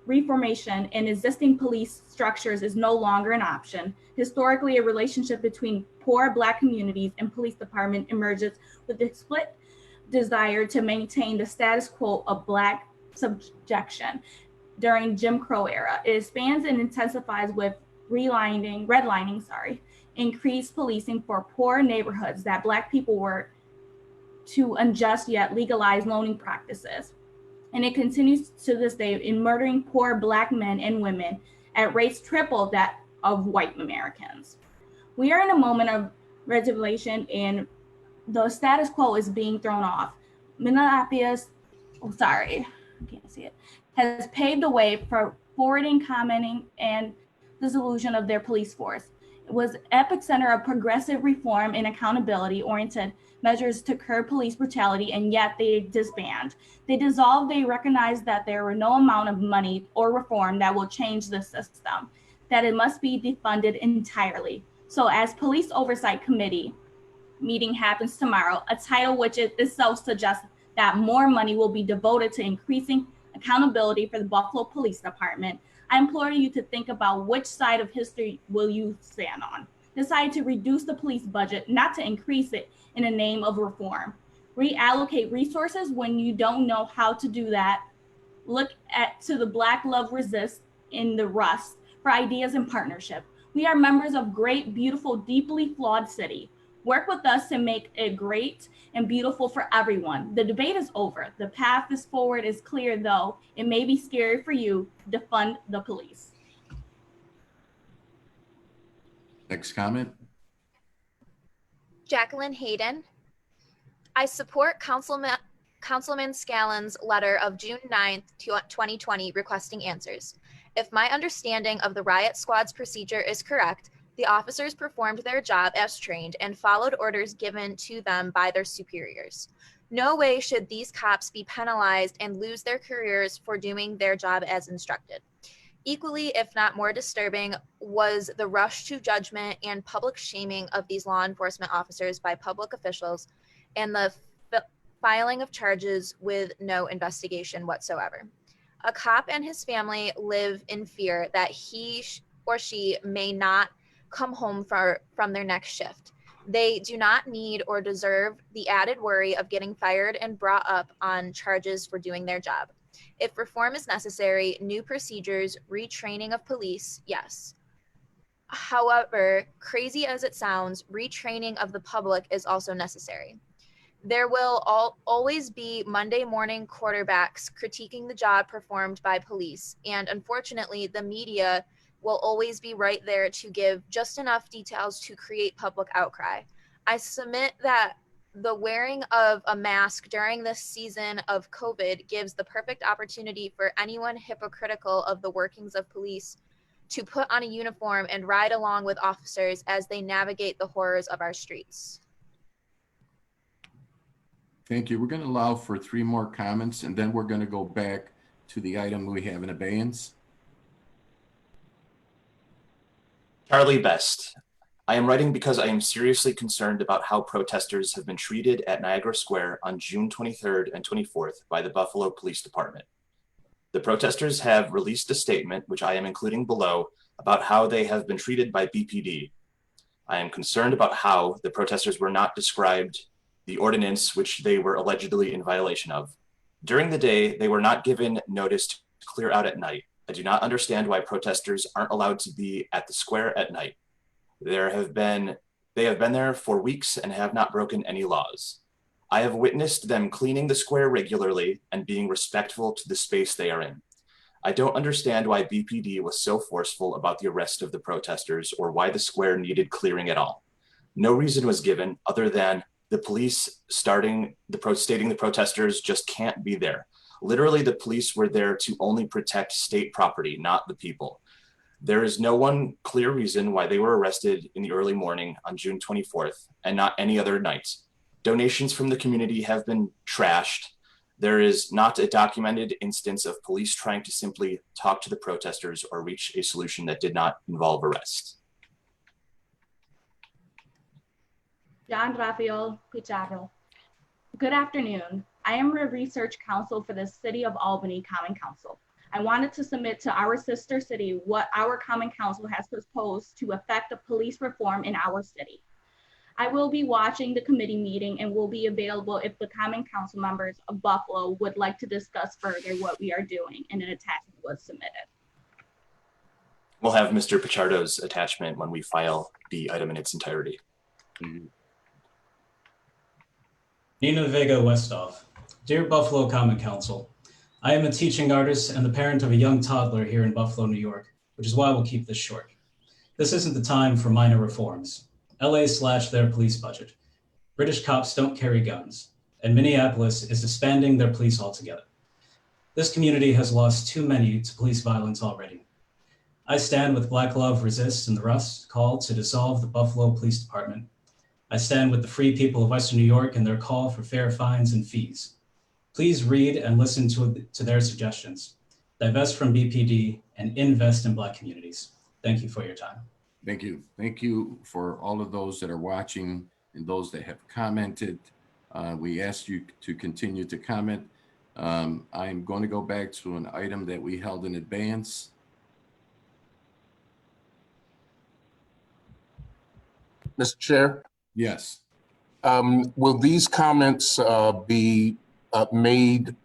reformation in existing police structures is no longer an option. Historically, a relationship between poor Black communities and police department emerges with a split desire to maintain the status quo of Black subjection during Jim Crow era. It expands and intensifies with redlining, increased policing for poor neighborhoods that Black people were to unjust yet legalized loaning practices. And it continues to this day in murdering poor Black men and women at rates triple that of white Americans. We are in a moment of revelation and the status quo is being thrown off. Minneapolis, has paved the way for forwarding, commenting, and dissolution of their police force. It was epicenter of progressive reform and accountability-oriented measures to curb police brutality, and yet they disband. They dissolve, they recognize that there were no amount of money or reform that will change the system, that it must be defunded entirely. So as Police Oversight Committee meeting happens tomorrow, a title which itself suggests that more money will be devoted to increasing accountability for the Buffalo Police Department, I implore you to think about which side of history will you stand on. Decide to reduce the police budget, not to increase it in the name of reform. Reallocate resources when you don't know how to do that. Look to the Black Love Resist in the Rust for ideas and partnership. We are members of great, beautiful, deeply flawed city. Work with us to make it great and beautiful for everyone. The debate is over. The path forward is clear, though it may be scary for you. Defund the police. Next comment. Jacqueline Hayden. I support Councilman Scallan's letter of June 9th, 2020 requesting answers. If my understanding of the riot squad's procedure is correct, the officers performed their job as trained and followed orders given to them by their superiors. No way should these cops be penalized and lose their careers for doing their job as instructed. Equally, if not more disturbing, was the rush to judgment and public shaming of these law enforcement officers by public officials and the filing of charges with no investigation whatsoever. A cop and his family live in fear that he or she may not come home from their next shift. They do not need or deserve the added worry of getting fired and brought up on charges for doing their job. If reform is necessary, new procedures, retraining of police, yes. However, crazy as it sounds, retraining of the public is also necessary. There will always be Monday morning quarterbacks critiquing the job performed by police, and unfortunately, the media will always be right there to give just enough details to create public outcry. I submit that the wearing of a mask during this season of COVID gives the perfect opportunity for anyone hypocritical of the workings of police to put on a uniform and ride along with officers as they navigate the horrors of our streets. Thank you. We're going to allow for 3 more comments, and then we're going to go back to the item we have in abeyance. Charlie Best. I am writing because I am seriously concerned about how protesters have been treated at Niagara Square on June 23rd and 24th by the Buffalo Police Department. The protesters have released a statement, which I am including below, about how they have been treated by BPD. I am concerned about how the protesters were not described the ordinance which they were allegedly in violation of. During the day, they were not given notice to clear out at night. I do not understand why protesters aren't allowed to be at the square at night. They have been there for weeks and have not broken any laws. I have witnessed them cleaning the square regularly and being respectful to the space they are in. I don't understand why BPD was so forceful about the arrest of the protesters or why the square needed clearing at all. No reason was given other than the police stating the protesters just can't be there. Literally, the police were there to only protect state property, not the people. There is no one clear reason why they were arrested in the early morning on June 24th and not any other night. Donations from the community have been trashed. There is not a documented instance of police trying to simply talk to the protesters or reach a solution that did not involve arrest. John Rafael Pizarro. Good afternoon. I am a research counsel for the City of Albany Common Council. I wanted to submit to our sister city what our Common Council has proposed to affect the police reform in our city. I will be watching the committee meeting and will be available if the Common Council members of Buffalo would like to discuss further what we are doing, and an attachment was submitted. We'll have Mr. Pichardo's attachment when we file the item in its entirety. Nina Vega Westhoff. Dear Buffalo Common Council, I am a teaching artist and the parent of a young toddler here in Buffalo, New York, which is why we'll keep this short. This isn't the time for minor reforms. LA slashed their police budget. British cops don't carry guns, and Minneapolis is disbanding their police altogether. This community has lost too many to police violence already. I stand with Black Love Resists and the Russ call to dissolve the Buffalo Police Department. I stand with the free people of Western New York and their call for fair fines and fees. Please read and listen to their suggestions. Divest from BPD and invest in Black communities. Thank you for your time. Thank you. Thank you for all of those that are watching and those that have commented. We ask you to continue to comment. I'm going to go back to an item that we held in advance. Mr. Chair? Yes. Will these comments be made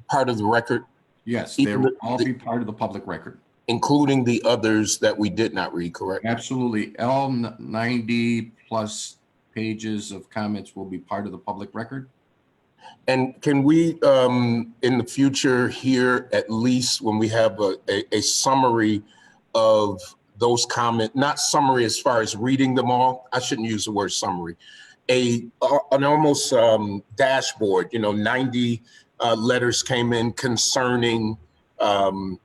part of the record? Yes, they will all be part of the public record. Including the others that we did not read, correct? Absolutely. All 90 plus pages of comments will be part of the public record. And can we, in the future, hear at least when we have a summary of those comments, not summary as far as reading them all, I shouldn't use the word summary, an almost dashboard, 90 letters came in concerning the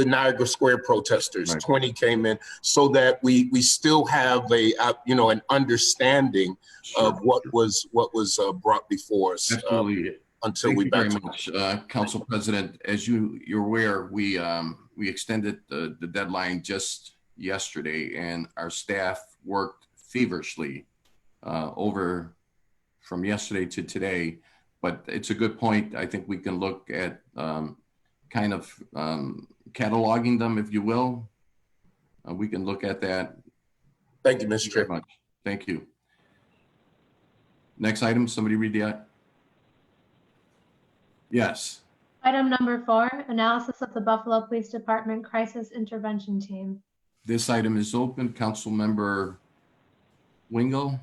Niagara Square protesters, right. 20 came in, so that we still have an understanding of what was brought before us. Absolutely. Until Thank we you very much, Council President. As you're aware, we extended the deadline just yesterday, and our staff worked feverishly over from yesterday to today. But it's a good point. I think we can look at kind of cataloging them, if you will. We can look at that. Thank you, Mr. Chair. Very much. Thank you. Next item, somebody read that. Yes. Item number 4, analysis of the Buffalo Police Department Crisis Intervention Team. This item is open. Council Member Wingo.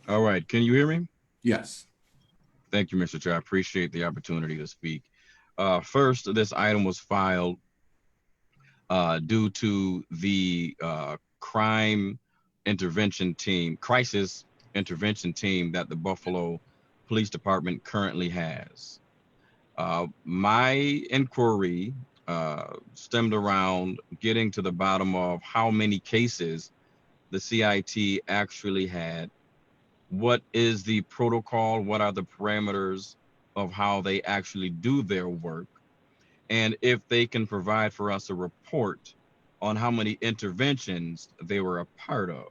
All right, can you hear me? Yes. Thank you, Mr. Chair. I appreciate the opportunity to speak. First, this item was filed due to the crime intervention team, crisis intervention team that the Buffalo Police Department currently has. My inquiry stemmed around getting to the bottom of how many cases the CIT actually had. What is the protocol? What are the parameters of how they actually do their work? And if they can provide for us a report on how many interventions they were a part of.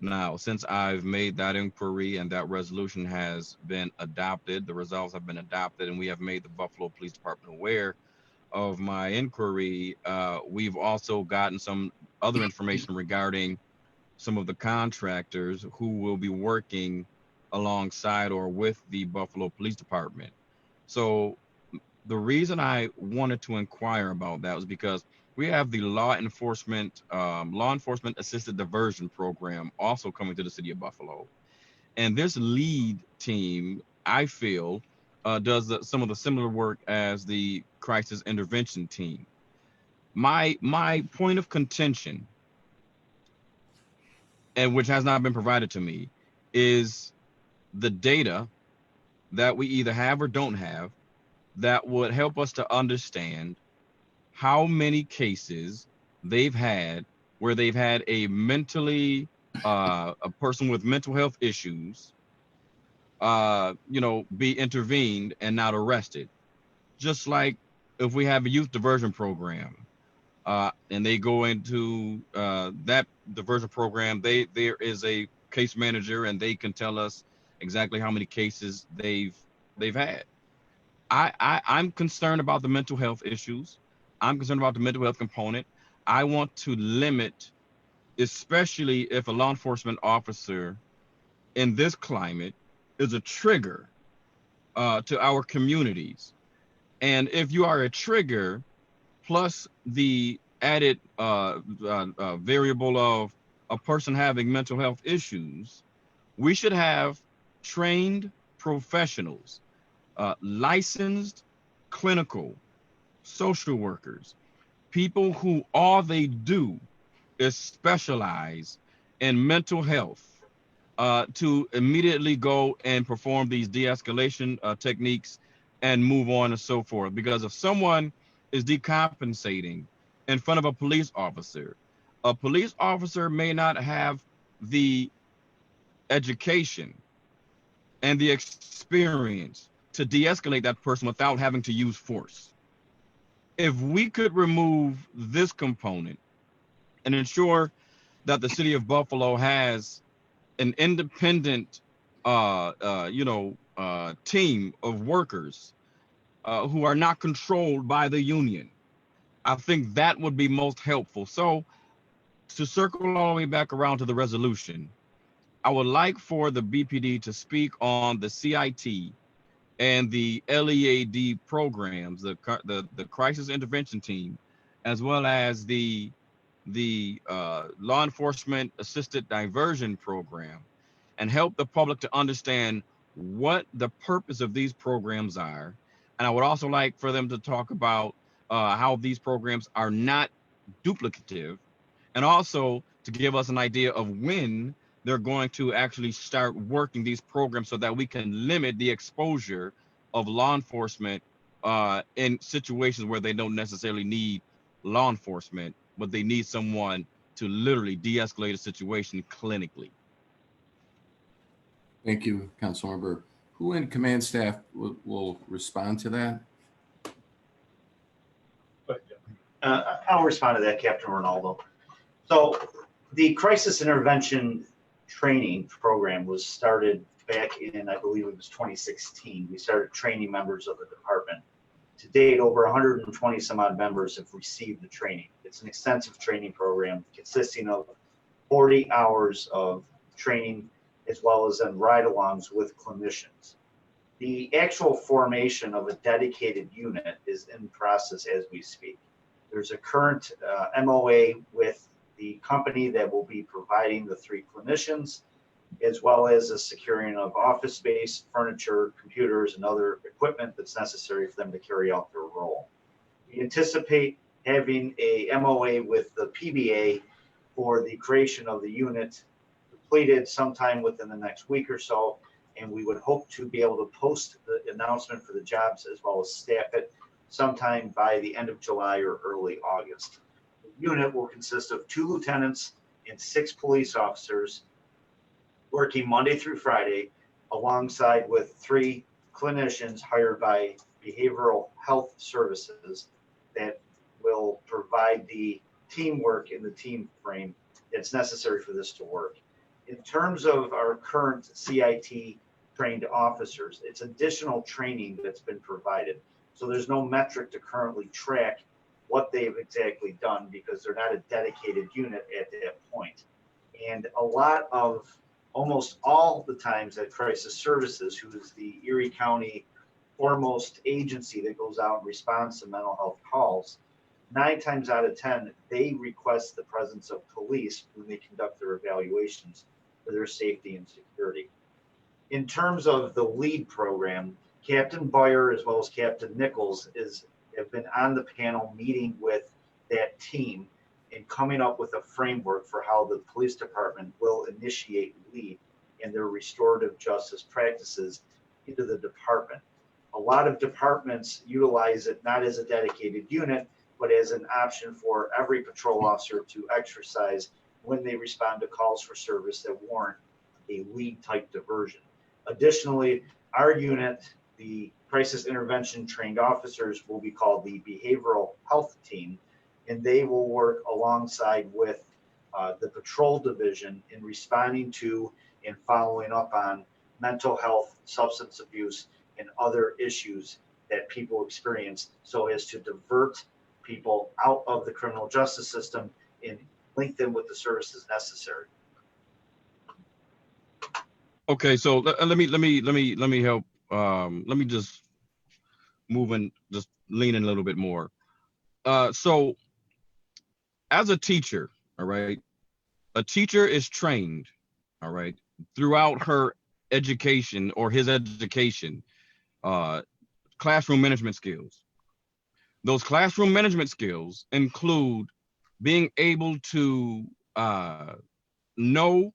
Now, since I've made that inquiry and that resolution has been adopted, the results have been adopted, and we have made the Buffalo Police Department aware of my inquiry, we've also gotten some other information regarding some of the contractors who will be working alongside or with the Buffalo Police Department. So the reason I wanted to inquire about that was because we have the law enforcement assisted diversion program also coming to the city of Buffalo. And this lead team, I feel, does some of the similar work as the crisis intervention team. My point of contention, and which has not been provided to me, is the data that we either have or don't have that would help us to understand how many cases they've had where they've had a mentally a person with mental health issues be intervened and not arrested. Just like if we have a youth diversion program and they go into that diversion program, there is a case manager and they can tell us exactly how many cases they've had. I'm concerned about the mental health issues. I'm concerned about the mental health component. I want to limit, especially if a law enforcement officer in this climate is a trigger to our communities. And if you are a trigger, plus the added variable of a person having mental health issues, we should have trained professionals, licensed clinical social workers, people who all they do is specialize in mental health, to immediately go and perform these de-escalation techniques and move on and so forth. Because if someone is decompensating in front of a police officer may not have the education and the experience to de-escalate that person without having to use force. If we could remove this component and ensure that the city of Buffalo has an independent team of workers who are not controlled by the union, I think that would be most helpful. So to circle all the way back around to the resolution, I would like for the BPD to speak on the CIT and the LEAD programs, the crisis intervention team, as well as the law enforcement assisted diversion program, and help the public to understand what the purpose of these programs are. And I would also like for them to talk about how these programs are not duplicative, and also to give us an idea of when they're going to actually start working these programs so that we can limit the exposure of law enforcement in situations where they don't necessarily need law enforcement, but they need someone to literally de-escalate a situation clinically. Thank you, Councilmember. Who in command staff will respond to that? I'll respond to that, Captain Ronaldo. So the crisis intervention training program was started back in, I believe it was 2016. We started training members of the department. To date, over 120 some odd members have received the training. It's an extensive training program consisting of 40 hours of training, as well as then ride-alongs with clinicians. The actual formation of a dedicated unit is in process as we speak. There's a current MOA with the company that will be providing the 3 clinicians, as well as the securing of office space, furniture, computers, and other equipment that's necessary for them to carry out their role. We anticipate having a MOA with the PBA for the creation of the unit completed sometime within the next week or so, and we would hope to be able to post the announcement for the jobs as well as staff it sometime by the end of July or early August. The unit will consist of 2 lieutenants and 6 police officers working Monday through Friday, alongside with 3 clinicians hired by behavioral health services that will provide the teamwork and the team frame that's necessary for this to work. In terms of our current CIT trained officers, it's additional training that's been provided. So there's no metric to currently track what they've exactly done because they're not a dedicated unit at that point. And a lot of, almost all the times at Crisis Services, who is the Erie County foremost agency that goes out and responds to mental health calls, 9 times out of 10, they request the presence of police when they conduct their evaluations for their safety and security. In terms of the LEAD program, Captain Boyer as well as Captain Nichols have been on the panel meeting with that team and coming up with a framework for how the police department will initiate LEAD and their restorative justice practices into the department. A lot of departments utilize it not as a dedicated unit, but as an option for every patrol officer to exercise when they respond to calls for service that warrant a LEAD type diversion. Additionally, our unit, the crisis intervention trained officers, will be called the behavioral health team, and they will work alongside with the patrol division in responding to and following up on mental health, substance abuse, and other issues that people experience, so as to divert people out of the criminal justice system and link them with the services necessary. Okay, so let me help. Let me just move in, just lean in a little bit more. So as a teacher, all right, a teacher is trained, all right, throughout her education or his education, classroom management skills. Those classroom management skills include being able to know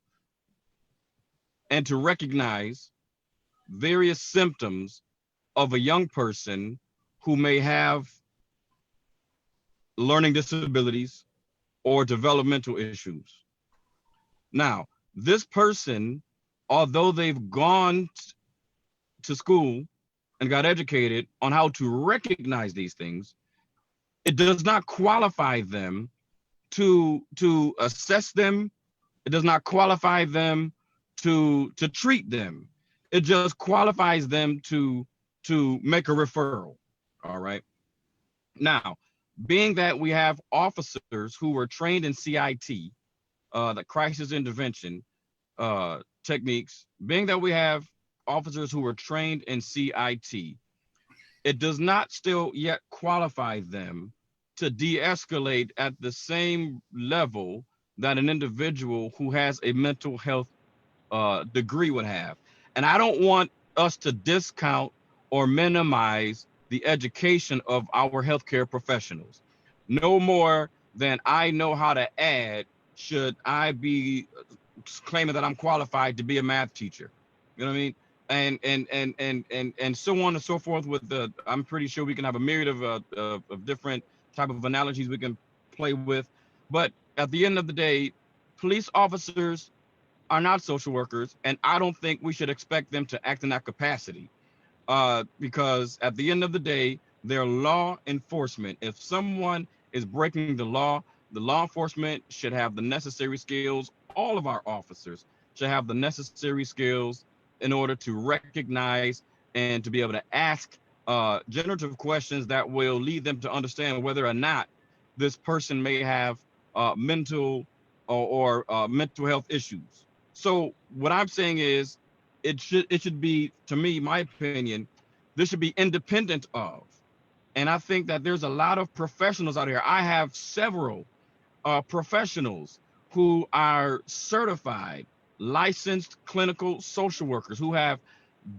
and to recognize various symptoms of a young person who may have learning disabilities or developmental issues. Now, this person, although they've gone to school and got educated on how to recognize these things, it does not qualify them to assess them. It does not qualify them to treat them. It just qualifies them to make a referral. All right. Now, being that we have officers who were trained in CIT, the crisis intervention techniques, being that we have officers who were trained in CIT, it does not still yet qualify them to de-escalate at the same level that an individual who has a mental health degree would have. And I don't want us to discount or minimize the education of our healthcare professionals. No more than I know how to add should I be claiming that I'm qualified to be a math teacher. You know what I mean? And so on and so forth. With the, I'm pretty sure we can have a myriad of different type of analogies we can play with. But at the end of the day, police officers are not social workers, and I don't think we should expect them to act in that capacity, because at the end of the day, they're law enforcement. If someone is breaking the law enforcement should have the necessary skills. All of our officers should have the necessary skills in order to recognize and to be able to ask generative questions that will lead them to understand whether or not this person may have mental or mental health issues. So what I'm saying is it should be, to me, my opinion, this should be independent of. And I think that there's a lot of professionals out here. I have several professionals who are certified licensed clinical social workers who have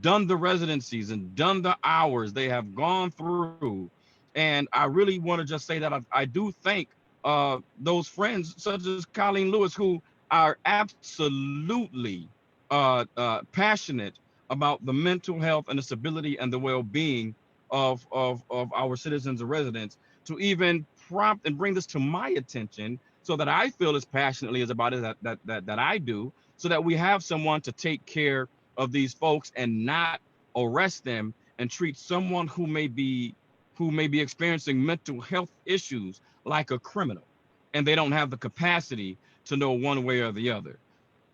done the residencies and done the hours. They have gone through. And I really want to just say that I do thank those friends such as Colleen Lewis, who are absolutely passionate about the mental health and the stability and the well-being of our citizens and residents, to even prompt and bring this to my attention so that I feel as passionately as about it that I do, so that we have someone to take care of these folks and not arrest them and treat someone who may be experiencing mental health issues like a criminal, and they don't have the capacity to know one way or the other.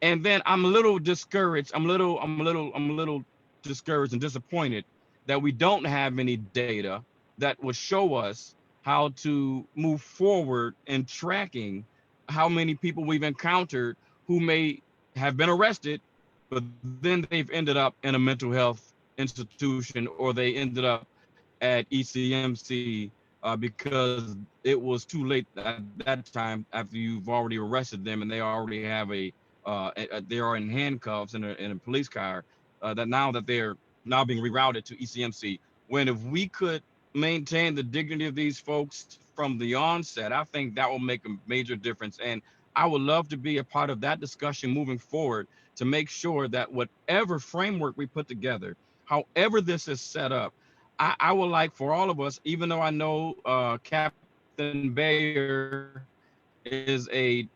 And then I'm a little discouraged. I'm a little discouraged and disappointed that we don't have any data that would show us how to move forward in tracking how many people we've encountered who may have been arrested, but then they've ended up in a mental health institution, or they ended up at ECMC because it was too late at that time after you've already arrested them and they already have they are in handcuffs in a police car, that they're now being rerouted to ECMC. When if we could maintain the dignity of these folks from the onset, I think that will make a major difference. And I would love to be a part of that discussion moving forward to make sure that whatever framework we put together, however this is set up, I would like for all of us, even though I know Captain Bayer is a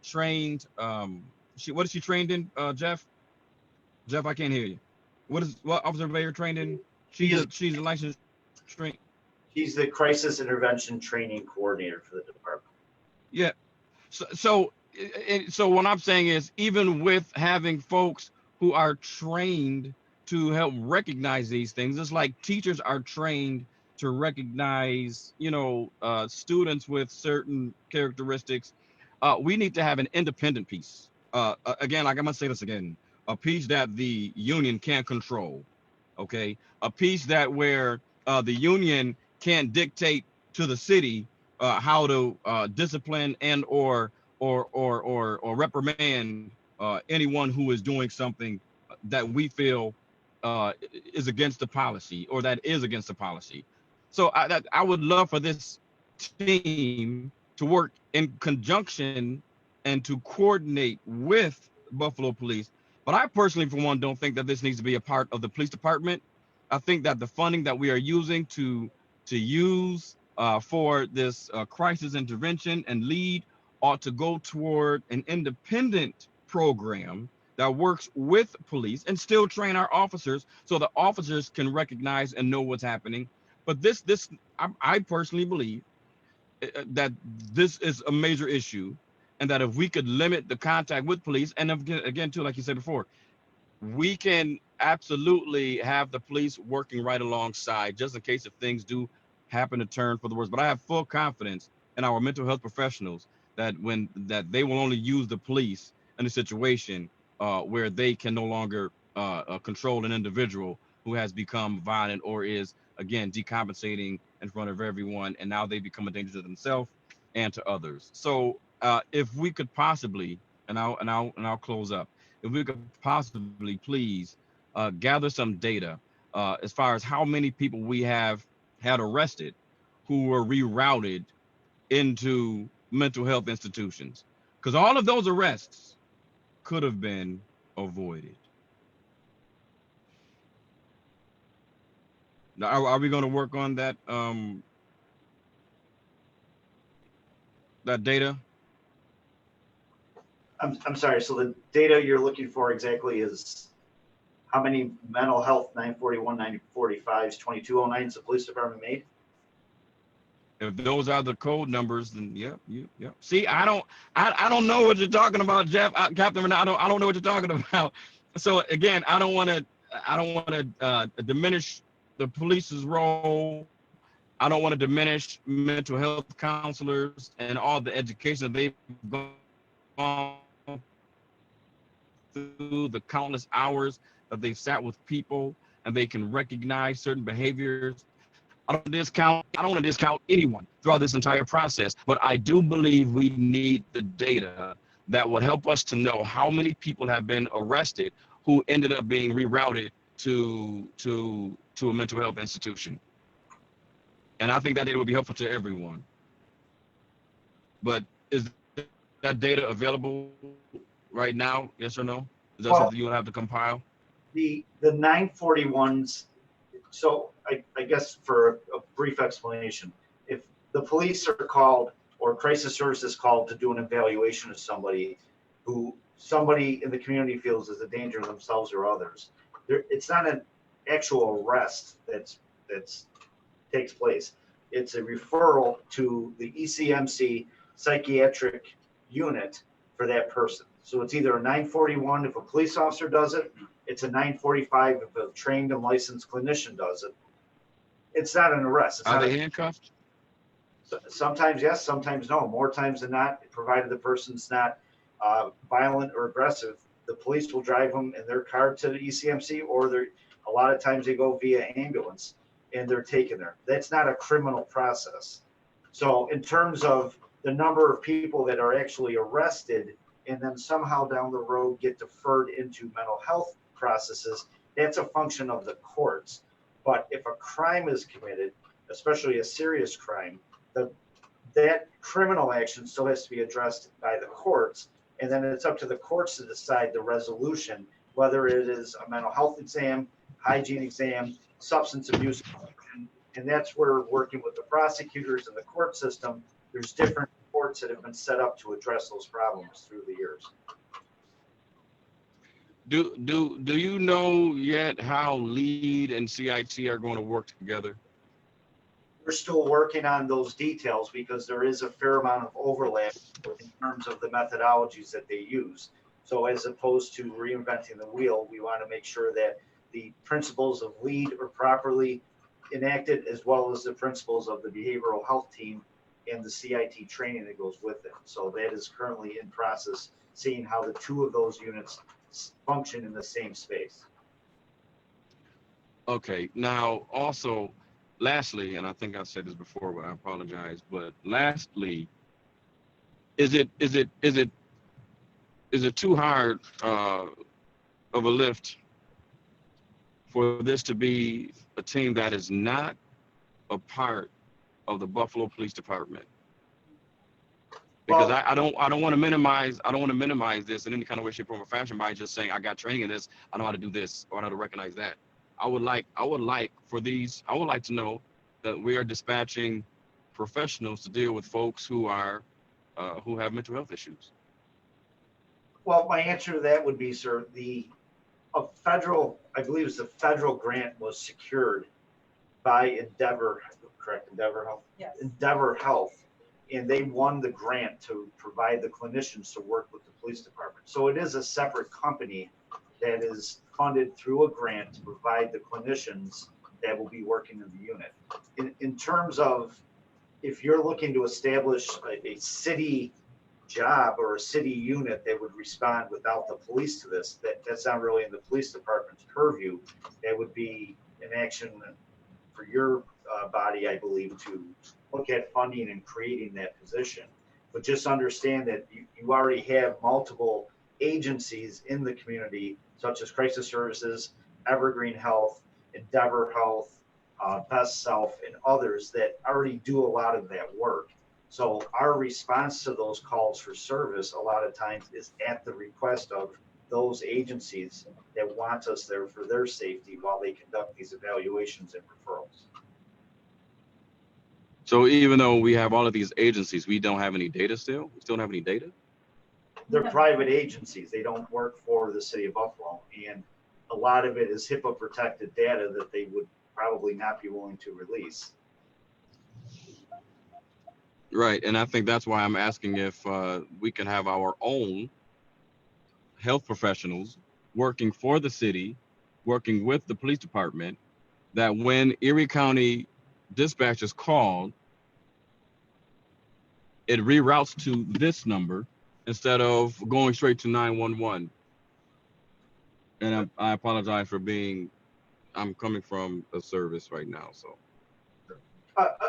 trained, what is she trained in, Jeff? Jeff, I can't hear you. What Officer Bayer trained in? She's a licensed trained. He's the crisis intervention training coordinator for the department. Yeah. So what I'm saying is, even with having folks who are trained to help recognize these things, it's like teachers are trained to recognize, students with certain characteristics. We need to have an independent piece. Again, like I'm gonna say this again, a piece that the union can't control. Okay, a piece that where the union can't dictate to the city how to discipline and or reprimand anyone who is doing something that we feel is against the policy, or that is against the policy. So I would love for this team to work in conjunction and to coordinate with Buffalo Police. But I personally, for one, don't think that this needs to be a part of the police department. I think that the funding that we are using to use for this crisis intervention and lead ought to go toward an independent program that works with police and still train our officers so the officers can recognize and know what's happening. But I personally believe that this is a major issue, and that if we could limit the contact with police, and again, too, like you said before, we can absolutely have the police working right alongside, just in case if things do happen to turn for the worse. But I have full confidence in our mental health professionals that they will only use the police in a situation where they can no longer control an individual who has become violent or is, again, decompensating in front of everyone, and now they become a danger to themselves and to others. So if we could possibly, and I'll close up, if we could possibly please gather some data as far as how many people we have had arrested who were rerouted into mental health institutions, because all of those arrests could have been avoided. Now, are we going to work on that that data? I'm sorry. So the data you're looking for exactly is how many mental health 941, 945s, 2209s the police department made? If those are the code numbers, then yep. See, I don't know what you're talking about, Jeff. Captain, I don't know what you're talking about. So again, I don't want to diminish the police's role. I don't want to diminish mental health counselors and all the education that they've gone through, the countless hours that they've sat with people, and they can recognize certain behaviors. I don't want to discount anyone throughout this entire process, but I do believe we need the data that would help us to know how many people have been arrested who ended up being rerouted to a mental health institution. And I think that data would be helpful to everyone. But is that data available right now? Yes or no? Is that something you'll have to compile? The 941s, so I guess for a brief explanation, if the police are called or crisis service is called to do an evaluation of somebody who somebody in the community feels is a danger to themselves or others, it's not an actual arrest that's takes place. It's a referral to the ECMC psychiatric unit for that person. So it's either a 941 if a police officer does it, it's a 945 if a trained and licensed clinician does it. It's not an arrest. It's Are not they handcuffed? Sometimes yes, sometimes no. More times than not, provided the person's not violent or aggressive, the police will drive them in their car to the ECMC, or a lot of times they go via ambulance and they're taken there. That's not a criminal process. So in terms of the number of people that are actually arrested and then somehow down the road get deferred into mental health processes, that's a function of the courts. But if a crime is committed, especially a serious crime, that criminal action still has to be addressed by the courts. And then it's up to the courts to decide the resolution, whether it is a mental health exam, hygiene exam, substance abuse. And that's where working with the prosecutors and the court system, there's different courts that have been set up to address those problems through the years. Do you know yet how LEAD and CIT are going to work together? We're still working on those details because there is a fair amount of overlap in terms of the methodologies that they use. So as opposed to reinventing the wheel, we want to make sure that the principles of LEAD are properly enacted, as well as the principles of the behavioral health team and the CIT training that goes with it. So that is currently in process, seeing how the two of those units function in the same space. Okay, now also, lastly, and I think I said this before, but I apologize, but lastly, is it too hard of a lift for this to be a team that is not a part of the Buffalo Police Department? Because I don't want to minimize this in any kind of way, shape, form, or fashion by just saying I got training in this, I know how to do this, or I know how to recognize that. I would like to know that we are dispatching professionals to deal with folks who are who have mental health issues. Well, my answer to that would be, sir, I believe it's the federal grant was secured by Endeavor Health? Yes. Endeavor Health, and they won the grant to provide the clinicians to work with the police department. So it is a separate company that is funded through a grant to provide the clinicians that will be working in the unit. In terms of if you're looking to establish a city job or a city unit that would respond without the police to this, that's not really in the police department's purview. That would be an action for your body, I believe, to look at funding and creating that position. But just understand that you already have multiple agencies in the community, such as Crisis Services, Evergreen Health, Endeavor Health, Best Self, and others that already do a lot of that work. So our response to those calls for service a lot of times is at the request of those agencies that want us there for their safety while they conduct these evaluations and referrals. So even though we have all of these agencies, we don't have any data still? We still don't have any data? They're private agencies. They don't work for the city of Buffalo. And a lot of it is HIPAA protected data that they would probably not be willing to release. Right, and I think that's why I'm asking if we can have our own health professionals working for the city, working with the police department, that when Erie County dispatch is called, it reroutes to this number instead of going straight to 911. And I apologize for I'm coming from a service right now, so.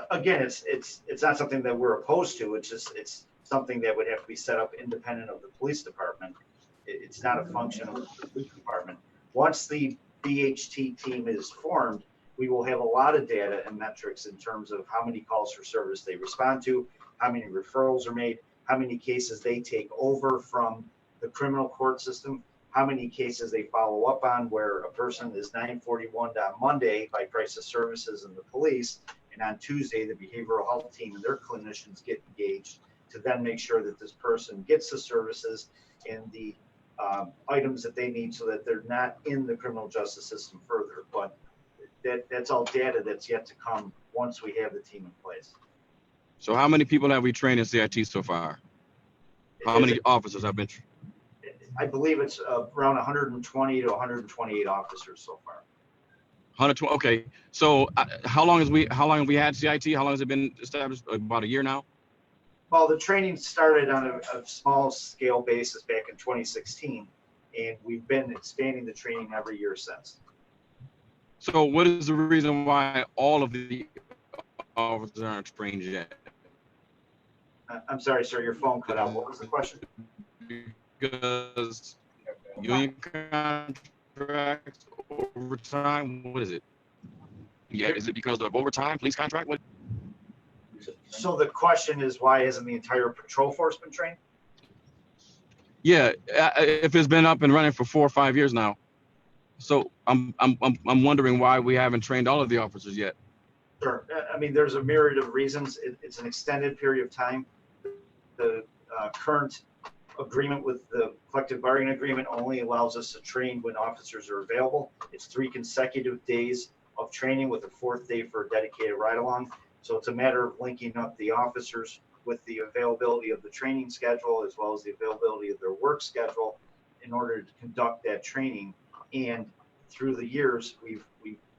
Again, it's not something that we're opposed to. It's something that would have to be set up independent of the police department. It's not a function of the police department. Once the BHT team is formed, we will have a lot of data and metrics in terms of how many calls for service they respond to, how many referrals are made, how many cases they take over from the criminal court system, how many cases they follow up on where a person is 941 on Monday by crisis services and the police, and on Tuesday, the behavioral health team and their clinicians get engaged to then make sure that this person gets the services and the items that they need so that they're not in the criminal justice system further. But that's all data that's yet to come once we have the team in place. So how many people have we trained in CIT so far? How many officers have been? I believe it's around 120 to 128 officers so far. 120. Okay. So how long have we had CIT? How long has it been established? About a year now. Well, the training started on a small scale basis back in 2016, and we've been expanding the training every year since. So what is the reason why all of the officers aren't trained yet? I'm sorry, sir, your phone cut out. What was the question? Because union contracts, overtime, what is it? Yeah, is it because of overtime, police contract? What? So the question is, why hasn't the entire patrol force been trained? Yeah, if it's been up and running for 4 or 5 years now. So I'm wondering why we haven't trained all of the officers yet. Sure. I mean, there's a myriad of reasons. It's an extended period of time. The current agreement with the collective bargaining agreement only allows us to train when officers are available. It's 3 consecutive days of training with a 4th day for a dedicated ride-along. So it's a matter of linking up the officers with the availability of the training schedule as well as the availability of their work schedule in order to conduct that training. And through the years, we've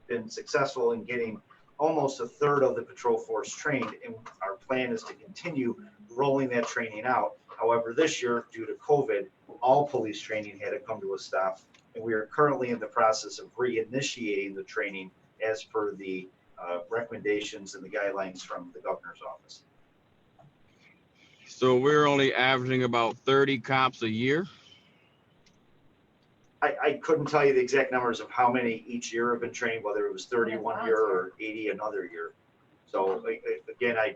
been successful in getting almost a third of the patrol force trained, and our plan is to continue rolling that training out. However, this year, due to COVID, all police training had to come to a stop, and we are currently in the process of reinitiating the training as per the recommendations and the guidelines from the governor's office. So we're only averaging about 30 cops a year? I couldn't tell you the exact numbers of how many each year have been trained, whether it was 30 one year or 80 another year. So again, I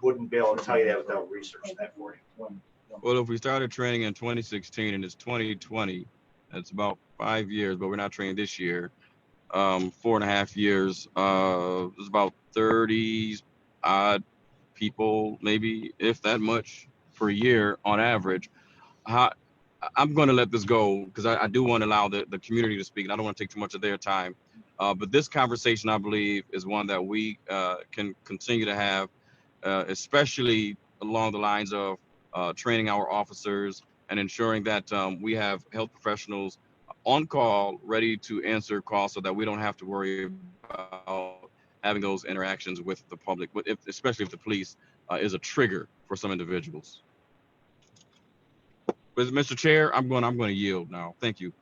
wouldn't be able to tell you that without researching that for you. Well, if we started training in 2016 and it's 2020, that's about 5 years, but we're not trained this year. 4.5 years, there's about 30 odd people, maybe if that much per year on average. I'm going to let this go because I do want to allow the community to speak, and I don't want to take too much of their time. But this conversation, I believe, is one that we can continue to have, especially along the lines of training our officers and ensuring that we have health professionals on call, ready to answer calls so that we don't have to worry about having those interactions with the public, but especially if the police is a trigger for some individuals. But Mr. Chair, I'm going to yield now. Thank you.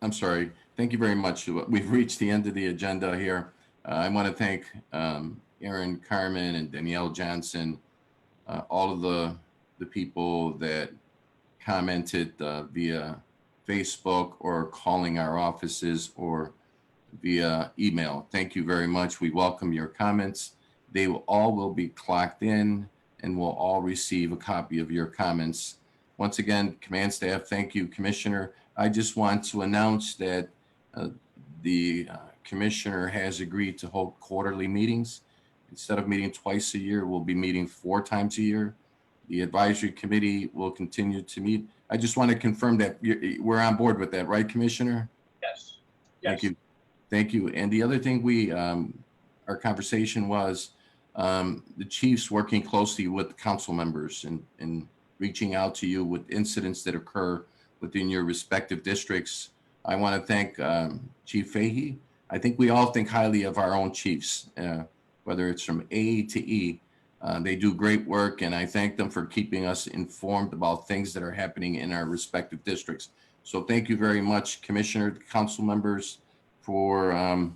I'm sorry. Thank you very much. We've reached the end of the agenda here. I want to thank Aaron Carmen and Danielle Johnson, all of the people that commented via Facebook or calling our offices or via email. Thank you very much. We welcome your comments. They will be clocked in and will all receive a copy of your comments. Once again, command staff, thank you, Commissioner. I just want to announce that the commissioner has agreed to hold quarterly meetings. Instead of meeting twice a year, we'll be meeting 4 times a year. The advisory committee will continue to meet. I just want to confirm that we're on board with that, right, Commissioner? Yes. Thank you. Thank you. And the other thing our conversation was the chiefs working closely with council members and reaching out to you with incidents that occur within your respective districts. I want to thank Chief Fahey. I think we all think highly of our own chiefs, whether it's from A to E. They do great work, and I thank them for keeping us informed about things that are happening in our respective districts. So thank you very much, Commissioner, council members, for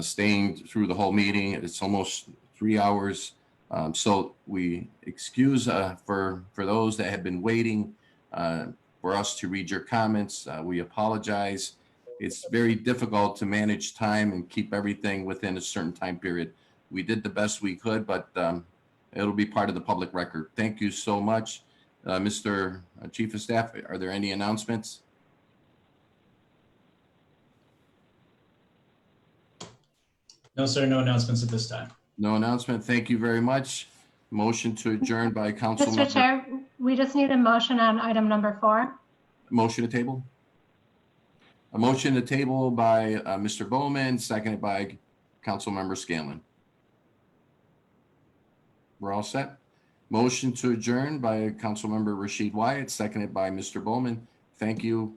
staying through the whole meeting. It's almost 3 hours. So we excuse for those that have been waiting for us to read your comments. We apologize. It's very difficult to manage time and keep everything within a certain time period. We did the best we could, but it'll be part of the public record. Thank you so much. Mr. Chief of Staff, are there any announcements? No, sir, no announcements at this time. No announcement. Thank you very much. Motion to adjourn by council Mr. member. Chair, we just need a motion on item number 4. Motion to table. A motion to table by Mr. Bowman, seconded by council member Scanlon. We're all set. Motion to adjourn by council member Rashid Wyatt, seconded by Mr. Bowman. Thank you.